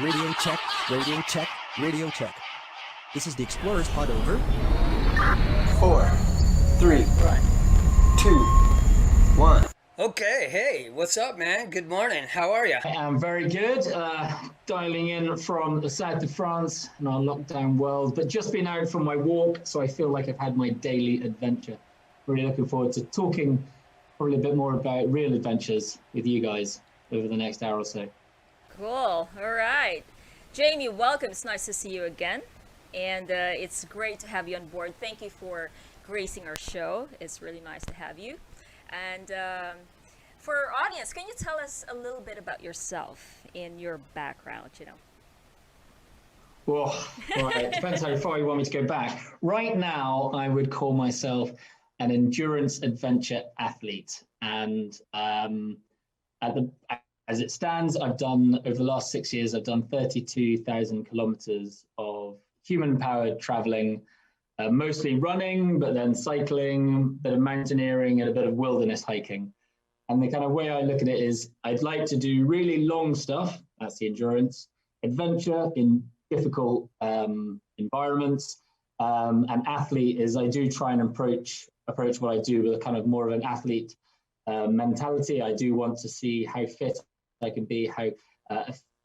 Radio check, radio check, radio check. This is the Explorer's Pod over. 4, 3, 2, 1. Okay, hey, what's up, man? Good morning. How are you? I am very good. Dialing in from the south of France in our lockdown world, but just been out from my walk, so I feel like I've had my daily adventure. Really looking forward to talking probably a bit more about real adventures with you guys over the next hour or so. Cool. All right. Jamie, welcome. It's nice to see you again. And it's great to have you on board. Thank you for gracing our show. It's really nice to have you. And for our audience, can you tell us a little bit about yourself and your background, Well, it depends how far you want me to go back. Right now, I would call myself an endurance adventure athlete. And as it stands, I've done, over the last 6 years, I've done 32,000 kilometers of human-powered traveling, mostly running, but then cycling, a bit of mountaineering, and a bit of wilderness hiking. And the kind of way I look at it is I'd like to do really long stuff, that's the endurance, adventure in difficult environments. And athlete is I do try and approach what I do with a kind of more of an athlete mentality. I do want to see how fit I can be, how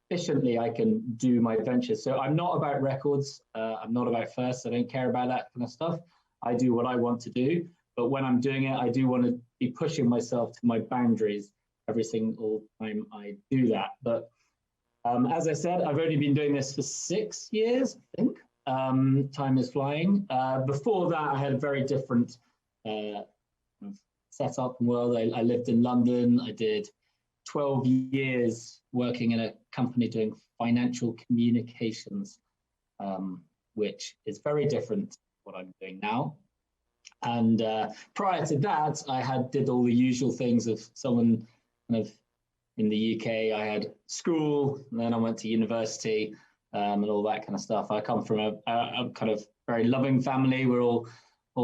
efficiently I can do my adventures. So I'm not about records. I'm not about firsts. I don't care about that kind of stuff. I do what I want to do. But when I'm doing it, I do want to be pushing myself to my boundaries every single time I do that. But as I said, I've only been doing this for 6 years, I think. Time is flying. Before that, I had a very different setup and world. I lived in London. I did 12 years working in a company doing financial communications, which is very different to what I'm doing now. And prior to that, I did all the usual things of someone kind of in the UK. I had school, and then I went to university and all that kind of stuff. I come from a kind of very loving family. We're all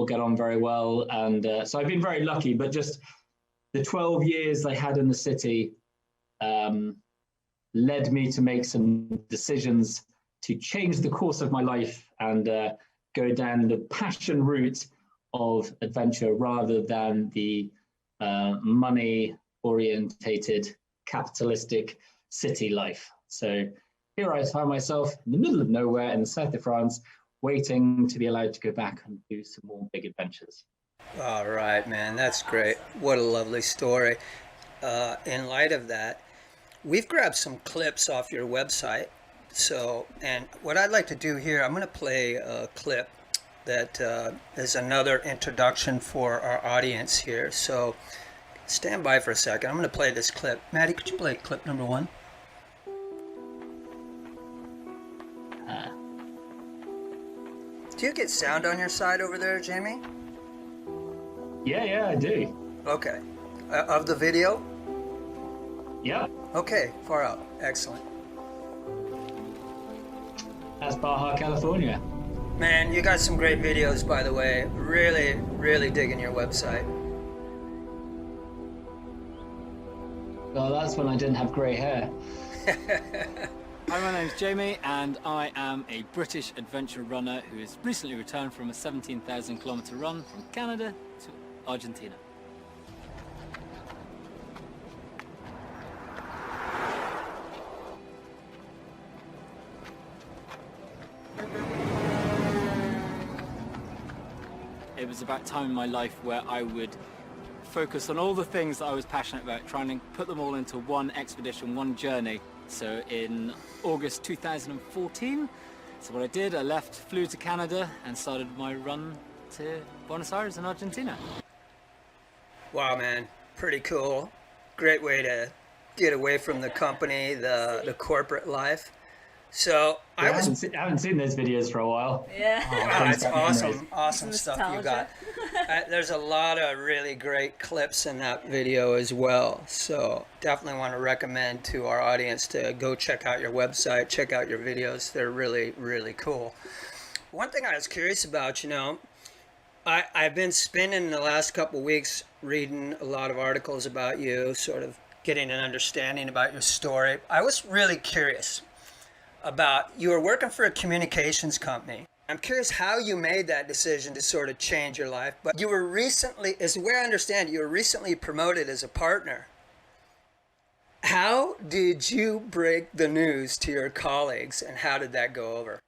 get on very well. And so I've been very lucky, but just the 12 years I had in the city led me to make some decisions to change the course of my life and go down the passion route of adventure rather than the money-orientated, capitalistic city life. So here I find myself in the middle of nowhere in the south of France, waiting to be allowed to go back and do some more big adventures. All right, man. That's great. What a lovely story. In light of that, we've grabbed some clips off your website. So, and what I'd like to do here, I'm going to play a clip that is another introduction for our audience here. So stand by for a second. I'm going to play this clip. Maddie, could you play clip number 1? Do you get sound on your side over there, Jamie? Yeah, I do. Okay. Of the video? Yeah. Okay, far out. Excellent. That's Baja, California. Man, you got some great videos, by the way. Really, really digging your website. Well, that's when I didn't have grey hair. Hi, my name's Jamie, and I am a British adventure runner who has recently returned from a 17,000 kilometer run from Canada to Argentina. It was about time in my life where I would focus on all the things that I was passionate about, trying to put them all into one expedition, one journey. So in August 2014, so what I did, I left, flew to Canada and started my run to Buenos Aires in Argentina. Wow, man. Pretty cool. Great way to get away from the company, the corporate life. So I haven't seen those videos for a while. Yeah. Wow, it's awesome Some stuff you got. nostalgia. There's a lot of really great clips in that video as well. So definitely want to recommend to our audience to go check out your website, check out your videos. They're really, really cool. One thing I was curious about, I've been spending the last couple weeks reading a lot of articles about you, sort of getting an understanding about your story. I was really curious. about you were working for a communications company. I'm curious how you made that decision to sort of change your life, but you were recently, as where I understand, you were recently promoted as a partner. How did you break the news to your colleagues, and how did that go over?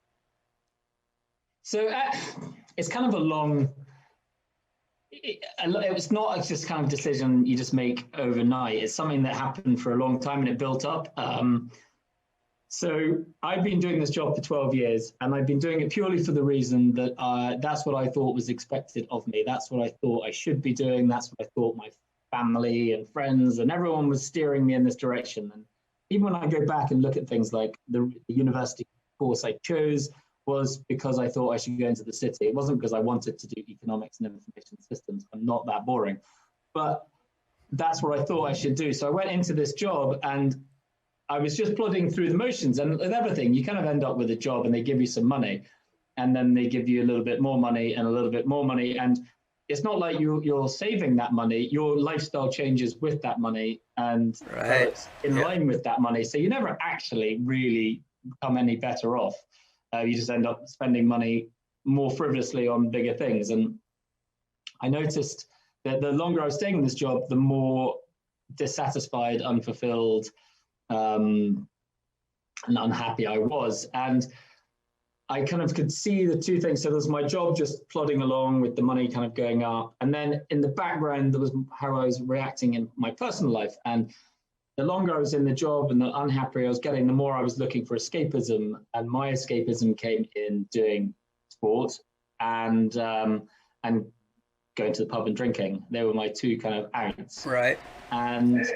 So it's kind of a long, it was not just kind of decision you just make overnight. It's something that happened for a long time and it built up. So I've been doing this job for 12 years and I've been doing it purely for the reason that that's what I thought was expected of me. That's what I thought I should be doing. That's what I thought my family and friends and everyone was steering me in this direction. And even when I go back and look at things like the university course I chose was because I thought I should go into the city. It wasn't because I wanted to do economics and information systems. I'm not that boring, but that's what I thought I should do. So I went into this job and I was just plodding through the motions, and with everything, you kind of end up with a job and they give you some money and then they give you a little bit more money and a little bit more money. And it's not like you're saving that money. Your lifestyle changes with that money and it's in line with that money. So you never actually really become any better off. You just end up spending money more frivolously on bigger things. And I noticed that the longer I was staying in this job, the more dissatisfied, unfulfilled, and unhappy I was. And I kind of could see the two things. So there's my job just plodding along with the money kind of going up. And then in the background, there was how I was reacting in my personal life. And the longer I was in the job and the unhappier I was getting, the more I was looking for escapism. And my escapism came in doing sport and going to the pub and drinking. They were my two kind of outs. Right. And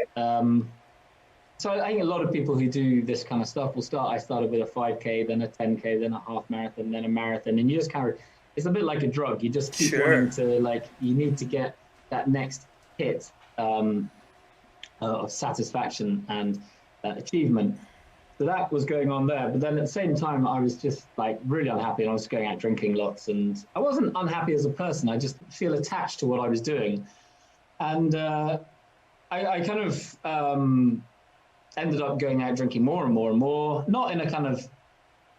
so I think a lot of people who do this kind of stuff I started with a 5K, then a 10K, then a half marathon, then a marathon. And you just kind of, it's a bit like a drug. You just keep wanting to, you need to get that next hit of satisfaction and achievement. So that was going on there. But then at the same time, I was just really unhappy and I was going out drinking lots. And I wasn't unhappy as a person. I just feel attached to what I was doing. And I kind of ended up going out drinking more and more and more, not in a kind of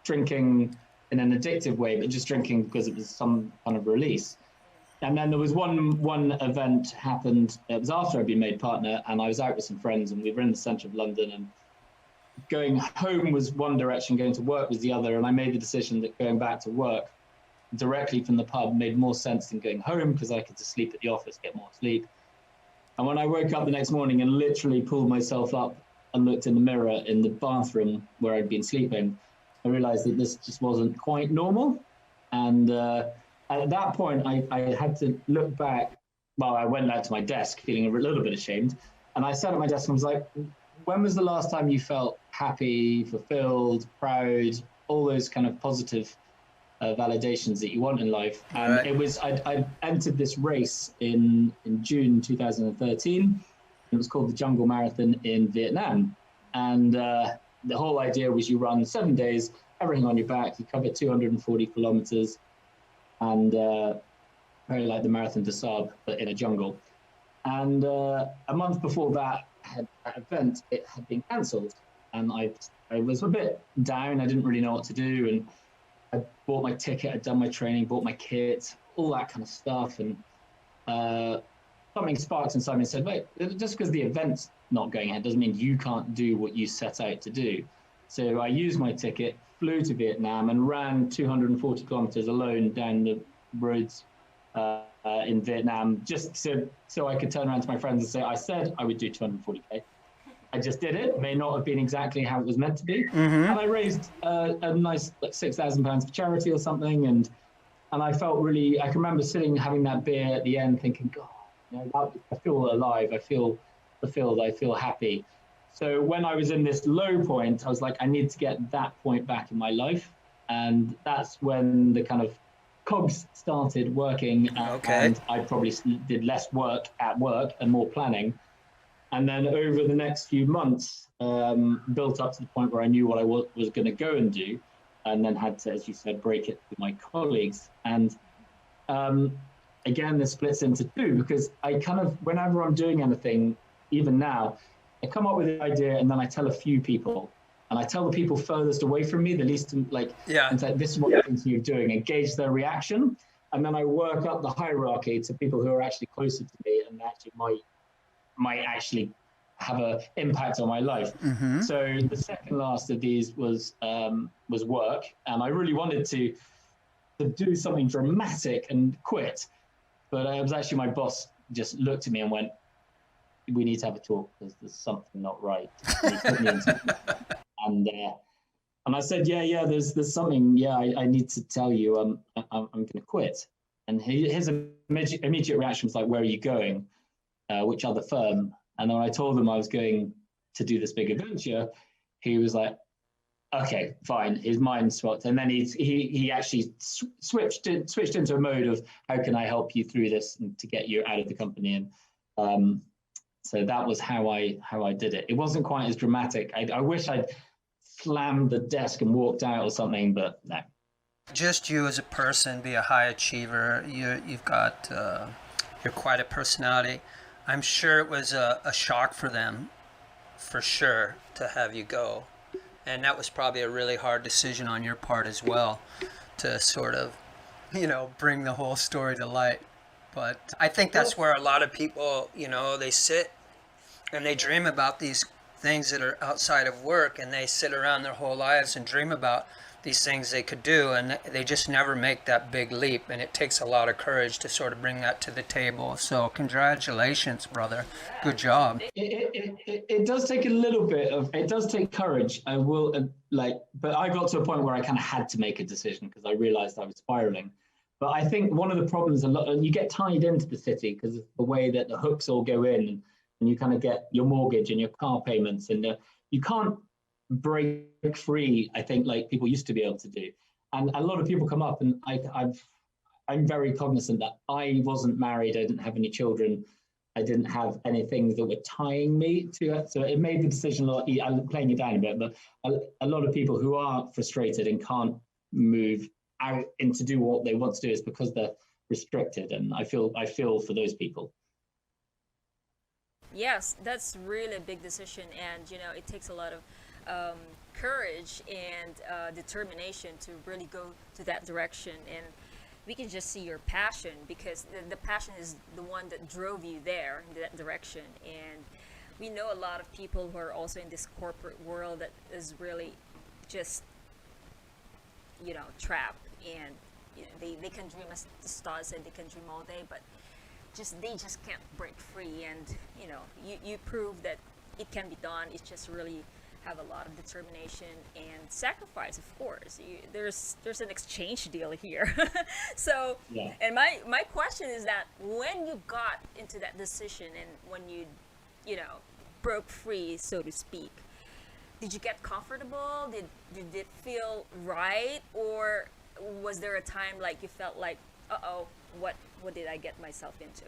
drinking in an addictive way, but just drinking because it was some kind of release. And then there was one event happened, it was after I'd been made partner, and I was out with some friends and we were in the centre of London, and going home was one direction, going to work was the other. And I made the decision that going back to work directly from the pub made more sense than going home because I could just sleep at the office, get more sleep. And when I woke up the next morning and literally pulled myself up and looked in the mirror in the bathroom where I'd been sleeping, I realized that this just wasn't quite normal. And at that point, I had to look back. Well, I went out to my desk feeling a little bit ashamed. And I sat at my desk and was like, when was the last time you felt happy, fulfilled, proud, all those kind of positive validations that you want in life? And it was, I entered this race in June 2013. It was called the Jungle Marathon in Vietnam. And the whole idea was you run 7 days, everything on your back, you cover 240 kilometers, and very like the Marathon des Sables, but in a jungle. And a month before that event, it had been cancelled. And I was a bit down, I didn't really know what to do. And I bought my ticket, I'd done my training, bought my kit, all that kind of stuff. And something sparked inside me and said, wait, just because the event's not going ahead doesn't mean you can't do what you set out to do. So I used my ticket, flew to Vietnam and ran 240 kilometers alone down the roads in Vietnam, just so I could turn around to my friends and say, I said I would do 240K. I just did it. It may not have been exactly how it was meant to be. Mm-hmm. And I raised a nice £6,000 for charity or something. And I felt really, I can remember sitting, having that beer at the end thinking, God, I feel alive. I feel fulfilled. I feel happy. So when I was in this low point, I was like, I need to get that point back in my life. And that's when the kind of cogs started working. And I probably did less work at work and more planning. And then over the next few months, built up to the point where I knew what I was going to go and do, and then had to, as you said, break it with my colleagues. And again, this splits into two, because I kind of, whenever I'm doing anything, even now, I come up with the idea and then I tell a few people. And I tell the people furthest away from me, the least like, Yeah. and say, this is what I think you're doing, and gauge their reaction. And then I work up the hierarchy to people who are actually closer to me and actually might actually have an impact on my life. So the second last of these was work, and I really wanted to do something dramatic and quit, but it was actually my boss just looked at me and went, "We need to have a talk because there's something not right." And he put me into and I said, yeah, there's something. Yeah, I need to tell you, I'm going to quit. And his immediate reaction was like, "Where are you going? Which other firm?" And then when I told him I was going to do this big adventure, he was like, "Okay, fine." His mind swapped, and then he actually switched into a mode of, "How can I help you through this and to get you out of the company?" And so that was how I did it. It wasn't quite as dramatic. I wish I'd slammed the desk and walked out or something, but no. Just you as a person, be a high achiever. You've got you're quite a personality. I'm sure it was a shock for them, for sure, to have you go, and that was probably a really hard decision on your part as well, to sort of, bring the whole story to light. But I think that's where a lot of people, they sit and they dream about these things that are outside of work, and they sit around their whole lives and dream about these things they could do, and they just never make that big leap, and it takes a lot of courage to sort of bring that to the table. So congratulations, brother. Good job. It does take a little bit of, it does take courage. I will but I got to a point where I kind of had to make a decision because I realized I was spiraling. But I think one of the problems and you get tied into the city because of the way that the hooks all go in, and you kind of get your mortgage and your car payments, and you can't break free, I think, like people used to be able to do. And a lot of people come up, and I'm very cognizant that I wasn't married, I didn't have any children, I didn't have anything that were tying me to it. So it made the decision a lot. I'm playing it down a bit, but a lot of people who are frustrated and can't move out and to do what they want to do is because they're restricted, and I feel for those people. Yes, that's really a big decision, and it takes a lot of courage and determination to really go to that direction. And we can just see your passion, because the passion is the one that drove you there in that direction. And we know a lot of people who are also in this corporate world that is really just trapped, and they can dream as the stars said, they can dream all day, but they just can't break free. And you prove that it can be done. It's just really have a lot of determination and sacrifice, of course. There's an exchange deal here. So yeah. And my question is that when you got into that decision, and when you broke free, so to speak, did you get comfortable? Did it feel right? Or was there a time like you felt like, what did I get myself into?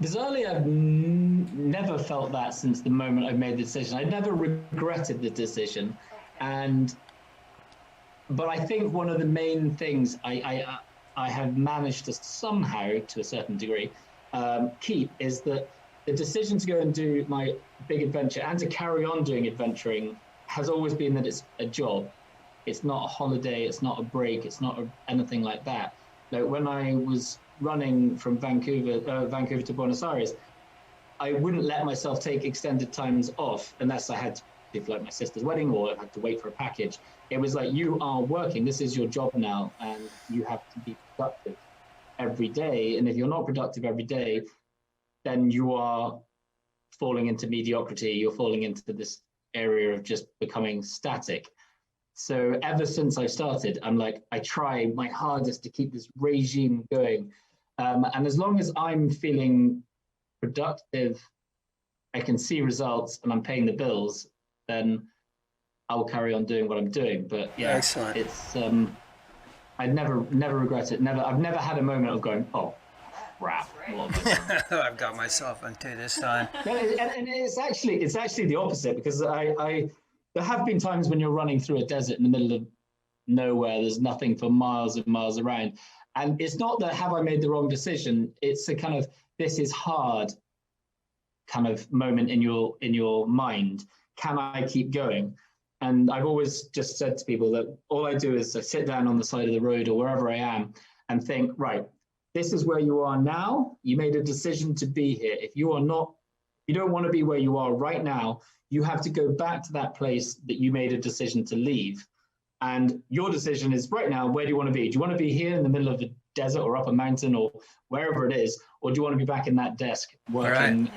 Bizarrely, I've never felt that since the moment I made the decision. I never regretted the decision, but I think one of the main things I have managed to somehow, to a certain degree, keep is that the decision to go and do my big adventure and to carry on doing adventuring has always been that it's a job. It's not a holiday. It's not a break. It's not anything like that. Like when I was running from Vancouver to Buenos Aires, I wouldn't let myself take extended times off unless I had to do like my sister's wedding or I had to wait for a package. It was like, you are working. This is your job now, and you have to be productive every day. And if you're not productive every day, then you are falling into mediocrity. You're falling into this area of just becoming static. So ever since I started, I'm like, I try my hardest to keep this regime going. And as long as I'm feeling productive, I can see results, and I'm paying the bills, then I'll carry on doing what I'm doing. But yeah, excellent. It's I never regret it. I've never had a moment of going, oh crap, I've got myself into this time. And it's actually the opposite, because there have been times when you're running through a desert in the middle of nowhere. There's nothing for miles and miles around. And it's not that have I made the wrong decision. It's a kind of, this is hard kind of moment in your mind. can I keep going? And I've always just said to people that all I do is I sit down on the side of the road or wherever I am and think, right, this is where you are now. You made a decision to be here. If you are not, you don't want to be where you are right now, you have to go back to that place that you made a decision to leave. And your decision is right now, where do you want to be? Do you want to be here in the middle of a desert or up a mountain or wherever it is? Or do you want to be back in that desk working,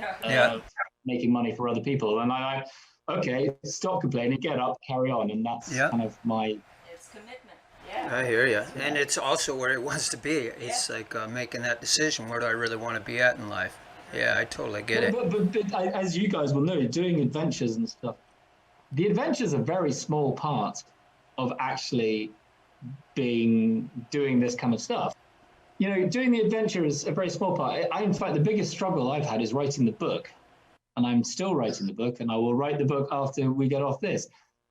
making money for other people? And I okay, stop complaining, get up, carry on. And that's kind of my... It's commitment. Yeah. I hear you. And it's also where it wants to be. It's like making that decision. Where do I really want to be at in life? Yeah, I totally get it. But as you guys will know, doing adventures and stuff, the adventures are a very small part of actually doing this kind of stuff. You know, doing the adventure is a very small part. In fact, the biggest struggle I've had is writing the book. And I'm still writing the book, and I will write the book after we get off this.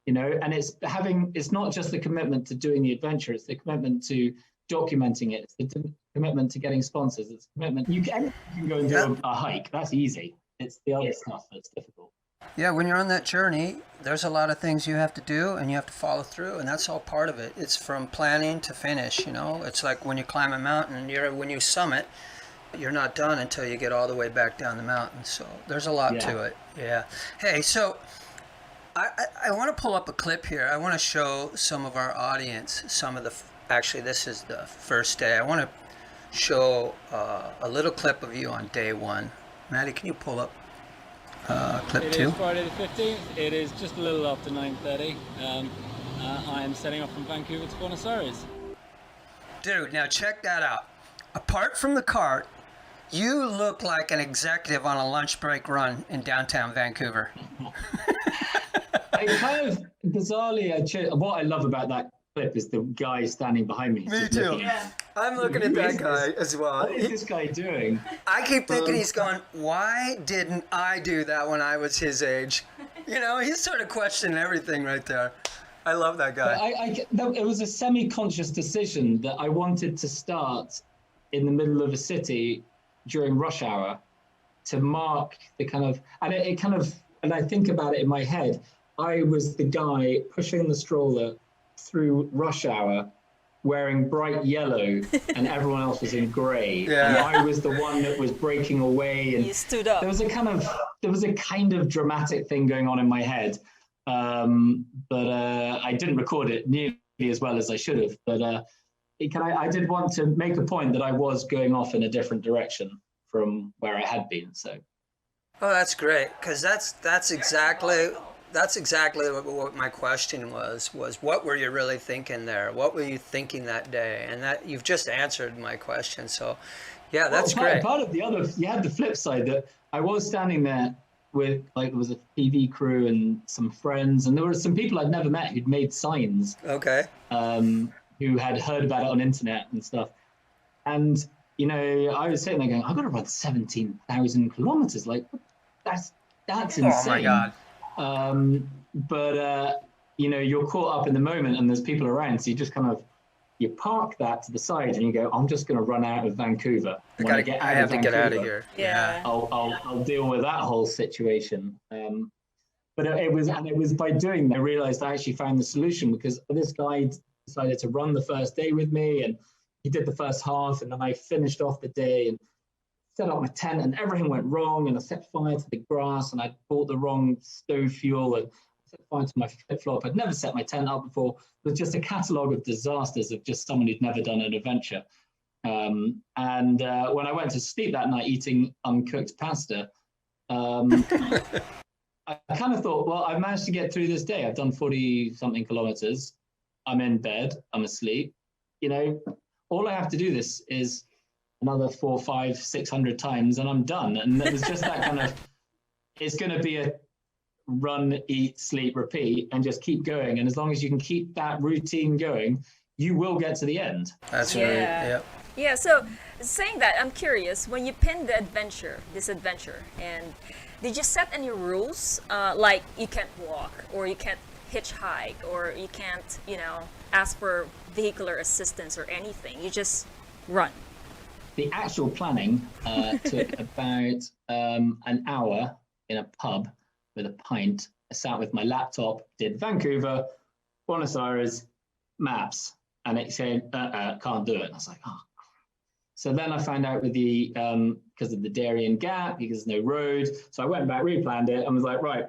You know, and it's not just the commitment to doing the adventure, it's the commitment to documenting it, it's the commitment to getting sponsors, it's the commitment. You can go and do a hike, that's easy. It's the other stuff that's difficult. Yeah, when you're on that journey, there's a lot of things you have to do and you have to follow through, and that's all part of it. It's from planning to finish, you know. It's like when you climb a mountain, when you summit, you're not done until you get all the way back down the mountain. So there's a lot to it. Yeah. Hey, so I want to pull up a clip here. I want to show some of our audience some of the, actually this is the first day. I want to show a little clip of you on day one. Maddie, can you pull up clip 2? It is Friday the 15th. It is just a little after 9:30. I am setting off from Vancouver to Buenos Aires. Dude, now check that out. Apart from the cart, you look like an executive on a lunch break run in downtown Vancouver. I kind of bizarrely, what I love about that clip is the guy standing behind me. Me too. I'm looking at that guy as well. What is this guy doing? I keep thinking he's going, why didn't I do that when I was his age? You know, he's sort of questioning everything right there. I love that guy. It was a semi-conscious decision that I wanted to start in the middle of a city during rush hour to mark the kind of, and I think about it in my head, I was the guy pushing the stroller through rush hour wearing bright yellow and everyone else was in grey. And I was the one that was breaking away. And you stood up. There was a kind of dramatic thing going on in my head. But I didn't record it nearly as well as I should have. But I did want to make a point that I was going off in a different direction from where I had been. So. Oh, that's great, because that's exactly what my question was what were you really thinking there? What were you thinking that day? And that you've just answered my question. So, yeah, that's great. Part of the other, you had the flip side that I was standing there with, like, there was a TV crew and some friends, and there were some people I'd never met who'd made signs. Okay. Who had heard about it on internet and stuff. And, you know, I was sitting there going, I've got to run 17,000 kilometers. Like, that's insane. Oh my God. But, you know, you're caught up in the moment and there's people around. So you just kind of, you park that to the side and you go, I'm just going to run out of Vancouver. I have to get out of here. Yeah. I'll deal with that whole situation. But it was by doing that, I realized I actually found the solution, because this guy decided to run the first day with me, and he did the first half, and then I finished off the day and set up my tent, and everything went wrong, and I set fire to the grass, and I bought the wrong stove fuel, and set fire to my flip-flop. I'd never set my tent up before. It was just a catalogue of disasters of just someone who'd never done an adventure. And when I went to sleep that night eating uncooked pasta, I kind of thought, well, I've managed to get through this day. I've done 40-something kilometers. I'm in bed. I'm asleep. You know, all I have to do this is another 400, 500, 600 times, and I'm done. And it was just that kind of, it's going to be a run, eat, sleep, repeat, and just keep going. And as long as you can keep that routine going, you will get to the end. That's right. Yeah. Yeah. So saying that, I'm curious, when you pinned this adventure, and did you set any rules? Like you can't walk, or you can't hitchhike, or you can't, you know, ask for vehicular assistance or anything. You just run. The actual planning took about an hour in a pub with a pint. I sat with my laptop, did Vancouver, Buenos Aires, maps, and it said, can't do it. And I was like, oh. So then I found out with the, because of the Darien Gap, because there's no road. So I went back, replanned it, and was like, right,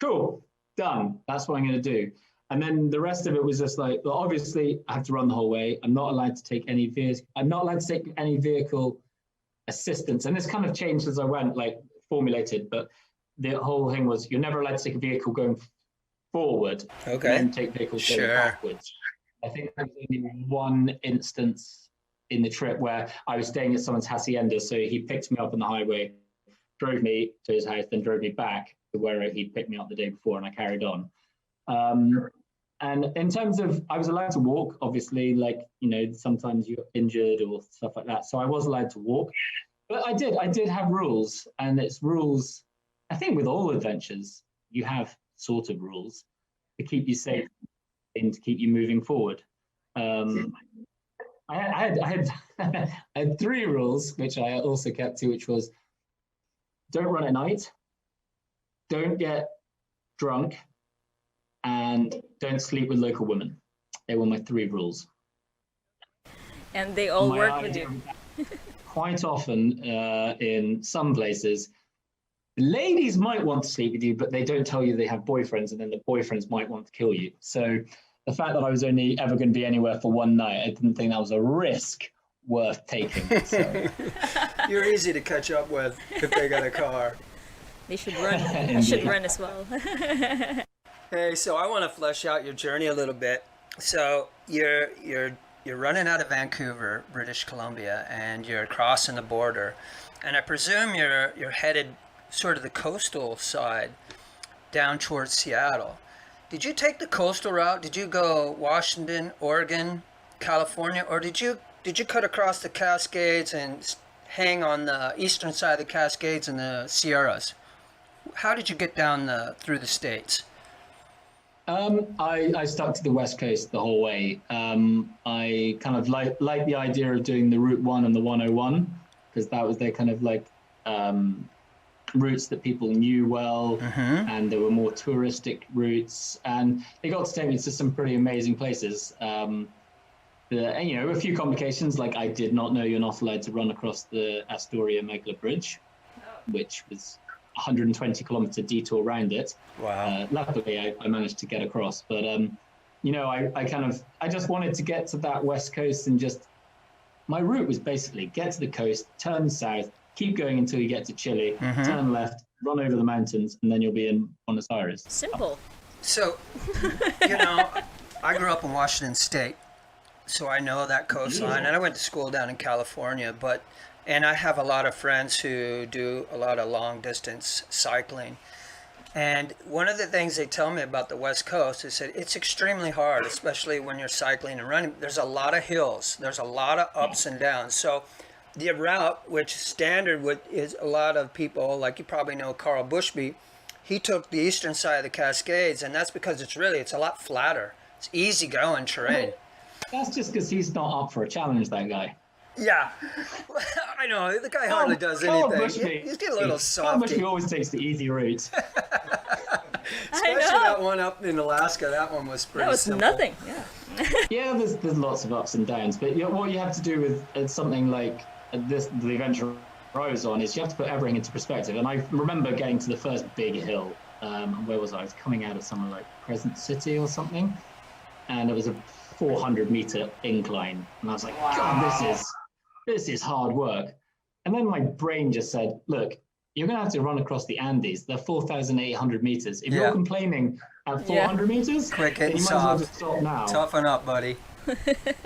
cool, done. That's what I'm going to do. And then the rest of it was just like, well, obviously I have to run the whole way. I'm not allowed to take any vehicle. I'm not allowed to take any vehicle assistance. And this kind of changed as I went, like formulated. But the whole thing was, you're never allowed to take a vehicle going forward. Okay. And take vehicles going backwards. I think there was only one instance in the trip where I was staying at someone's hacienda. So he picked me up on the highway, drove me to his house, then drove me back to where he'd picked me up the day before, and I carried on. And in terms of, I was allowed to walk, obviously, like, you know, sometimes you're injured or stuff like that. So I was allowed to walk, but I did have rules, and it's rules, I think with all adventures, you have sort of rules to keep you safe and to keep you moving forward. I had 3 rules, which I also kept to, which was don't run at night, don't get drunk, and don't sleep with local women. They were my 3 rules. And they all work with you. Quite often, in some places, ladies might want to sleep with you, but they don't tell you they have boyfriends, and then the boyfriends might want to kill you. So the fact that I was only ever going to be anywhere for one night, I didn't think that was a risk worth taking. So. You're easy to catch up with if they got a car. They should run. I should run as well. Hey, so I want to flesh out your journey a little bit. So you're running out of Vancouver, British Columbia, and you're crossing the border, and I presume you're headed sort of the coastal side down towards Seattle. Did you take the coastal route? Did you go Washington, Oregon, California, or did you cut across the Cascades and hang on the eastern side of the Cascades and the Sierras? How did you get down through the states? I stuck to the West Coast the whole way. I kind of like the idea of doing the Route 1 and the 101, because that was their kind of like routes that people knew well, and there were more touristic routes, and they got to take me to some pretty amazing places. And, you know, a few complications, like I did not know you're not allowed to run across the Astoria-Megla Bridge, which was 120 kilometer detour around it. Wow. Luckily, I managed to get across, but you know, I just wanted to get to that West Coast, and just my route was basically get to the coast, turn south, keep going until you get to Chile, turn left, run over the mountains, and then you'll be in Buenos Aires. Simple. So, you know, I grew up in Washington State, so I know that coastline, and I went to school down in California, and I have a lot of friends who do a lot of long distance cycling. And one of the things they tell me about the West Coast is that it's extremely hard, especially when you're cycling and running. There's a lot of hills. There's a lot of ups and downs. So the route, which is standard is a lot of people, like you probably know Carl Bushby, he took the eastern side of the Cascades, and that's because it's a lot flatter. It's easy going terrain. That's just because he's not up for a challenge, that guy. Yeah, I know, the guy hardly does anything. He's getting a little softy. He always takes the easy route. Especially that one up in Alaska, that one was pretty simple. Nothing, Yeah, there's lots of ups and downs, but what you have to do with something like this, the adventure I was on, is you have to put everything into perspective. And I remember getting to the first big hill. Where was I? I was coming out of somewhere like Crescent City or something, and it was a 400-meter incline, and I was like, God, this is hard work. And then my brain just said, look, you're going to have to run across the Andes. They're 4,800 meters. If you're complaining at 400 meters, quick then you might as well just stop now. Toughen up, buddy.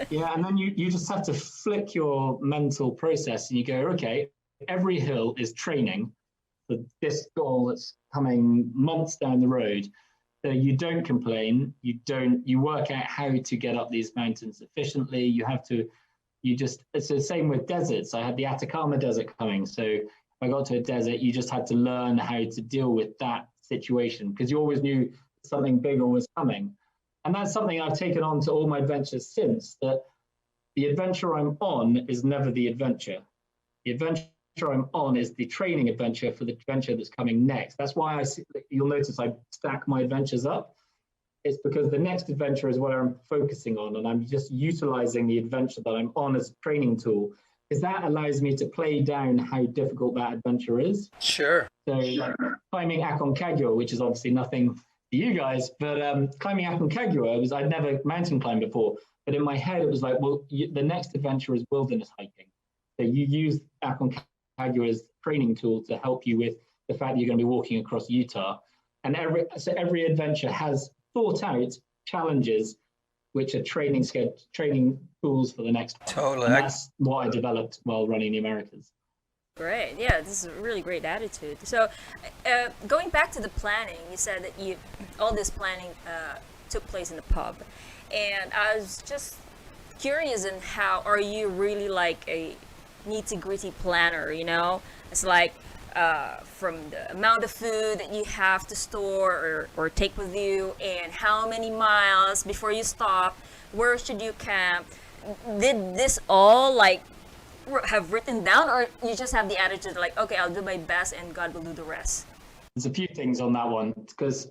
Yeah, and then you just have to flick your mental process, and you go, okay, every hill is training for this goal that's coming months down the road. So you don't complain. You work out how to get up these mountains efficiently. It's the same with deserts. I had the Atacama Desert coming. So if I got to a desert, you just had to learn how to deal with that situation, because you always knew something bigger was coming. And that's something I've taken on to all my adventures since, that the adventure I'm on is never the adventure. The adventure I'm on is the training adventure for the adventure that's coming next. That's why you'll notice I stack my adventures up. It's because the next adventure is what I'm focusing on, and I'm just utilizing the adventure that I'm on as a training tool, because that allows me to play down how difficult that adventure is. Sure. So like climbing Aconcagua, which is obviously nothing for you guys, but climbing Aconcagua I'd never mountain climbed before, but in my head it was like, well, the next adventure is wilderness hiking. So you use Aconcagua's training tool to help you with the fact that you're going to be walking across Utah. And every adventure has thought out challenges which are training tools for the next one. Totally. And that's what I developed while running the Americas. Great. Yeah, this is a really great attitude. So going back to the planning, you said that all this planning took place in the pub. And I was just curious in how are you really like a nitty-gritty planner, you know? It's like from the amount of food that you have to store or take with you, and how many miles before you stop, where should you camp. Did this all like have written down, or you just have the attitude like, okay, I'll do my best and God will do the rest? There's a few things on that one, because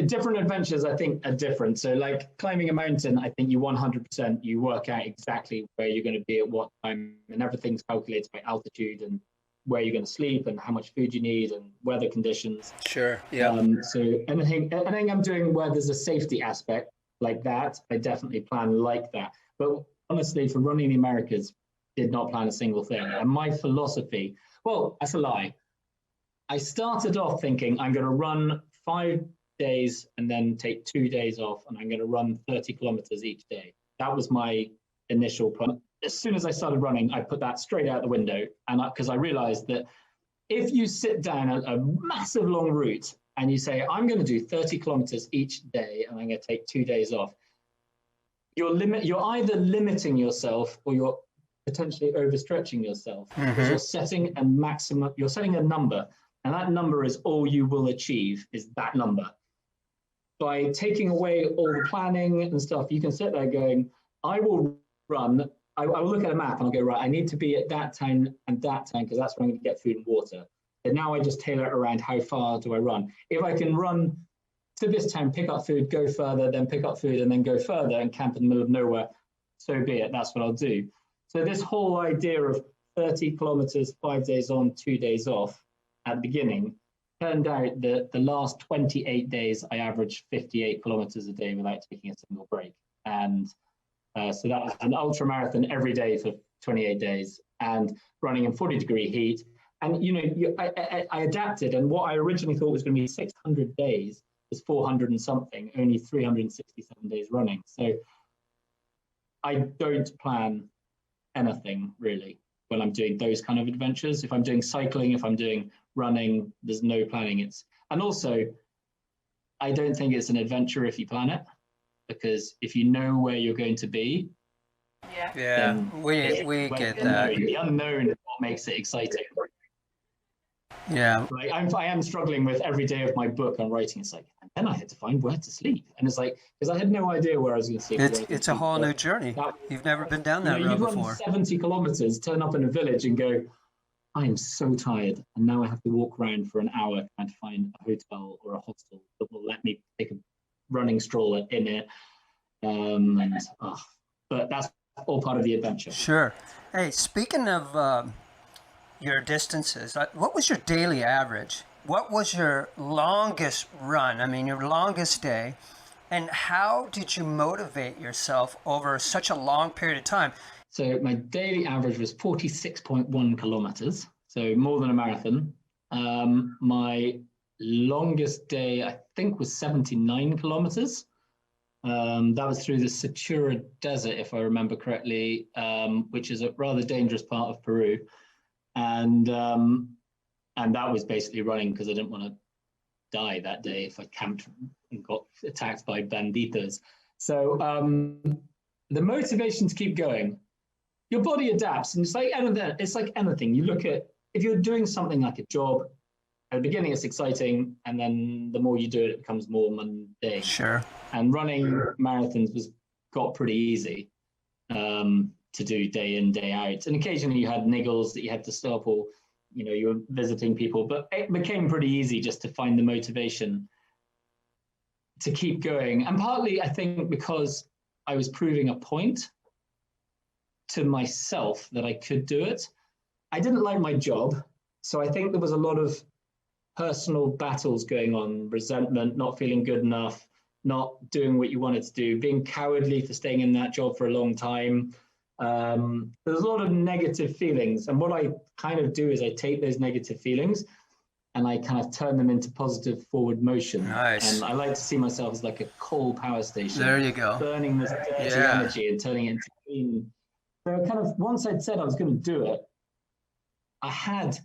different adventures I think are different. So like climbing a mountain, I think you 100% you work out exactly where you're going to be at what time, and everything's calculated by altitude and where you're going to sleep and how much food you need and weather conditions. Sure. Yeah. So anything I'm doing where there's a safety aspect like that, I definitely plan like that. But honestly, for running the Americas, did not plan a single thing. And my philosophy, well, that's a lie. I started off thinking I'm going to run 5 days and then take 2 days off, and I'm going to run 30 kilometers each day. That was my initial plan. As soon as I started running, I put that straight out the window, and because I realized that if you sit down a massive long route and you say, I'm going to do 30 kilometers each day and I'm going to take 2 days off, you're either limiting yourself or you're potentially overstretching yourself. Because you're setting you're setting a number, and that number is all you will achieve, is that number. By taking away all the planning and stuff, you can sit there going, I will run, I will look at a map and I'll go, right, I need to be at that town and that town because that's where I'm going to get food and water. And now I just tailor it around how far do I run. If I can run to this town, pick up food, go further, then pick up food and then go further and camp in the middle of nowhere, so be it, that's what I'll do. So this whole idea of 30 kilometers, 5 days on, 2 days off at the beginning, turned out that the last 28 days, I averaged 58 kilometers a day without taking a single break. And so that was an ultra marathon every day for 28 days and running in 40-degree heat. And, you know, I adapted, and what I originally thought was going to be 600 days was 400 and something, only 367 days running. So I don't plan anything really when I'm doing those kind of adventures. If I'm doing cycling, if I'm doing running, there's no planning. And also, I don't think it's an adventure if you plan it, because if you know where you're going to be, we get that. The unknown is what makes it exciting. Yeah. Like I am struggling with every day of my book I'm writing. It's like, and then I had to find where to sleep, and it's like, because I had no idea where I was going to sleep. It's a whole new journey. You've never been down that road before. You run 70 kilometers, turn up in a village, and go, I am so tired, and now I have to walk around for an hour trying to find a hotel or a hostel that will let me take a running stroller in it. But that's all part of the adventure. Sure. Hey, speaking of your distances, what was your daily average? What was your longest run? I mean, your longest day, and how did you motivate yourself over such a long period of time? So my daily average was 46.1 kilometers, so more than a marathon. My longest day, I think, was 79 kilometers. That was through the Satura Desert, if I remember correctly, which is a rather dangerous part of Peru. And that was basically running because I didn't want to die that day if I camped and got attacked by banditos. So the motivation to keep going, your body adapts, and it's like anything. You look at, if you're doing something like a job, at the beginning it's exciting, and then the more you do it, it becomes more mundane. Sure. And running marathons got pretty easy. to do day in, day out. And occasionally you had niggles that you had to stop, or, you know, you were visiting people, but it became pretty easy just to find the motivation to keep going. And partly, I think, because I was proving a point to myself that I could do it. I didn't like my job. So I think there was a lot of personal battles going on, resentment, not feeling good enough, not doing what you wanted to do, being cowardly for staying in that job for a long time. There's a lot of negative feelings. And what I kind of do is I take those negative feelings and I kind of turn them into positive forward motion. Nice. And I like to see myself as like a coal power station. There you go. Burning this dirty energy and turning it into clean. So kind of, once I'd said I was going to do it, I had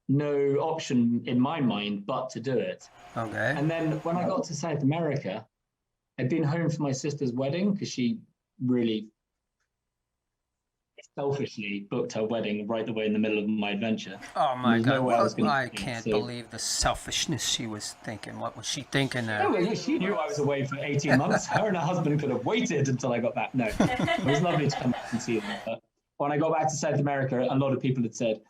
no option in my mind but to do it. Okay. And then when I got to South America, I'd been home for my sister's wedding because she really selfishly booked her wedding right away in the middle of my adventure. Oh my God! I be, can't so. believe the selfishness she was thinking. What was she thinking there? Yeah, she knew I was away for 18 months. Her and her husband could have waited until I got back. No, it was lovely to come back and see them. But when I got back to South America, a lot of people had said,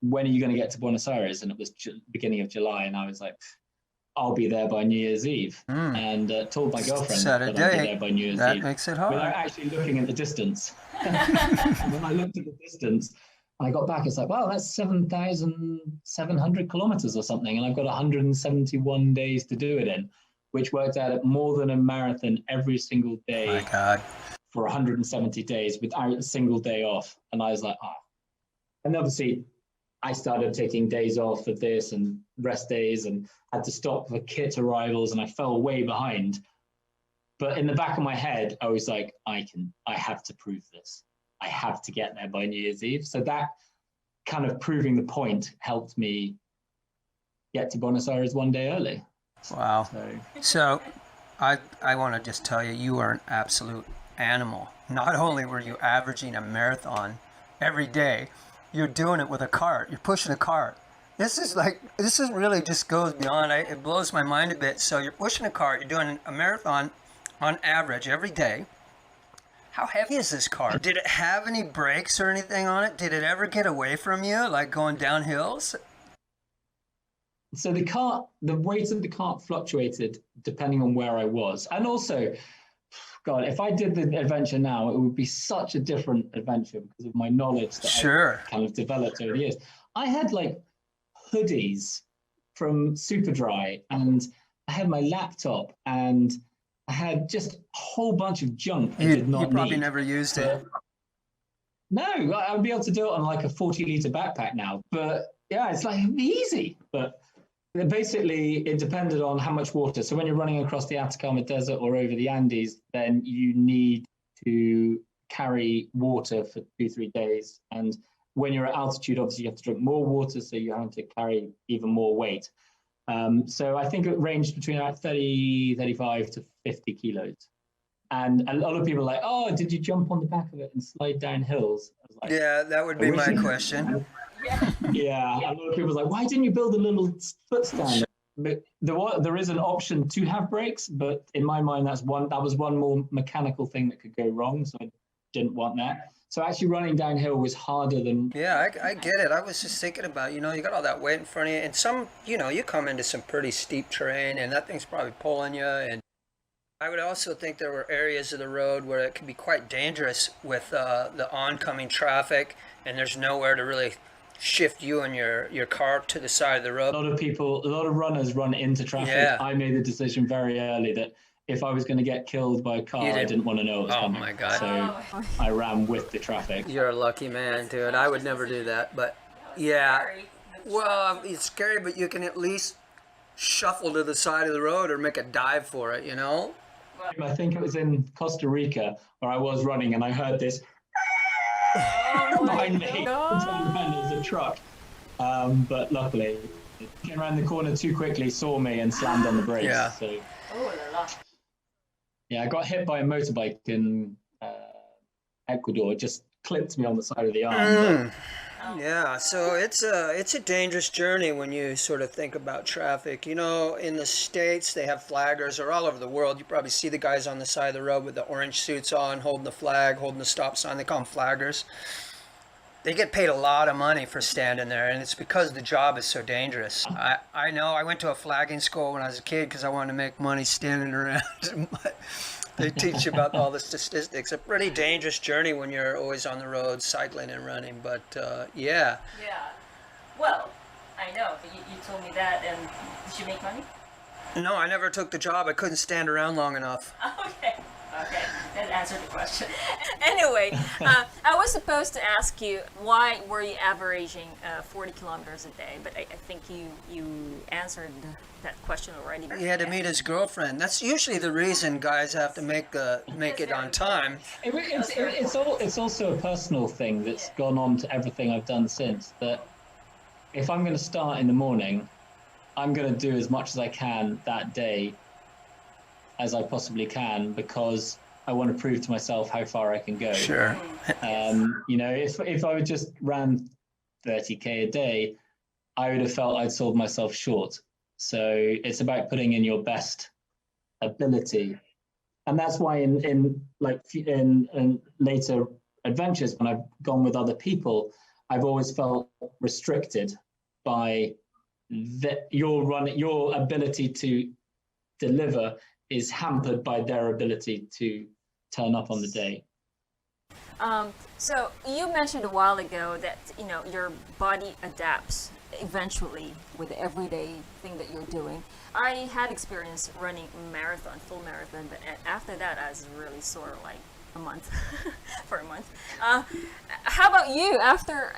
when are you going to get to Buenos Aires? And it was beginning of July. And I was like, I'll be there by New Year's Eve. And told my girlfriend that I'd be there by New Year's Eve. That makes it hard. Without actually looking at the distance. When I looked at the distance, I got back, it's like, wow, that's 7,700 kilometers or something. And I've got 171 days to do it in, which worked out at more than a marathon every single day. My God. For 170 days without a single day off. And I was like, ah. And obviously, I started taking days off for this and rest days and had to stop for kit arrivals, and I fell way behind. But in the back of my head, I was like, I have to prove this. I have to get there by New Year's Eve. So that kind of proving the point helped me get to Buenos Aires one day early. Wow. So I want to just tell you, you are an absolute animal. Not only were you averaging a marathon every day, you're doing it with a cart. You're pushing a cart. This is really just goes beyond. It blows my mind a bit. So you're pushing a cart. You're doing a marathon on average every day. How heavy is this cart? Did it have any brakes or anything on it? Did it ever get away from you, like going down hills? So the weight of the cart fluctuated depending on where I was. And also, God, if I did the adventure now, it would be such a different adventure because of my knowledge that I kind of developed over the years. I had like hoodies from Superdry, and I had my laptop, and I had just a whole bunch of junk I did not need. You probably never used it. No, I would be able to do it on like a 40-liter backpack now. But yeah, it's like, it'd be easy. But basically, it depended on how much water. So when you're running across the Atacama Desert or over the Andes, then you need to carry water for 2-3 days. And when you're at altitude, obviously you have to drink more water, so you have to carry even more weight. So I think it ranged between about 35 to 50 kilos. And a lot of people are like, oh, did you jump on the back of it and slide down hills? I was like, yeah, that would be my question. Yeah, a lot of people are like, why didn't you build a little foot stand? But there is an option to have brakes, but in my mind, that was one more mechanical thing that could go wrong, so I didn't want that. So actually running downhill was harder than... Yeah, I get it. I was just thinking about, you got all that weight in front of you, and some, you come into some pretty steep terrain, and that thing's probably pulling you, and I would also think there were areas of the road where it could be quite dangerous with the oncoming traffic, and there's nowhere to really shift you and your car to the side of the road. A lot of runners run into traffic. Yeah. I made the decision very early that if I was going to get killed by a car, I didn't want to know it was coming. Oh my God. So I ran with the traffic. You're a lucky man, dude. I would never do that. But yeah, well, it's scary, but you can at least shuffle to the side of the road or make a dive for it, I think it was in Costa Rica where I was running and I heard this behind me. There's a truck. But luckily, it came around the corner too quickly, saw me and slammed on the brakes. Yeah. So. Yeah, I got hit by a motorbike in Ecuador. It just clipped me on the side of the arm. Yeah, so it's a dangerous journey when you sort of think about traffic. You know, in the States they have flaggers, or all over the world. You probably see the guys on the side of the road with the orange suits on, holding the flag, holding the stop sign. They call them flaggers. They get paid a lot of money for standing there, and it's because the job is so dangerous. I know. I went to a flagging school when I was a kid because I wanted to make money standing around. But they teach you about all the statistics. A pretty dangerous journey when you're always on the road, cycling and running. But yeah. Yeah. Well, I know. But you told me that, and did you make money? No, I never took the job. I couldn't stand around long enough. Okay. Okay, that answered the question. Anyway, I was supposed to ask you why were you averaging 40 kilometers a day, but I think you answered that question already. He had to meet his girlfriend. That's usually the reason guys have to make it on time. It's also a personal thing that's gone on to everything I've done since. That if I'm going to start in the morning, I'm going to do as much as I can that day as I possibly can, because I want to prove to myself how far I can go. Sure. You know, if I would just ran 30k a day, I would have felt I'd sold myself short. So it's about putting in your best ability, and that's why in later adventures when I've gone with other people, I've always felt restricted by your ability to deliver is hampered by their ability to turn up on the day. So you mentioned a while ago that your body adapts eventually with the everyday thing that you're doing. I had experience running marathon, full marathon, but after that I was really sore, like a month, for a month. How about you? After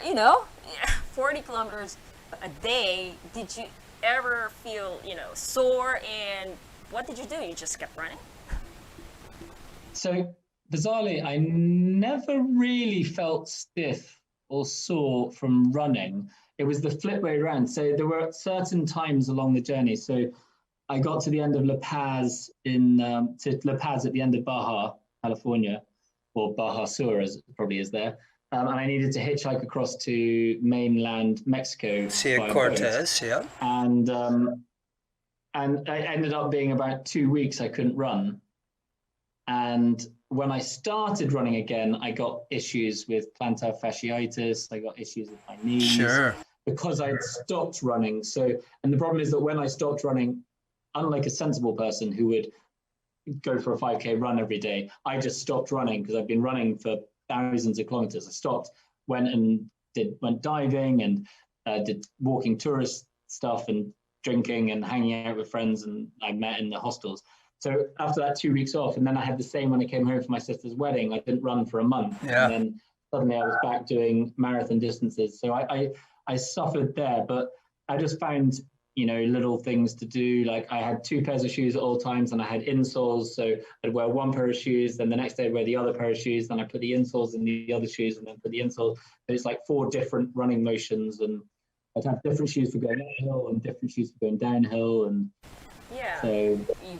40 kilometers a day, did you ever feel sore, and what did you do? You just kept running? So bizarrely, I never really felt stiff or sore from running. It was the flip way around. So there were certain times along the journey. So I got to the end of La Paz at the end of Baja, California, or Baja Sur as it probably is there. And I needed to hitchhike across to mainland Mexico. Cia Cortez, yeah. And it ended up being about 2 weeks I couldn't run. And when I started running again, I got issues with plantar fasciitis. I got issues with my knees. Sure. Because I'd stopped running. And the problem is that when I stopped running, unlike a sensible person who would go for a 5K run every day, I just stopped running because I've been running for thousands of kilometers. I stopped, went diving and did walking tourist stuff and drinking and hanging out with friends, and I met in the hostels. So after that 2 weeks off, and then I had the same when I came home for my sister's wedding. I didn't run for a month. Yeah. And then suddenly I was back doing marathon distances. So I suffered there, but I just found, little things to do. Like I had 2 pairs of shoes at all times, and I had insoles. So I'd wear 1 pair of shoes, then the next day I'd wear the other pair of shoes, then I put the insoles in the other shoes, and then put the insole. But it's like 4 different running motions, and I'd have different shoes for going uphill and different shoes for going downhill. And yeah. So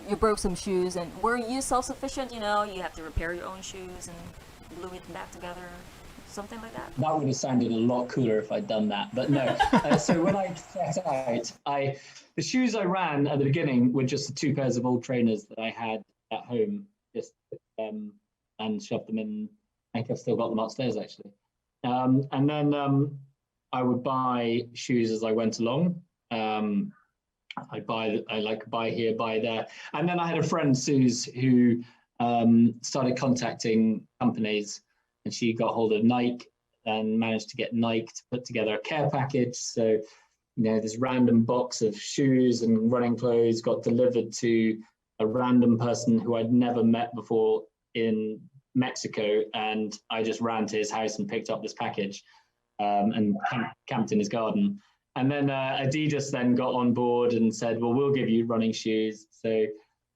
you broke some shoes, and were you self-sufficient? You have to repair your own shoes and glue it back together, something like that? That would have sounded a lot cooler if I'd done that, but no. So when I set out, the shoes I ran at the beginning were just the 2 pairs of old trainers that I had at home, just and shoved them in. I think I've still got them upstairs actually. And then I would buy shoes as I went along. I buy here, buy there, and then I had a friend, Suze, who started contacting companies. And she got hold of Nike and managed to get Nike to put together a care package. So, this random box of shoes and running clothes got delivered to a random person who I'd never met before in Mexico. And I just ran to his house and picked up this package and camped in his garden. And then Adidas then got on board and said, well, we'll give you running shoes. So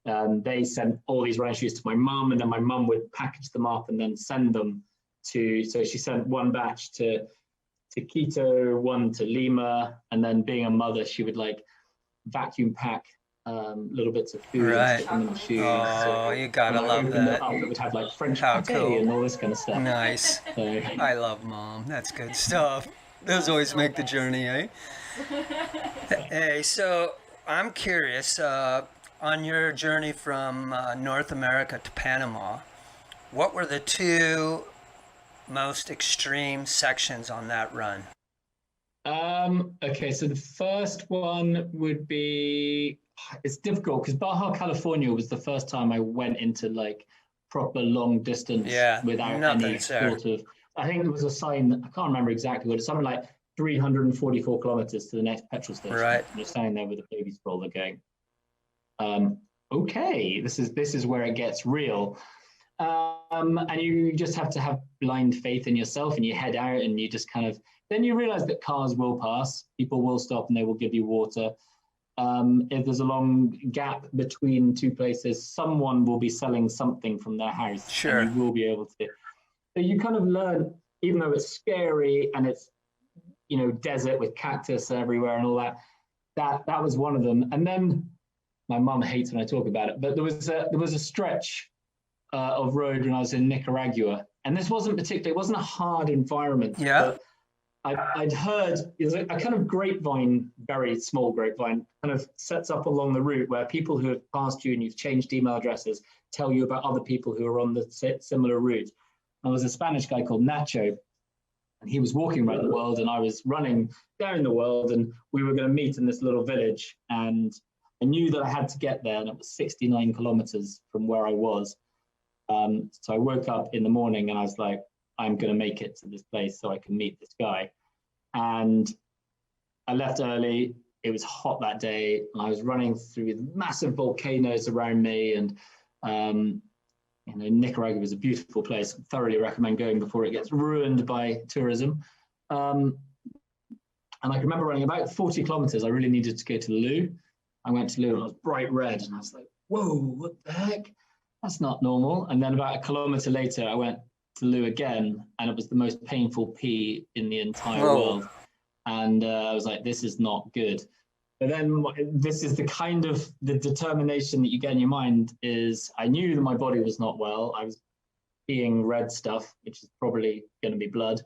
they sent all these running shoes to my mum, and then my mum would package them up and then send them so she sent 1 batch to Quito, 1 to Lima, and then being a mother, she would vacuum pack little bits of food in the shoes. Oh, you gotta love that. It would have French How pate cool. and all this kind of stuff. Nice. So, I love Mom. That's good stuff. Those always So make the nice. journey, eh? Hey, so I'm curious, on your journey from North America to Panama, what were the two most extreme sections on that run? Okay, so the first one would be, it's difficult because Baja California was the first time I went into like proper long distance Yeah, without any nothing's there. sort of, I think there was a sign, I can't remember exactly what it's something like 344 kilometers to the next petrol station. Right. And you're standing there with a baby stroller going, okay, this is where it gets real. And you just have to have blind faith in yourself, and you head out and you just kind of, then you realize that cars will pass, people will stop and they will give you water. If there's a long gap between two places, someone will be selling something from their house. Sure. And you will be able to. So you kind of learn, even though it's scary and it's, you know, desert with cactus everywhere and all that, that was one of them. And then my mum hates when I talk about it, but there was a stretch of road when I was in Nicaragua, and this wasn't particularly, it wasn't a hard environment. Yeah. But I'd heard there's a kind of grapevine, very small grapevine, kind of sets up along the route where people who have passed you and you've changed email addresses tell you about other people who are on the similar route. There was a Spanish guy called Nacho, and he was walking around the world, and I was running down the world, and we were going to meet in this little village, and I knew that I had to get there, and it was 69 kilometers from where I was. So I woke up in the morning and I was like, I'm going to make it to this place so I can meet this guy. And I left early. It was hot that day, and I was running through massive volcanoes around me. And you know, Nicaragua is a beautiful place. I thoroughly recommend going before it gets ruined by tourism. And I can remember running about 40 kilometers. I really needed to go to the loo. I went to the loo and I was bright red, and I was like, whoa, what the heck? That's not normal. And then about a kilometer later, I went to the loo again, and it was the most painful pee in the entire world. And I was like, this is not good. But then this is the kind of the determination that you get in your mind is, I knew that my body was not well. I was peeing red stuff, which is probably going to be blood.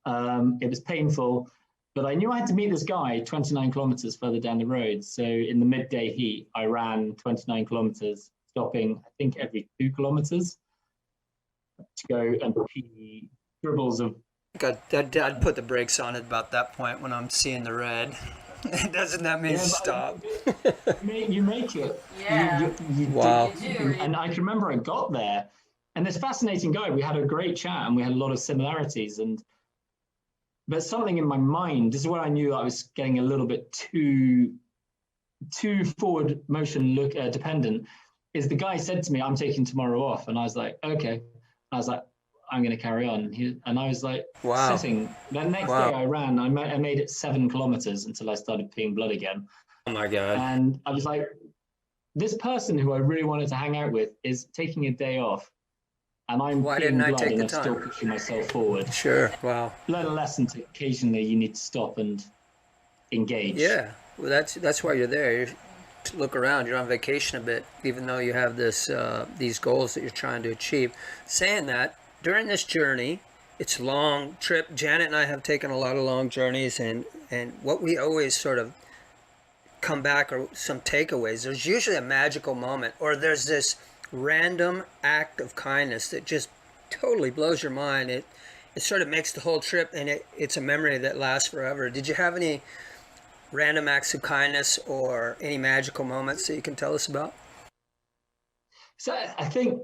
It was painful, but I knew I had to meet this guy 29 kilometers further down the road. So in the midday heat, I ran 29 kilometers, stopping, I think, every 2 kilometers to go and pee dribbles of. I'd put the brakes on at about that point when I'm seeing the red. Doesn't that mean stop? You make it. Yeah. You wow. do. And I can remember I got there, and this fascinating guy, we had a great chat and we had a lot of similarities. But something in my mind, this is where I knew I was getting a little bit too forward motion dependent, is the guy said to me, I'm taking tomorrow off. And I was like, okay. I was like, I'm going to carry on. And I was like, wow. sitting. The next day I ran, I made it 7 kilometers until I started peeing blood again. Oh my God. And I was like, this person who I really wanted to hang out with is taking a day off. And I'm peeing blood and I'm still pushing myself forward. Sure. Wow. Learn a lesson to occasionally you need to stop and engage. Yeah. Well, that's why you're there. You're to look around. You're on vacation a bit, even though you have these goals that you're trying to achieve. Saying that, during this journey, it's a long trip. Janet and I have taken a lot of long journeys, and what we always sort of come back are some takeaways. There's usually a magical moment, or there's this random act of kindness that just totally blows your mind. It sort of makes the whole trip, and it's a memory that lasts forever. Did you have any random acts of kindness or any magical moments that you can tell us about? So I think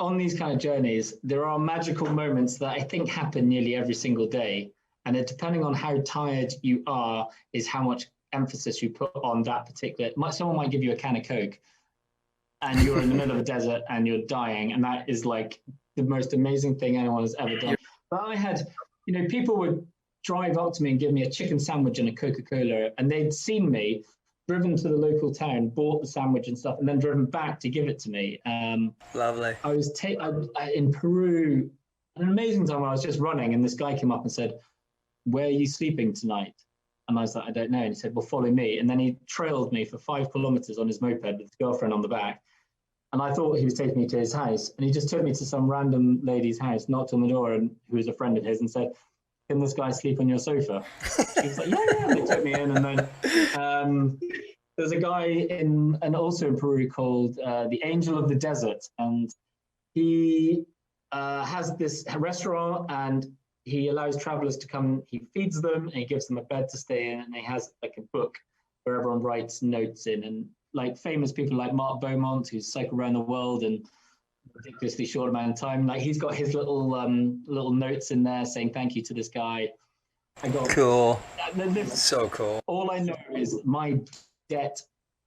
on these kind of journeys, there are magical moments that I think happen nearly every single day. And it, depending on how tired you are, is how much emphasis you put on that particular. Someone might give you a can of Coke and you're in the middle of a desert and you're dying. And that is like the most amazing thing anyone has ever done. But I had, people would drive up to me and give me a chicken sandwich and a Coca-Cola, and they'd seen me, driven to the local town, bought the sandwich and stuff, and then driven back to give it to me. Lovely. I was in Peru, an amazing time when I was just running, and this guy came up and said, where are you sleeping tonight? And I was like, I don't know. And he said, well, follow me. And then he trailed me for 5 kilometers on his moped with his girlfriend on the back. And I thought he was taking me to his house. And he just took me to some random lady's house, knocked on the door, and who was a friend of his, and said, can this guy sleep on your sofa? She was like, yeah. They took me in, and then there's a guy also in Peru called the Angel of the Desert, and he has this restaurant, and he allows travelers to come. He feeds them, and he gives them a bed to stay in, and he has like a book where everyone writes notes in, and like famous people like Mark Beaumont, who's cycled around the world in a ridiculously short amount of time. Like he's got his little notes in there saying thank you to this guy. Cool. So cool. All I know is my debt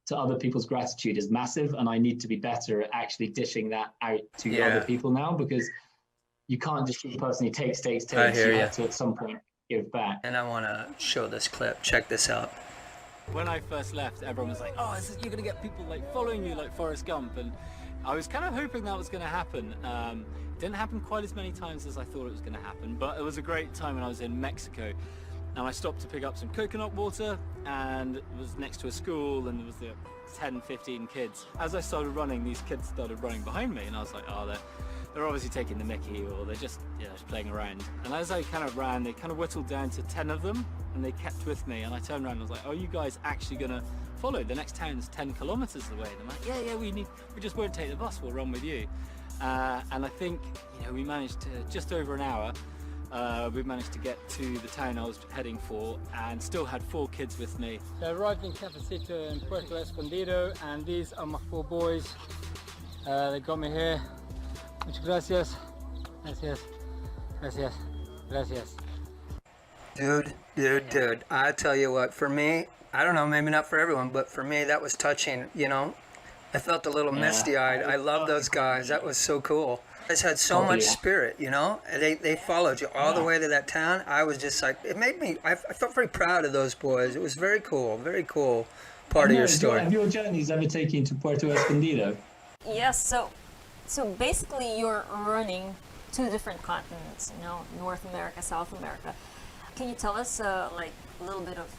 to other people's gratitude is massive, and I need to be better at actually dishing that out to other people now, because you can't just personally take. I hear you you. have to at some point give back. And I want to show this clip. Check this out. When I first left, everyone was like, oh, you're going to get people like following you like Forrest Gump. And I was kind of hoping that was going to happen. Didn't happen quite as many times as I thought it was going to happen, but it was a great time when I was in Mexico. And I stopped to pick up some coconut water, and it was next to a school, and there was 10, 15 kids. As I started running, these kids started running behind me, and I was like, oh, they're obviously taking the mickey, or they're just playing around. And as I kind of ran, they kind of whittled down to 10 of them, and they kept with me. And I turned around and was like, "Are you guys actually gonna follow? The next town's 10 kilometers away." And I'm like, "Yeah, we just won't take the bus. We'll run with you." And I think we managed to just over an hour. We managed to get to the town I was heading for, and still had 4 kids with me. I arrived in Cafecito in Puerto Escondido, and these are my 4 boys. They got me here. Muchas gracias. Gracias. Dude. I tell you what, for me, I don't know, maybe not for everyone, but for me, that was touching, I felt a little misty-eyed. I love those guys. That was so cool. You guys had so much spirit, They followed you all the way to that town. I was just like, it made me, I felt very proud of those boys. It was very cool part of your story. Have your journeys ever taken you to Puerto Escondido? Yes, so basically you're running 2 different continents, North America, South America. Can you tell us like a little bit of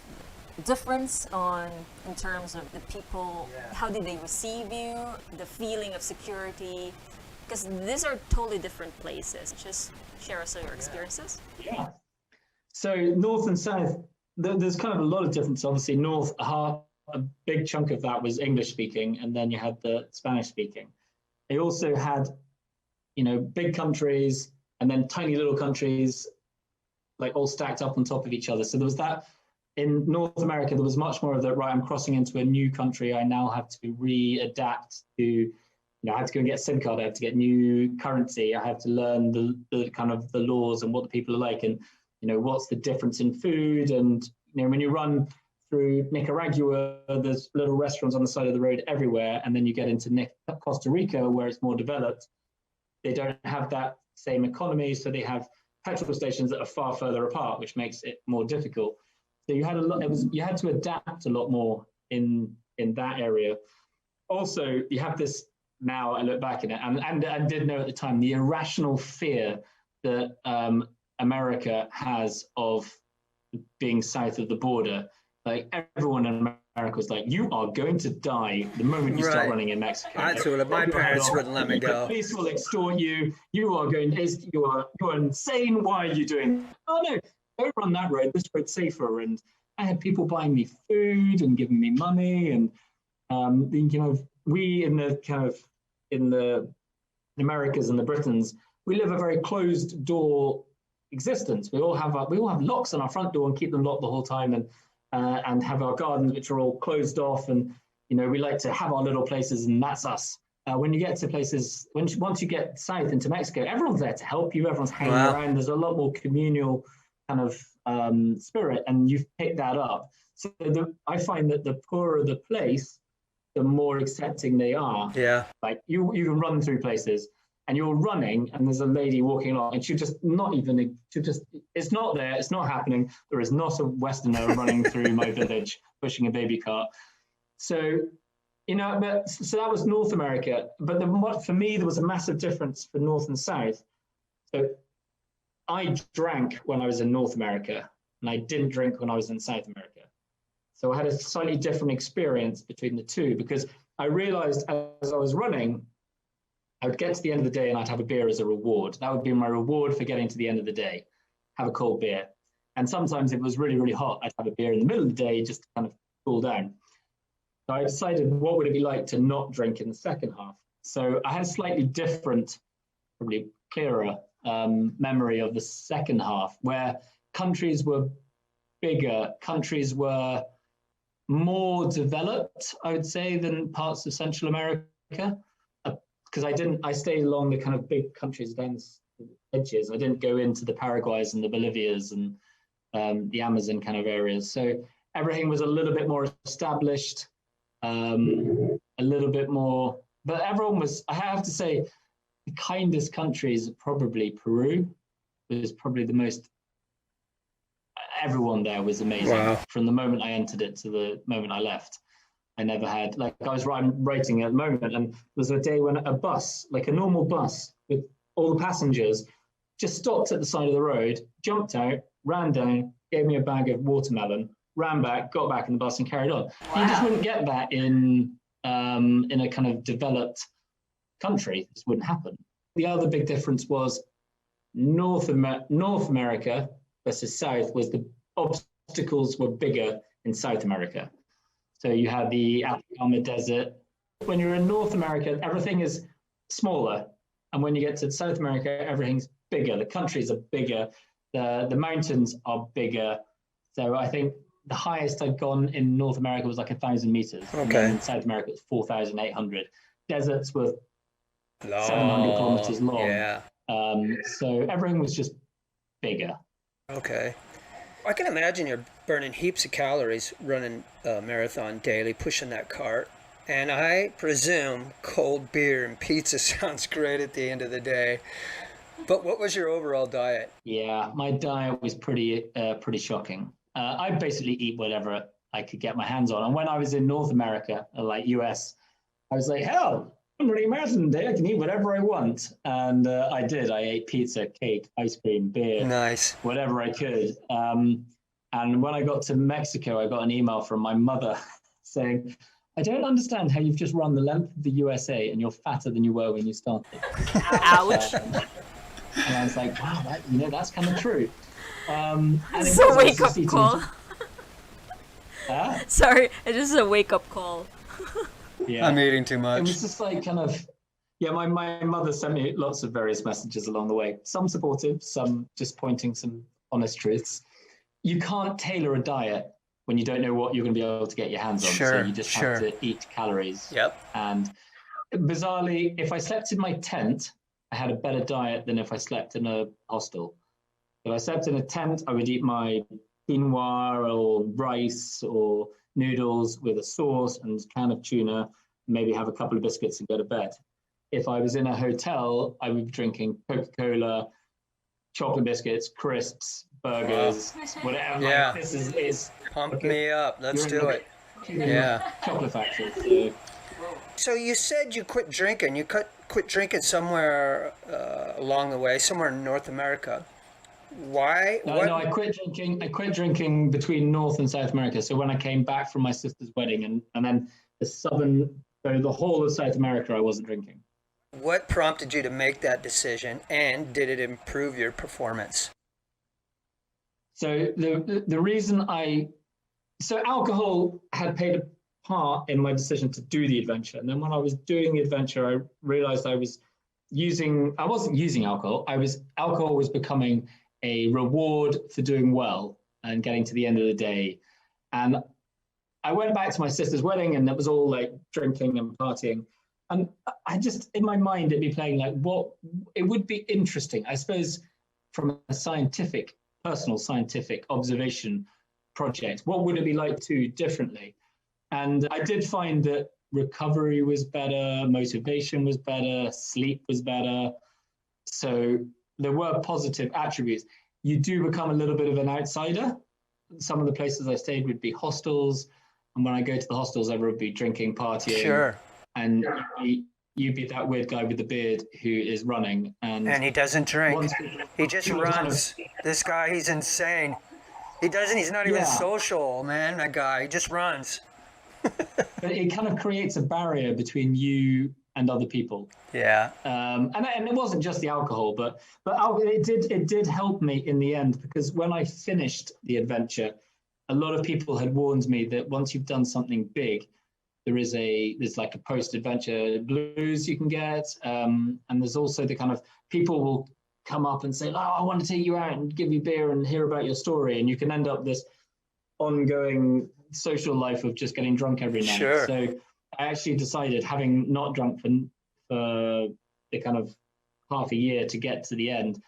difference in terms of the people? How did they receive you, the feeling of security? Because these are totally different places. Just share us your experiences. Yeah. So North and South, there's kind of a lot of difference. Obviously, North, a big chunk of that was English speaking, and then you had the Spanish speaking. They also had, big countries and then tiny little countries, like all stacked up on top of each other. So there was that. In North America, there was much more of that, right, I'm crossing into a new country. I now have to readapt to, I have to go and get a SIM card. I have to get new currency. I have to learn the kind of the laws and what the people are like, and, what's the difference in food. And, when you run through Nicaragua, there's little restaurants on the side of the road everywhere. And then you get into Costa Rica, where it's more developed. They don't have that same economy. So they have petrol stations that are far further apart, which makes it more difficult. So you had to adapt a lot more in that area. Also, you have this, now I look back at it, and did know at the time, the irrational fear that America has of being south of the border. Like everyone in America was like, you are going to die the moment you start running in Mexico. That's what my parents wouldn't let me go. The police will extort you. You are insane. Why are you doing that? Oh no, don't run that road. This road's safer. And I had people buying me food and giving me money. And we in the Americas and the Britons, we live a very closed door existence. We all have locks on our front door and keep them locked the whole time, and have our gardens which are all closed off, and we like to have our little places, and that's us. When you get to places, once you get south into Mexico, everyone's there to help you. Everyone's hanging around. There's a lot more communal kind of spirit, and you've picked that up. So I find that the poorer the place, the more accepting they are. Yeah. Like you can run through places, and you're running, and there's a lady walking along, and it's not there, it's not happening. There is not a Westerner running through my village pushing a baby cart. So, so that was North America. But for me, there was a massive difference for North and South. So I drank when I was in North America, and I didn't drink when I was in South America. So I had a slightly different experience between the two, because I realized as I was running, I would get to the end of the day and I'd have a beer as a reward. That would be my reward for getting to the end of the day. have a cold beer. And sometimes if it was really, really hot, I'd have a beer in the middle of the day just to kind of cool down. So I decided, what would it be like to not drink in the second half? So I had a slightly different, probably clearer memory of the second half, where countries were bigger, countries were more developed, I would say, than parts of Central America. Because I stayed along the kind of big countries down the edges. I didn't go into the Paraguays and the Bolivias and the Amazon kind of areas. So everything was a little bit more established, a little bit more, but everyone was, I have to say, the kindest countries, probably Peru, was probably the most, everyone there was amazing. Wow. From the moment I entered it to the moment I left. I never had, like, I'm writing at the moment, and there was a day when a bus, like a normal bus with all the passengers, just stopped at the side of the road, jumped out, ran down, gave me a bag of watermelon, ran back, got back in the bus and carried on. Wow. You just wouldn't get that in a kind of developed country. This wouldn't happen. The other big difference was North America versus South was the obstacles were bigger in South America. So you had the Atacama Desert. When you're in North America, everything is smaller. And when you get to South America, everything's bigger. The countries are bigger. The mountains are bigger. So I think the highest I'd gone in North America was like 1,000 meters. Okay. And then in South America, it's 4,800. Deserts were 700 kilometers long. Yeah. So everything was just bigger. Okay. I can imagine you're burning heaps of calories running a marathon daily, pushing that cart. And I presume cold beer and pizza sounds great at the end of the day. But what was your overall diet? Yeah, my diet was pretty shocking. I basically eat whatever I could get my hands on. And when I was in North America, like US, I was like, hell, I'm running a marathon today. I can eat whatever I want. And I did. I ate pizza, cake, ice cream, beer, Nice. whatever I could. And when I got to Mexico, I got an email from my mother saying, I don't understand how you've just run the length of the USA and you're fatter than you were when you started. Ouch. And I was like, wow, that's kind of true. It's a wake-up call. Sorry, it's just a wake-up call. Yeah. I'm eating too much. It was just like kind of, yeah, my mother sent me lots of various messages along the way. Some supportive, some just pointing some honest truths. You can't tailor a diet when you don't know what you're going to be able to get your hands on. Sure, so you just have to eat calories. Yep. And bizarrely, if I slept in my tent, I had a better diet than if I slept in a hostel. If I slept in a tent, I would eat my quinoa or rice or noodles with a sauce and a can of tuna, maybe have a couple of biscuits and go to bed. If I was in a hotel, I would be drinking Coca-Cola, chocolate biscuits, crisps, burgers, whatever. Yeah. Like, this is Pump me up. Let's do it. Yeah. Chocolate factory. So you said you quit drinking. You quit drinking somewhere along the way, somewhere in North America. Why? No, I quit drinking. I quit drinking between North and South America. So when I came back from my sister's wedding, and then the whole of South America, I wasn't drinking. What prompted you to make that decision, and did it improve your performance? So the reason alcohol had played a part in my decision to do the adventure. And then when I was doing the adventure, I realized I wasn't using alcohol. Alcohol was becoming a reward for doing well and getting to the end of the day. And I went back to my sister's wedding, and it was all like drinking and partying. And I just, in my mind, it'd be playing like it would be interesting, I suppose, from a personal scientific observation project, what would it be like to do differently? And I did find that recovery was better, motivation was better, sleep was better. So there were positive attributes. You do become a little bit of an outsider. Some of the places I stayed would be hostels. And when I go to the hostels, I would be drinking, partying. Sure. And you'd be that weird guy with the beard who is running. And he doesn't drink. He just runs. This guy, he's insane. He's not even social, man, that guy. He just runs. But it kind of creates a barrier between you and other people. Yeah. And it wasn't just the alcohol, but it did help me in the end, because when I finished the adventure, a lot of people had warned me that once you've done something big, there's like a post-adventure blues you can get, and there's also the kind of people will come up and say, "Oh, I want to take you out and give you beer and hear about your story," and you can end up this ongoing social life of just getting drunk every night. Sure. So I actually decided, having not drunk for the kind of half a year to get to the end,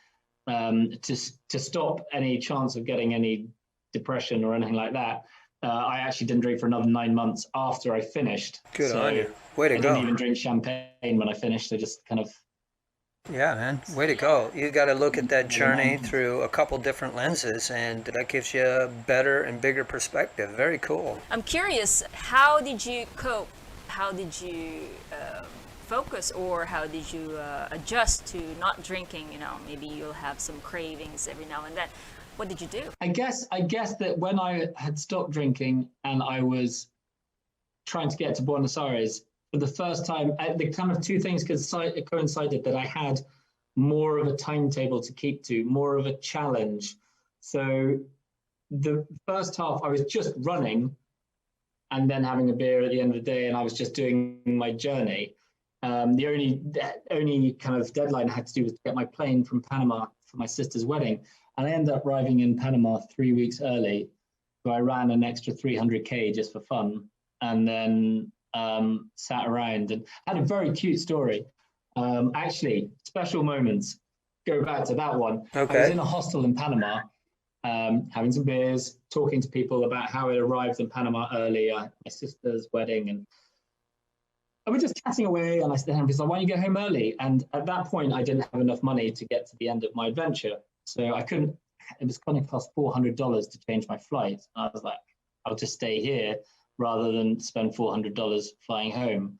to stop any chance of getting any depression or anything like that. I actually didn't drink for another 9 months after I finished. Good on you. Way to go. I didn't even drink champagne when I finished. I just kind of... Yeah, man. Way to go. You got to look at that journey through a couple different lenses, and that gives you a better and bigger perspective. Very cool. I'm curious, how did you cope? How did you focus, or how did you adjust to not drinking? You know, maybe you'll have some cravings every now and then. What did you do? I guess that when I had stopped drinking and I was trying to get to Buenos Aires for the first time, the kind of two things coincided, that I had more of a timetable to keep to, more of a challenge. So the first half I was just running and then having a beer at the end of the day, and I was just doing my journey. The only kind of deadline I had to do was to get my plane from Panama for my sister's wedding. And I ended up arriving in Panama 3 weeks early. So I ran an extra 300K just for fun, and then sat around and had a very cute story. Actually, special moments. Go back to that one. Okay. I was in a hostel in Panama, having some beers, talking to people about how it arrived in Panama early, my sister's wedding, and I was just chatting away. And I said, "Why don't you get home early?" And at that point, I didn't have enough money to get to the end of my adventure. So I couldn't, it was going to cost $400 to change my flight. And I was like, I'll just stay here rather than spend $400 flying home.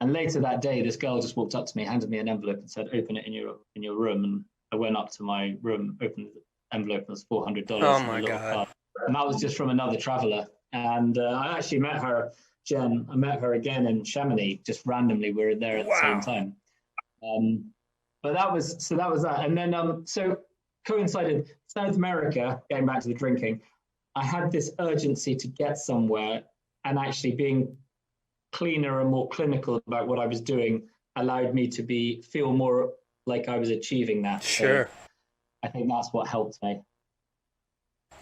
And later that day, this girl just walked up to me, handed me an envelope and said, "Open it in your room." And I went up to my room, opened the envelope, and it was $400. Oh my God. Card. And that was just from another traveler. And I actually met her, Jen, I met her again in Chamonix, just randomly. We were there at the same time. But that was that. And then, so coincided, South America, going back to the drinking, I had this urgency to get somewhere, and actually being cleaner and more clinical about what I was doing allowed me to feel more like I was achieving that. Sure. So I think that's what helped me.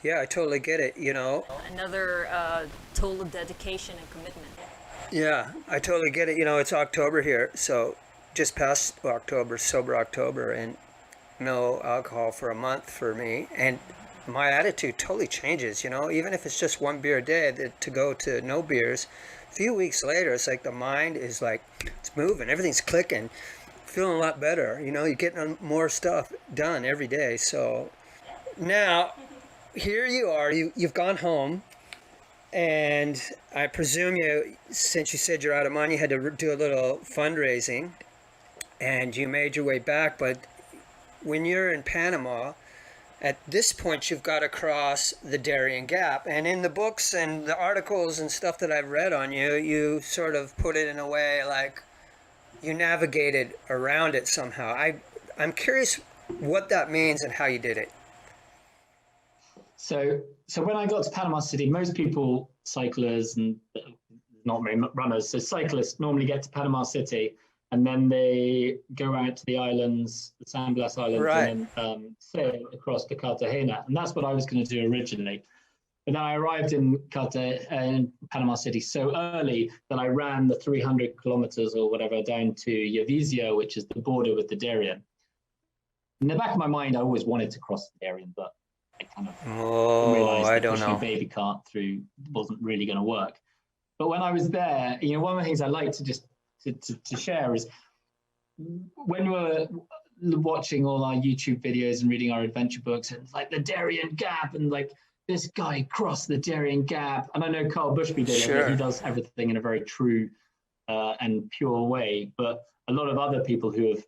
Yeah, I totally get it, you know. Another total dedication and commitment. Yeah, I totally get it. You know, it's October here, so just past October, sober October, and no alcohol for a month for me. And my attitude totally changes, you know, even if it's just one beer a day, to go to no beers. A few weeks later, it's like the mind is like, it's moving, everything's clicking, feeling a lot better. You know, you're getting more stuff done every day. So now, here you are, you've gone home, and I presume since you said you're out of money, you had to do a little fundraising, and you made your way back. But when you're in Panama, at this point, you've got to cross the Darien Gap. And in the books and the articles and stuff that I've read on you, you sort of put it in a way like you navigated around it somehow. I'm curious what that means and how you did it. So when I got to Panama City, most people, cyclists and not many runners, so cyclists normally get to Panama City, and then they go out to the islands, the San Blas Islands, right, and then sail across to Cartagena. And that's what I was going to do originally. But then I arrived in Panama City so early that I ran the 300 kilometers or whatever down to Yavicia, which is the border with the Darien. In the back of my mind, I always wanted to cross the Darien, but I kind of realized that pushing a baby cart through wasn't really going to work. But when I was there, you know, one of the things I like to just to share is when we're watching all our YouTube videos and reading our adventure books, and like the Darien Gap, and like this guy crossed the Darien Gap, and I know Carl Bushby did it, but he does everything in a very true and pure way. But a lot of other people who have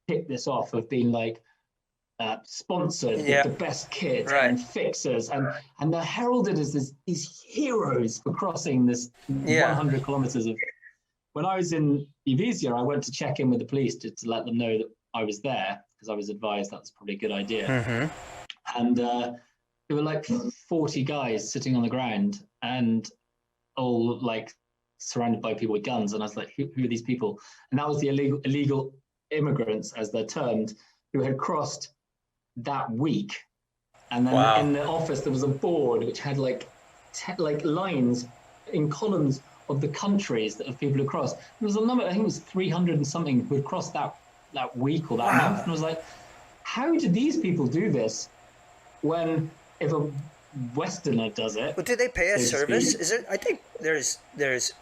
picked this off have been like sponsored with the best kit and fixers, and they're heralded as these heroes for crossing this 100 kilometers when I was in Ibiza, I went to check in with the police to let them know that I was there, because I was advised that's probably a good idea. And there were like 40 guys sitting on the ground and all like surrounded by people with guns. And I was like, who are these people? And that was the illegal immigrants, as they're termed, who had crossed that week. And then in the office, there was a board which had like lines in columns of the countries of people who crossed. There was a number, I think it was 300 and something who had crossed that week or that month. And I was like, how did these people do this when if a Westerner does it? But do they pay a so service? Is it? I think there's.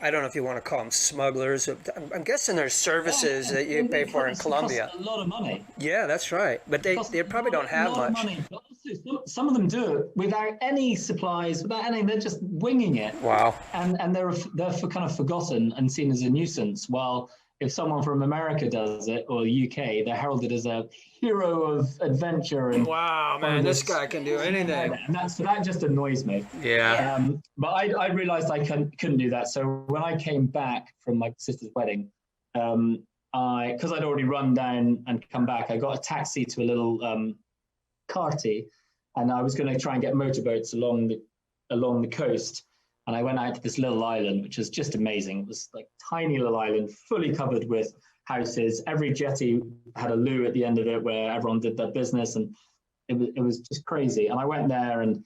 I don't know if you want to call them smugglers. I'm guessing there's services that you pay for in Colombia. It costs a lot of money. Yeah, that's right. But they probably don't have much. Money, but also some of them do it without any supplies, without any. They're just winging it. Wow. And they're kind of forgotten and seen as a nuisance. While if someone from America does it, or the UK, they're heralded as a hero of adventure. And wow, man, this guy can do anything. And that just annoys me. Yeah. But I realized I couldn't do that. So when I came back from my sister's wedding, because I'd already run down and come back, I got a taxi to a little carty, and I was going to try and get motorboats along the coast. And I went out to this little island, which was just amazing. It was like tiny little island, fully covered with houses. Every jetty had a loo at the end of it where everyone did their business, and it was just crazy. And I went there, and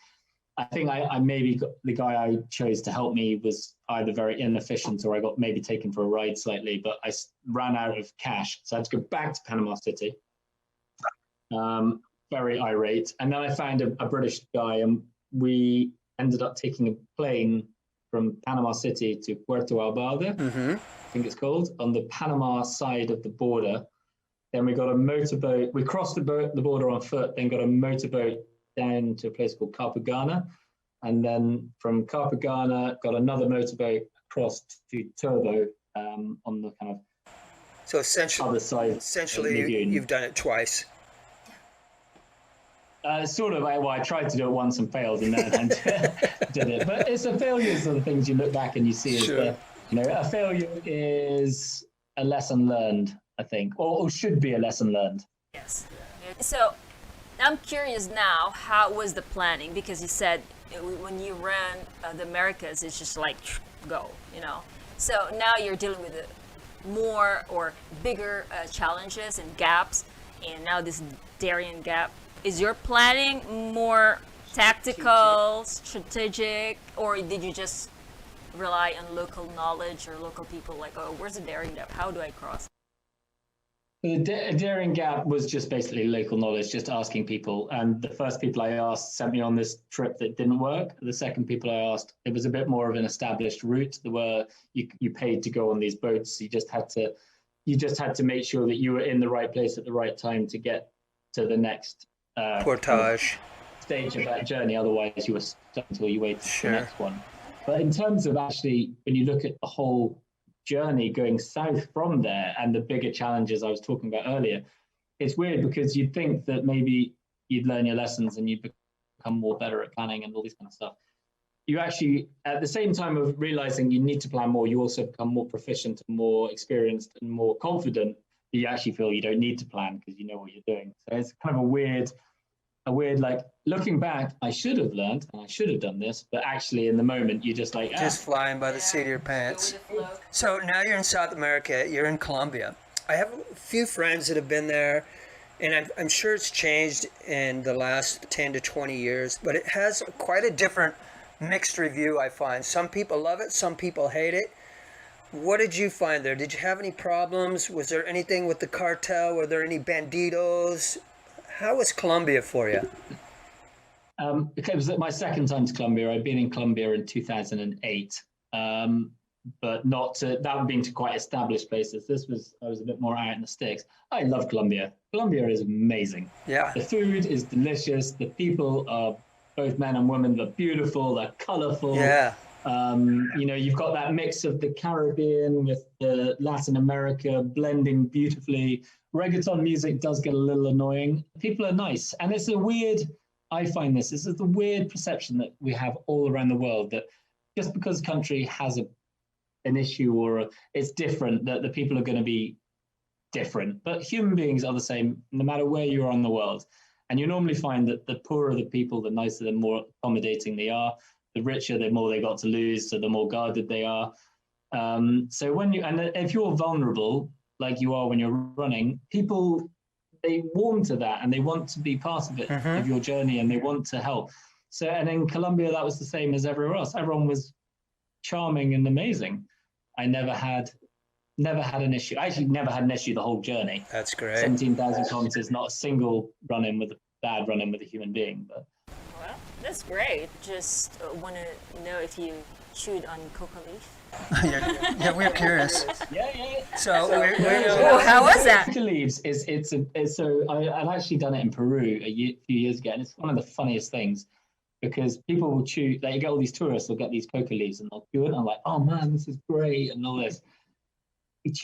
I think I maybe got, the guy I chose to help me was either very inefficient or I got maybe taken for a ride slightly, but I ran out of cash. So I had to go back to Panama City, very irate. And then I found a British guy, and we ended up taking a plane from Panama City to Puerto Albarda, I think it's called, on the Panama side of the border. Then we got a motorboat. We crossed the border on foot, then got a motorboat down to a place called Carpagana. And then from Carpagana, got another motorboat across to Turbo on the kind of other side. Essentially, you've done it twice. Sort of. Well, I tried to do it once and failed, and then did it. But it's the failures are the things you look back and you see. Sure. A failure is a lesson learned, I think, or should be a lesson learned. Yes. So I'm curious now, how was the planning? Because you said when you ran the Americas, it's just like go, So now you're dealing with more or bigger challenges and gaps, and now this Darien Gap. Is your planning more tactical, strategic, or did you just rely on local knowledge or local people like, oh, where's the Darien Gap? How do I cross? The Darien Gap was just basically local knowledge, just asking people. And the first people I asked sent me on this trip that didn't work. The second people I asked, it was a bit more of an established route. There were you paid to go on these boats. You just had to make sure that you were in the right place at the right time to get to the next portage stage of that journey. Otherwise, you were stuck until you waited for the next one. But in terms of actually, when you look at the whole journey going south from there and the bigger challenges I was talking about earlier, it's weird because you'd think that maybe you'd learn your lessons and you'd become more better at planning and all this kind of stuff. You actually, at the same time of realizing you need to plan more, you also become more proficient and more experienced and more confident. You actually feel you don't need to plan because you know what you're doing. So it's kind of a weird, like, looking back, I should have learned and I should have done this, but actually in the moment, you're just like, just flying by the seat of your pants. So now you're in South America, you're in Colombia. I have a few friends that have been there, and I'm sure it's changed in the last 10 to 20 years, but it has quite a different mixed review, I find. Some people love it, some people hate it. What did you find there? Did you have any problems? Was there anything with the cartel? Were there any bandidos? How was Colombia for you? It was my second time to Colombia. I'd been in Colombia in 2008, but not that being to quite established places. I was a bit more out in the sticks. I love Colombia. Colombia is amazing. Yeah. The food is delicious. The people are both men and women. They're beautiful. They're colorful. Yeah. You've got that mix of the Caribbean with the Latin America blending beautifully. Reggaeton music does get a little annoying. People are nice. And it's I find this is the weird perception that we have all around the world that just because a country has a an issue or it's different, that the people are going to be different. But human beings are the same no matter where you are in the world. And you normally find that the poorer the people, the nicer, the more accommodating they are. The richer, the more they got to lose, so the more guarded they are. So if you're vulnerable, like you are when you're running, people, they warm to that and they want to be part of it, of your journey, and they want to help. So, and in Colombia, that was the same as everywhere else. Everyone was charming and amazing. I never had an issue. I actually never had an issue the whole journey. That's great. 17,000 kilometers, not a single run-in with a human being. But Well, that's great. Just want to know if you chewed on coca leaf. Yeah, we're curious. yeah. So Oh, how was that? Coca leaves I've actually done it in Peru a few years ago, and it's one of the funniest things because people will chew. Like, you get all these tourists will get these coca leaves and they'll chew it, and I'm like, oh man, this is great, and all this.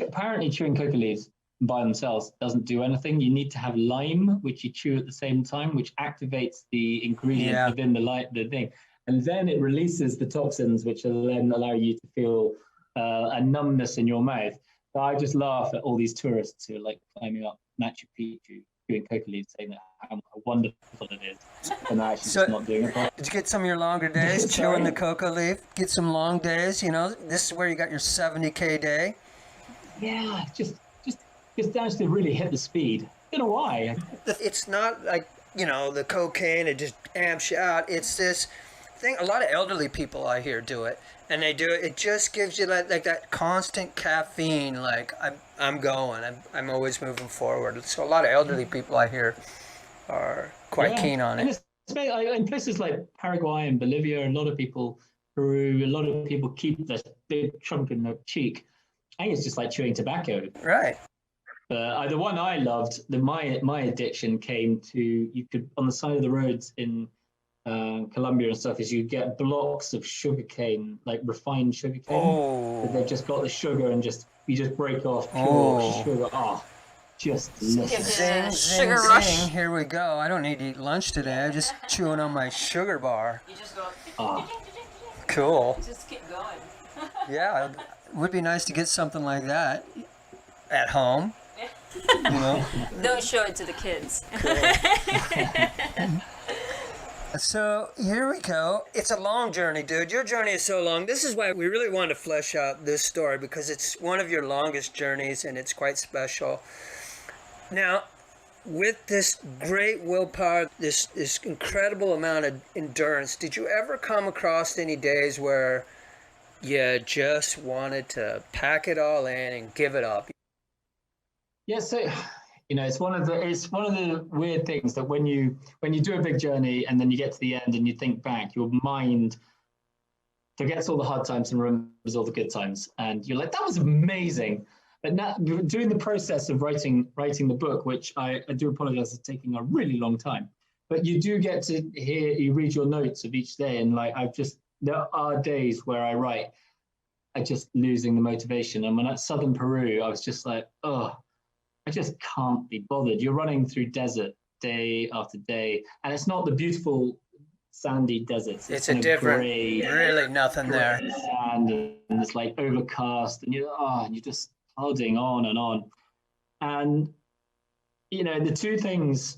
Apparently, chewing coca leaves by themselves doesn't do anything. You need to have lime, which you chew at the same time, which activates the ingredient within the thing. And then it releases the toxins, which will then allow you to feel a numbness in your mouth. So I just laugh at all these tourists who are like climbing up Machu Picchu, doing coca leaves, saying that how wonderful it is, and they're actually just not doing it. Did you get some of your longer days chewing the coca leaf? Get some long days, this is where you got your 70K day. Yeah, just down to really hit the speed. I don't know why. It's not like, the cocaine, it just amps you out. It's this thing. A lot of elderly people I hear do it, and they do it. It just gives you like that constant caffeine. Like I'm going. I'm always moving forward. So a lot of elderly people I hear are quite keen on it. And in places like Paraguay and Bolivia, a lot of people, Peru, a lot of people keep this big chunk in their cheek. I think it's just like chewing tobacco. Right. The one I loved, my addiction came to, you could, on the side of the roads in Colombia and stuff, is you get blocks of sugarcane, like refined sugarcane. Oh. They've just got the sugar and you just break off pure sugar. Oh, just zing, sugar zing, rush. zing. Here we go. I don't need to eat lunch today. I'm just chewing on my sugar bar. You just go. Cool. Just keep going. Yeah, it would be nice to get something like that at home. Don't show it to the kids. So here we go. It's a long journey, dude. Your journey is so long. This is why we really wanted to flesh out this story, because it's one of your longest journeys and it's quite special. Now, with this great willpower, this incredible amount of endurance, did you ever come across any days where you just wanted to pack it all in and give it up? Yeah, so it's one of the weird things that when you do a big journey and then you get to the end and you think back, your mind forgets all the hard times and remembers all the good times, and you're like, that was amazing. But now, doing the process of writing the book, which I do apologize for taking a really long time, but you do get to you read your notes of each day, and there are days where I write, I'm just losing the motivation. And when at southern Peru, I was just like, I just can't be bothered. You're running through desert day after day, and it's not the beautiful sandy deserts. It's a different, really nothing there. Sand, and it's like overcast, and you're just plodding on and on. And the two things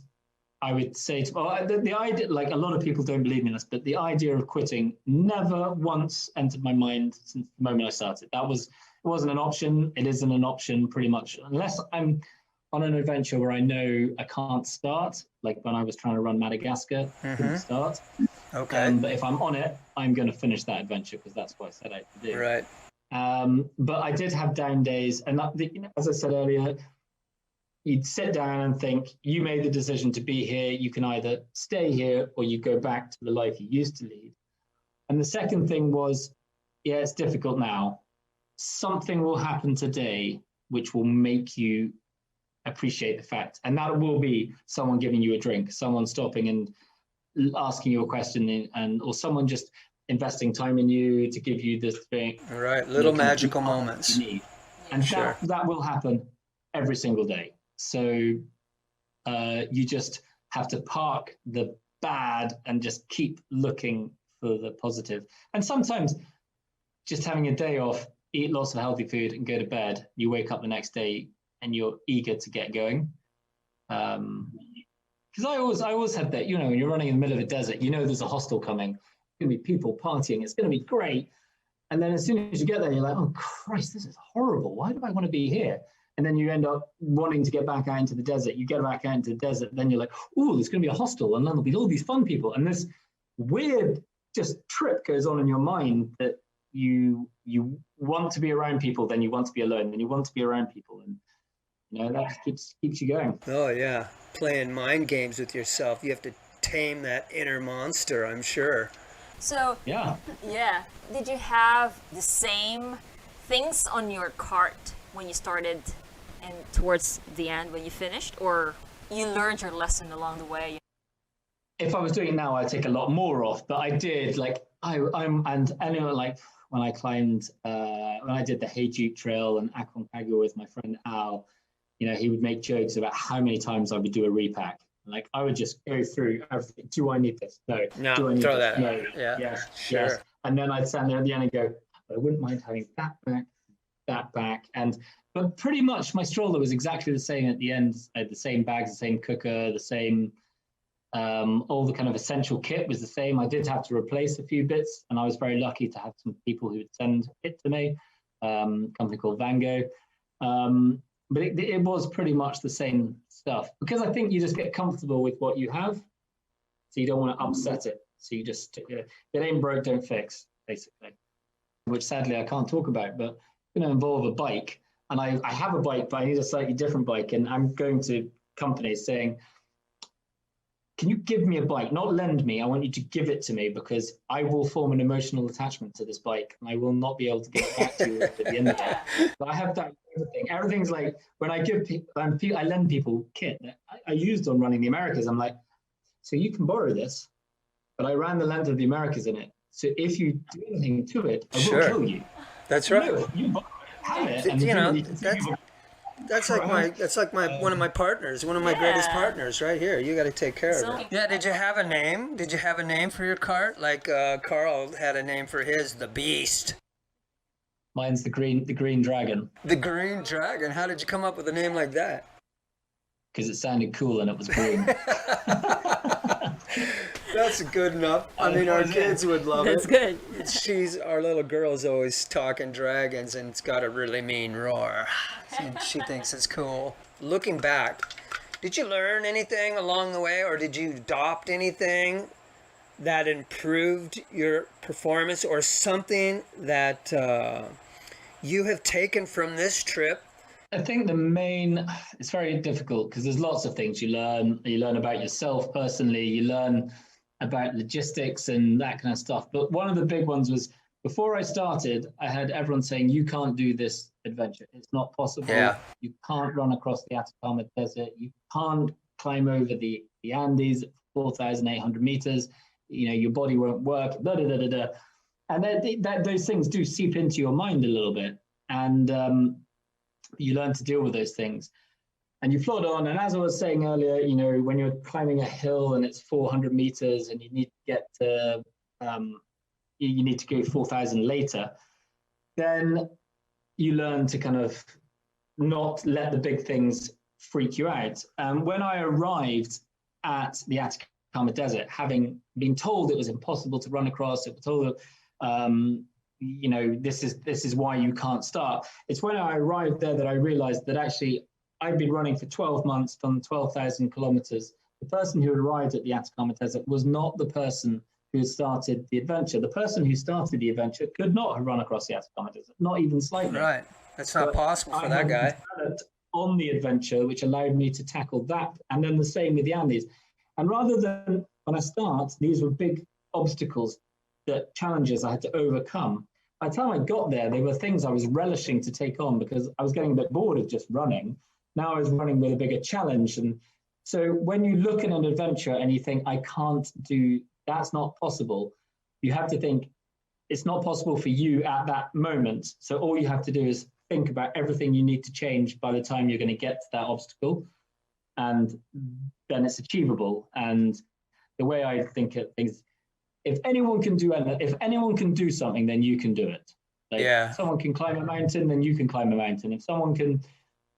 I would say the idea, like, a lot of people don't believe in this, but the idea of quitting never once entered my mind since the moment I started. It wasn't an option. It isn't an option pretty much, unless I'm on an adventure where I know I can't start, like when I was trying to run Madagascar, couldn't start. Okay. But if I'm on it, I'm going to finish that adventure because that's what I set out to do. Right. But I did have down days, and as I said earlier, you'd sit down and think, you made the decision to be here. You can either stay here or you go back to the life you used to lead. And the second thing was, it's difficult now. Something will happen today which will make you appreciate the fact. And that will be someone giving you a drink, someone stopping and asking you a question, or someone just investing time in you to give you this thing. Right, little magical moments. You need. And that will happen every single day. So you just have to park the bad and just keep looking for the positive. And sometimes just having a day off eat lots of healthy food and go to bed. You wake up the next day and you're eager to get going. Because I always had that, when you're running in the middle of a desert, there's a hostel coming. It's going to be people partying. It's going to be great. And then as soon as you get there, you're like, oh, Christ, this is horrible. Why do I want to be here? And then you end up wanting to get back out into the desert. You get back out into the desert. Then you're like, oh, there's going to be a hostel. And then there'll be all these fun people. And this weird just trip goes on in your mind that you want to be around people, then you want to be alone, then you want to be around people. And, that just keeps you going. Oh, yeah. Playing mind games with yourself. You have to tame that inner monster, I'm sure. So, yeah. Did you have the same things on your cart when you started and towards the end when you finished, or you learned your lesson along the way? If I was doing it now, I'd take a lot more off, but I did, like, when I climbed, when I did the Heiju Trail and Aconcagua with my friend Al, he would make jokes about how many times I would do a repack. Like, I would just go through everything. Do I need this? No. Do I need throw this? that. No. Yeah. Yes. Sure. Yes. And then I'd stand there at the end and go, I wouldn't mind having that back. But pretty much my stroller was exactly the same at the end. I had the same bags, the same cooker, the same, all the kind of essential kit was the same. I did have to replace a few bits, and I was very lucky to have some people who would send it to me, a company called Vango. But it was pretty much the same stuff, because I think you just get comfortable with what you have, so you don't want to upset it. So you just, if it ain't broke, don't fix, basically, which sadly I can't talk about, but it's going to involve a bike. And I have a bike, but I need a slightly different bike. And I'm going to companies saying, can you give me a bike? Not lend me. I want you to give it to me, because I will form an emotional attachment to this bike, and I will not be able to get it back to you at the end of it. But I have that everything. Everything's like, when I give people, I lend people kit that I used on running the Americas. I'm like, so you can borrow this, but I ran the length of the Americas in it. So if you do anything to it, I will kill you. That's right. No, you have it, and that's like one of my partners, one of my greatest partners right here. You got to take care of it. Yeah. Did you have a name? Did you have a name for your cart? Like Carl had a name for his, the Beast. Mine's the Green Dragon. The Green Dragon. How did you come up with a name like that? Because it sounded cool and it was green. That's good enough. I mean, our kids would love it. That's good. Our little girl's always talking dragons, and it's got a really mean roar. She thinks it's cool. Looking back, did you learn anything along the way, or did you adopt anything that improved your performance, or something that you have taken from this trip? I think it's very difficult, because there's lots of things you learn. You learn about yourself personally, you learn about logistics and that kind of stuff. But one of the big ones was, before I started, I had everyone saying, you can't do this adventure. It's not possible. Yeah. You can't run across the Atacama Desert. You can't climb over the Andes at 4,800 meters. Your body won't work, And those things do seep into your mind a little bit. And you learn to deal with those things. And you plod on. And as I was saying earlier, when you're climbing a hill and it's 400 meters and you need to get to, you need to go 4,000 later, then you learn to kind of not let the big things freak you out. When I arrived at the Atacama Desert, having been told it was impossible to run across, it was told this is why you can't start. It's when I arrived there that I realized that actually I'd been running for 12 months, done 12,000 kilometers. The person who arrived at the Atacama Desert was not the person who started the adventure. The person who started the adventure could not have run across the Atacama Desert, not even slightly. Right. That's not possible for that guy. On the adventure, which allowed me to tackle that. And then the same with the Andes. And rather than, when I start, these were big obstacles, challenges I had to overcome. By the time I got there, they were things I was relishing to take on, because I was getting a bit bored of just running. Now I was running with a bigger challenge. And so when you look at an adventure and you think, I can't do, that's not possible, you have to think, it's not possible for you at that moment. So all you have to do is think about everything you need to change by the time you're going to get to that obstacle. And then it's achievable. And the way I think of things, if anyone can do something, then you can do it. Like, Yeah. if someone can climb a mountain, then you can climb a mountain. If someone can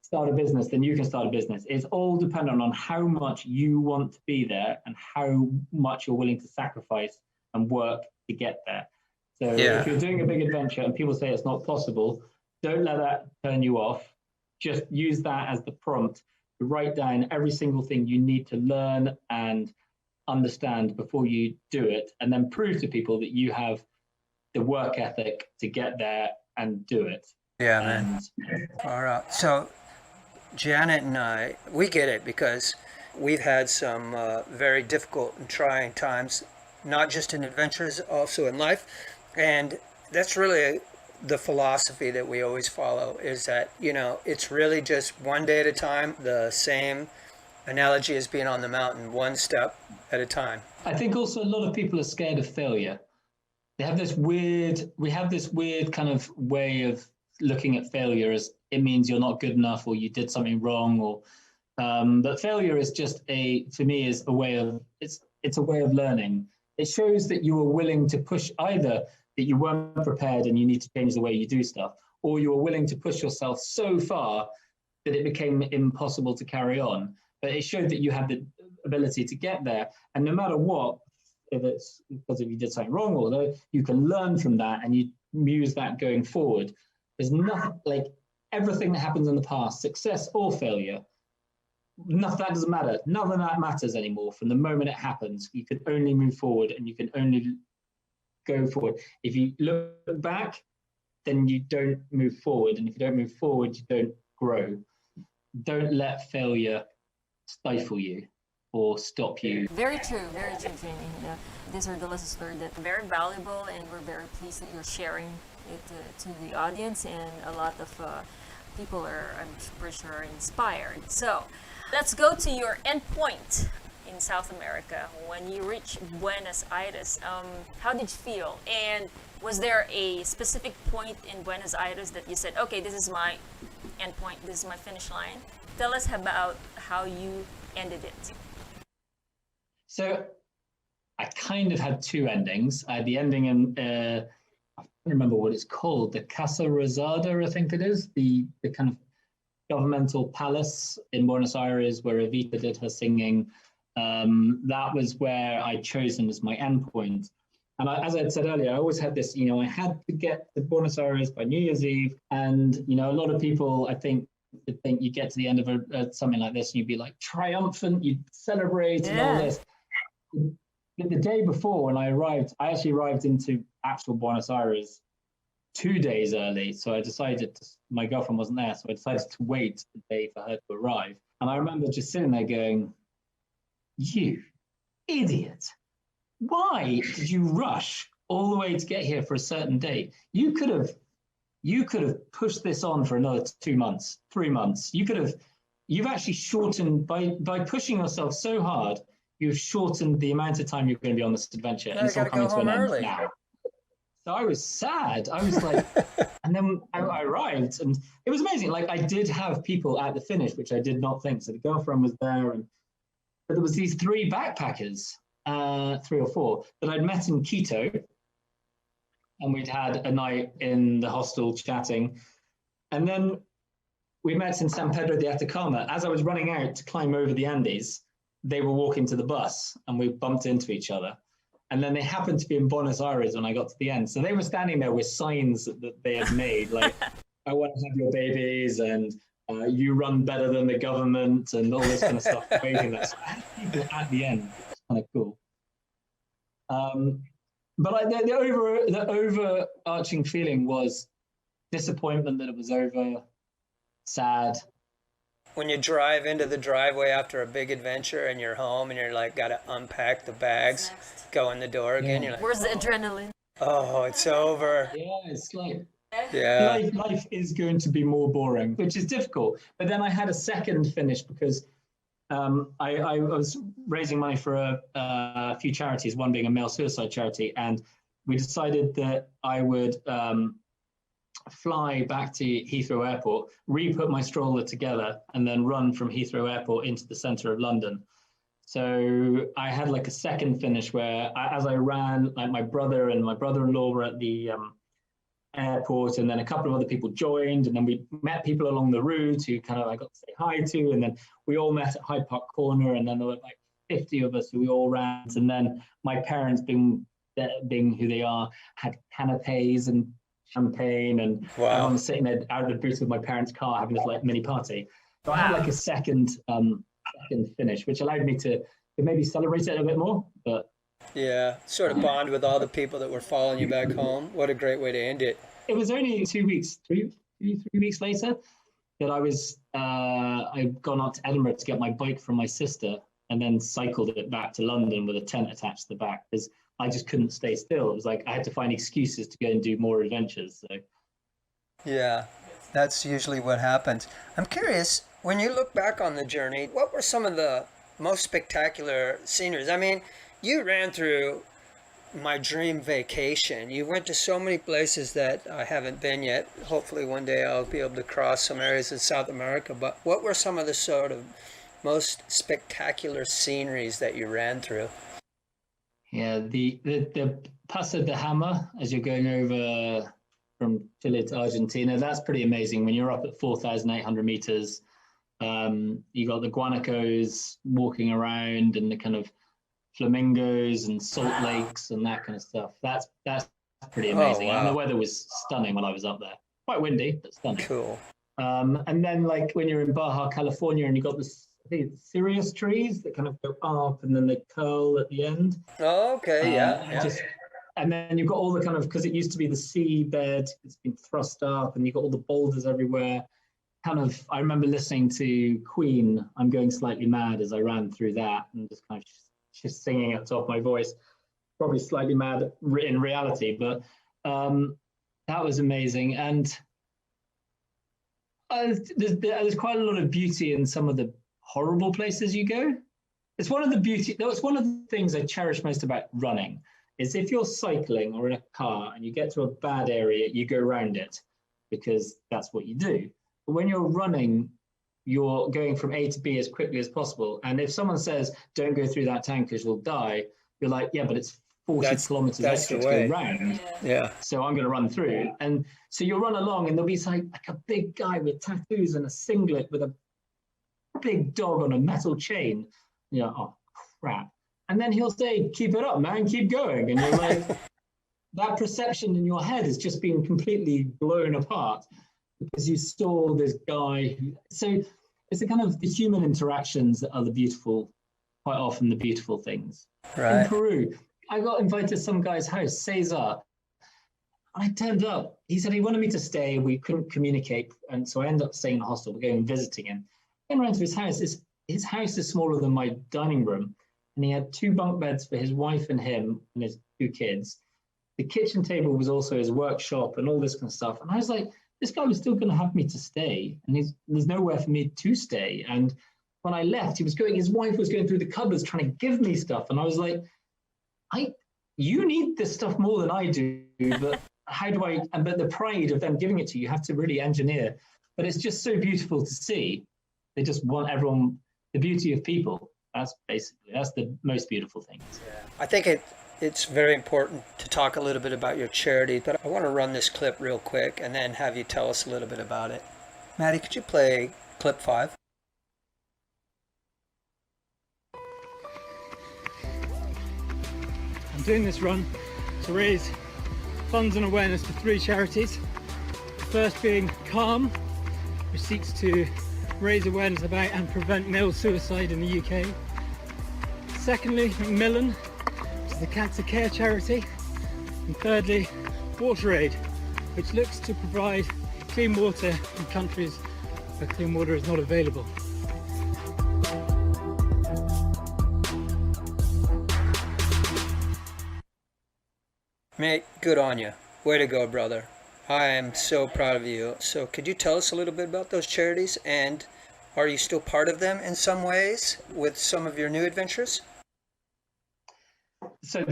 start a business, then you can start a business. It's all dependent on how much you want to be there and how much you're willing to sacrifice and work to get there. So if you're doing a big adventure and people say it's not possible, don't let that turn you off. Just use that as the prompt to write down every single thing you need to learn and understand before you do it, and then prove to people that you have the work ethic to get there and do it. Yeah, man. All right. So Janet and I, we get it because we've had some very difficult and trying times, not just in adventures, also in life. And that's really the philosophy that we always follow, is that, you know, it's really just one day at a time. The same analogy as being on the mountain, one step at a time. I think also a lot of people are scared of failure. We have this weird kind of way of looking at failure as it means you're not good enough or you did something wrong, or but failure is just for me is a way of, it's a way of learning. It shows that you were willing to push, either that you weren't prepared and you need to change the way you do stuff, or you were willing to push yourself so far that it became impossible to carry on. But it showed that you had the ability to get there, and no matter what, if it's because if you did something wrong, or you can learn from that and you use that going forward. There's nothing, like everything that happens in the past, success or failure, that doesn't matter. None of that matters anymore. From the moment it happens, you can only move forward and you can only go forward. If you look back, then you don't move forward. And if you don't move forward, you don't grow. Don't let failure stifle you or stop you. Very true, Jamie. These are the lessons learned that are very valuable, and we're very pleased that you're sharing it to the audience, and a lot of people are, I'm pretty sure, inspired. So let's go to your end point in South America. When you reached Buenos Aires, how did you feel? And was there a specific point in Buenos Aires that you said, okay, this is my end point, this is my finish line? Tell us about how you ended it. So I kind of had two endings. I had the ending in, I don't remember what it's called, the Casa Rosada, I think it is, the kind of governmental palace in Buenos Aires where Evita did her singing. That was where I'd chosen as my endpoint. And as I had said earlier, I always had this, you know, I had to get to Buenos Aires by New Year's Eve. And, you know, a lot of people, I think you get to the end of something like this and you'd be like triumphant, you'd celebrate and all this. The day before when I arrived, I actually arrived into actual Buenos Aires 2 days early. So I decided, my girlfriend wasn't there, so I decided to wait the day for her to arrive. And I remember just sitting there going, you idiot. Why did you rush all the way to get here for a certain date? You could have pushed this on for another 2 months, 3 months. You've actually shortened by pushing yourself so hard, you've shortened the amount of time you're going to be on this adventure. Yeah, and it's all coming to an end early. now. So I was sad. I was like, and then I arrived and it was amazing. Like I did have people at the finish, which I did not think. So the girlfriend was there, but there was these 3 backpackers, 3 or 4, that I'd met in Quito. And we'd had a night in the hostel chatting. And then we met in San Pedro de Atacama. As I was running out to climb over the Andes, they were walking to the bus and we bumped into each other. And then they happened to be in Buenos Aires when I got to the end. So they were standing there with signs that they had made, like, I want to have your babies and you run better than the government and all this kind of stuff, waving that. So I had people at the end. It's kind of cool. But the overarching feeling was disappointment that it was over, sad. When you drive into the driveway after a big adventure and you're home and you're like, got to unpack the bags, go in the door again, you're like, Where's the adrenaline? oh, it's over. Yeah, it's like, Yeah. life is going to be more boring, which is difficult. But then I had a second finish because I was raising money for a few charities, one being a male suicide charity. And we decided that I would fly back to Heathrow Airport, re-put my stroller together, and then run from Heathrow Airport into the centre of London. So I had like a second finish where as I ran, like my brother and my brother-in-law were at the airport, and then a couple of other people joined, and then we met people along the route who kind of I got to say hi to, and then we all met at Hyde Park Corner, and then there were like 50 of us who we all ran, and then my parents, being who they are, had canapes and champagne, and I was sitting there out of the boot of my parents' car having this like mini party. So I had like a second finish, which allowed me to maybe celebrate it a bit more. But yeah, sort of bond with all the people that were following you back home. What a great way to end it. It was only 2 weeks, three weeks later that I'd gone out to Edinburgh to get my bike from my sister, and then cycled it back to London with a tent attached to the back, because I just couldn't stay still. It was like I had to find excuses to go and do more adventures. So yeah, that's usually what happens. I'm curious, when you look back on the journey, what were some of the most spectacular sceneries? I mean, you ran through my dream vacation. You went to so many places that I haven't been yet. Hopefully one day I'll be able to cross some areas in South America. But what were some of the sort of most spectacular sceneries that you ran through? Yeah, the Paso de Hammer, as you're going over from Chile to Argentina, that's pretty amazing. When you're up at 4,800 meters, you got the guanacos walking around, and the kind of flamingos and salt lakes and that kind of stuff. That's pretty amazing. And the weather was stunning when I was up there. Quite windy, but stunning. Cool. And then like when you're in Baja California, and you got this, I think it's Sirius trees that kind of go up and then they curl at the end. Oh, okay, yeah. And then you've got all the kind of, because it used to be the seabed, it's been thrust up, and you've got all the boulders everywhere. Kind of, I remember listening to Queen, I'm Going Slightly Mad, as I ran through that, and just kind of just singing at the top of my voice. Probably slightly mad in reality, but that was amazing. And there's quite a lot of beauty in some of the horrible places you go. It's one of the things I cherish most about running, is if you're cycling or in a car and you get to a bad area, you go around it, because that's what you do. But when you're running, you're going from A to B as quickly as possible. And if someone says, don't go through that tank because you'll die, you're like, yeah, but it's 40 kilometers extra to go around. Yeah. So I'm going to run through. And so you'll run along, and there'll be like a big guy with tattoos and a singlet with a big dog on a metal chain. You're like, oh, crap. And then he'll say, keep it up, man, keep going. And you're like, that perception in your head is just being completely blown apart, because you saw this guy. So it's the kind of the human interactions that are quite often the beautiful things. Right. In Peru, I got invited to some guy's house, Cesar. I turned up. He said he wanted me to stay. We couldn't communicate. And so I ended up staying in a hostel. We're going and visiting him. I went around to his house. His house is smaller than my dining room. And he had 2 bunk beds for his wife and him and his 2 kids. The kitchen table was also his workshop and all this kind of stuff. And I was like, this guy was still going to have me to stay, and there's nowhere for me to stay. And when I left, his wife was going through the cupboards trying to give me stuff. And I was like, you need this stuff more than I do, but but the pride of them giving it to you have to really engineer. But it's just so beautiful to see. They just want everyone, the beauty of people. That's the most beautiful thing. Yeah. I think it's very important to talk a little bit about your charity, but I want to run this clip real quick and then have you tell us a little bit about it. Maddie, could you play clip 5? I'm doing this run to raise funds and awareness for 3 charities. The first being Calm, which seeks to raise awareness about and prevent male suicide in the UK. Secondly, Macmillan, which is the cancer care charity. And thirdly, WaterAid, which looks to provide clean water in countries where clean water is not available. Mate, good on you. Way to go, brother. I am so proud of you. So could you tell us a little bit about those charities, and are you still part of them in some ways with some of your new adventures? So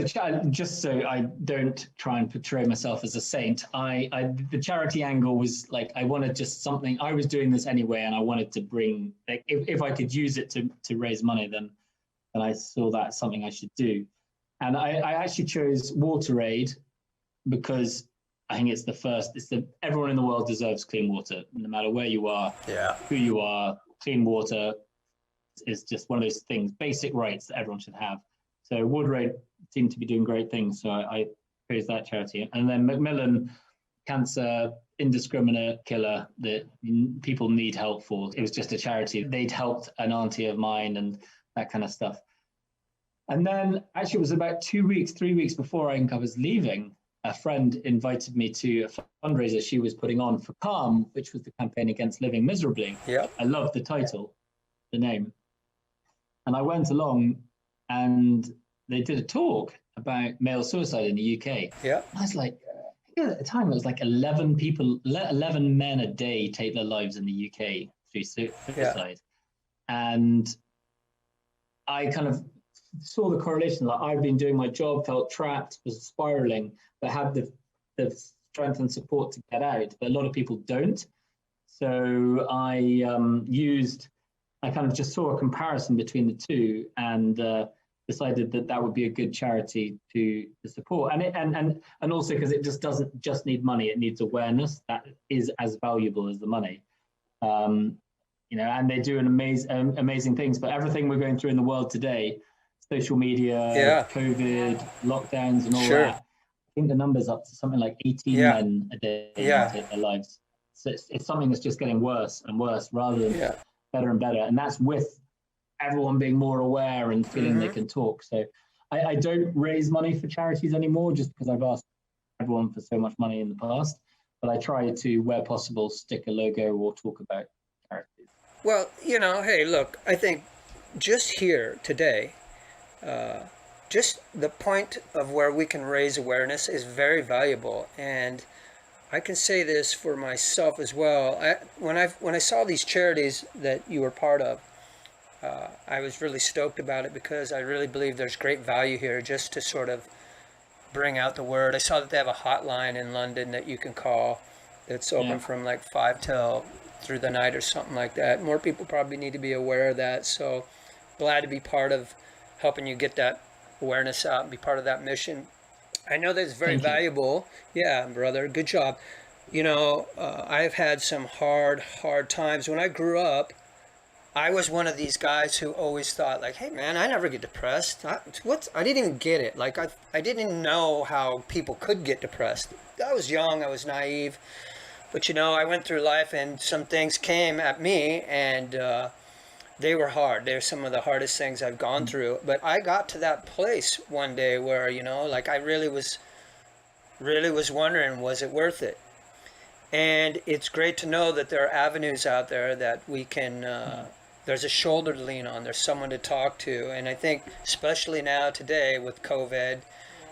just so I don't try and portray myself as a saint, the charity angle was like, I wanted just something. I was doing this anyway, and I wanted to bring, like, if I could use it to raise money, then I saw that something I should do. And I actually chose WaterAid because I think it's everyone in the world deserves clean water, no matter where you are, Yeah. who you are. Clean water is just one of those things, basic rights that everyone should have. So Woodrow seemed to be doing great things, so I praise that charity. And then Macmillan, cancer, indiscriminate killer that people need help for. It was just a charity. They'd helped an auntie of mine and that kind of stuff. And then actually it was about 3 weeks before I was leaving, a friend invited me to a fundraiser she was putting on for CALM, which was the campaign against living miserably. Yep. I loved the title, the name. And I went along and they did a talk about male suicide in the UK. Yeah. I was like, at the time it was like 11 men a day take their lives in the UK through suicide. Yeah. And I kind of saw the correlation. Like, I've been doing my job, felt trapped, was spiraling, but had the strength and support to get out. But a lot of people don't. So I kind of just saw a comparison between the two and decided that would be a good charity to support. And also because it just doesn't just need money, it needs awareness that is as valuable as the money. And they do amazing things. But everything we're going through in the world today, social media, COVID, lockdowns and all that, I think the number's up to something like 18 men a day take their lives. So it's something that's just getting worse and worse rather than better and better. And that's with everyone being more aware and feeling they can talk. So I don't raise money for charities anymore just because I've asked everyone for so much money in the past. But I try to, where possible, stick a logo or talk about charities. Well, hey, look, I think just here today, just the point of where we can raise awareness is very valuable. And I can say this for myself as well. When I saw these charities that you were part of, I was really stoked about it because I really believe there's great value here just to sort of bring out the word. I saw that they have a hotline in London that you can call that's open from like 5 till through the night or something like that. More people probably need to be aware of that. So glad to be part of helping you get that awareness out and be part of that mission. I know that it's very valuable. Yeah, brother, good job. I've had some hard times. When I grew up, I was one of these guys who always thought like, hey man, I never get depressed. I didn't even get it. Like I didn't even know how people could get depressed. I was young, I was naive. But I went through life and some things came at me and they were hard. They're some of the hardest things I've gone through. But I got to that place one day where, like I really was wondering, was it worth it? And it's great to know that there are avenues out there that we can, there's a shoulder to lean on, there's someone to talk to. And I think especially now today with COVID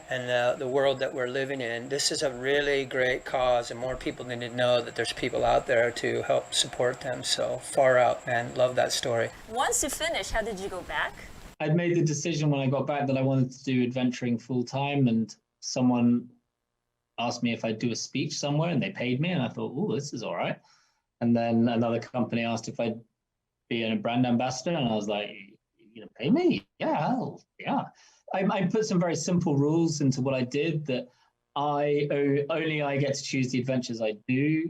and the world that we're living in, this is a really great cause and more people need to know that there's people out there to help support them. So far out, man, love that story. Once you finished, how did you go back? I'd made the decision when I got back that I wanted to do adventuring full time, and someone asked me if I'd do a speech somewhere and they paid me and I thought, oh, this is all right. And then another company asked if I'd be a brand ambassador and I was like, pay me? Yeah. I put some very simple rules into what I did, that only I get to choose the adventures I do,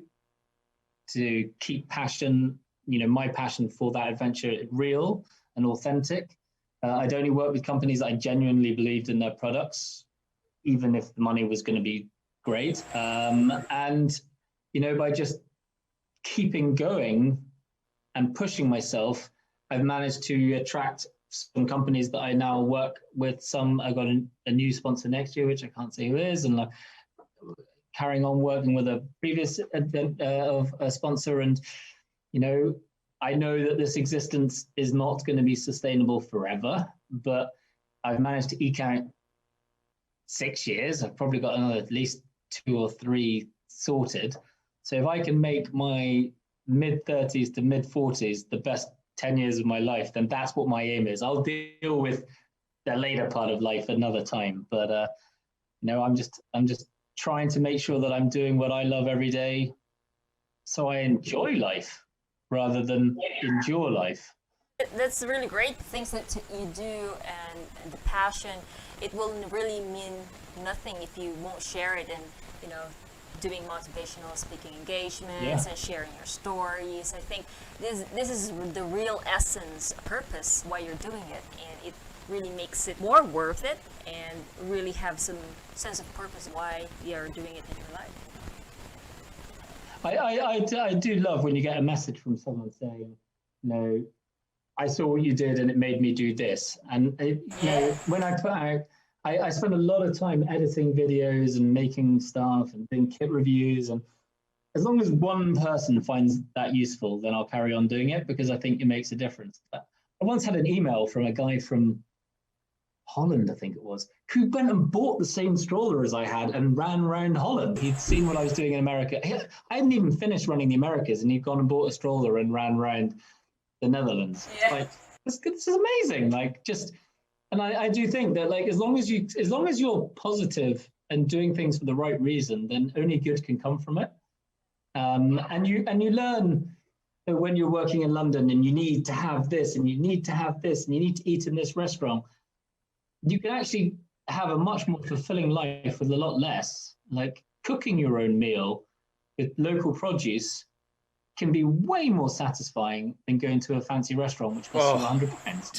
to keep passion, my passion for that adventure real and authentic. I'd only work with companies that I genuinely believed in their products, even if the money was going to be great. And by just keeping going and pushing myself, I've managed to attract some companies that I now work with. Some I've got a new sponsor next year, which I can't say who is, and carrying on working with a previous of a sponsor. And I know that this existence is not going to be sustainable forever, but I've managed to eke out 6 years. I've probably got another at least 2 or 3 sorted. So if I can make my mid-30s to mid-40s the best 10 years of my life, then that's what my aim is. I'll deal with the later part of life another time. But I'm just trying to make sure that I'm doing what I love every day, so I enjoy life rather than endure life. That's really great. Things that you do and the passion, it will really mean nothing if you won't share it and doing motivational speaking engagements and sharing your stories. I think this is the real essence, purpose why you're doing it, and it really makes it more worth it and really have some sense of purpose why you're doing it in your life. I do love when you get a message from someone saying, you know, I saw what you did and it made me do this. And you know, when I put out, I spend a lot of time editing videos and making stuff and doing kit reviews. And as long as one person finds that useful, then I'll carry on doing it because I think it makes a difference. I once had an email from a guy from Holland, I think it was, who went and bought the same stroller as I had and ran around Holland. He'd seen what I was doing in America. I hadn't even finished running the Americas, and he'd gone and bought a stroller and ran around the Netherlands. Yeah. Like, this is amazing. Like, just, and I do think that, like, as long as you're positive and doing things for the right reason, then only good can come from it. And you learn that when you're working in London and you need to have this and you need to have this and you need to eat in this restaurant, you can actually have a much more fulfilling life with a lot less. Like, cooking your own meal with local produce can be way more satisfying than going to a fancy restaurant, which costs you £100.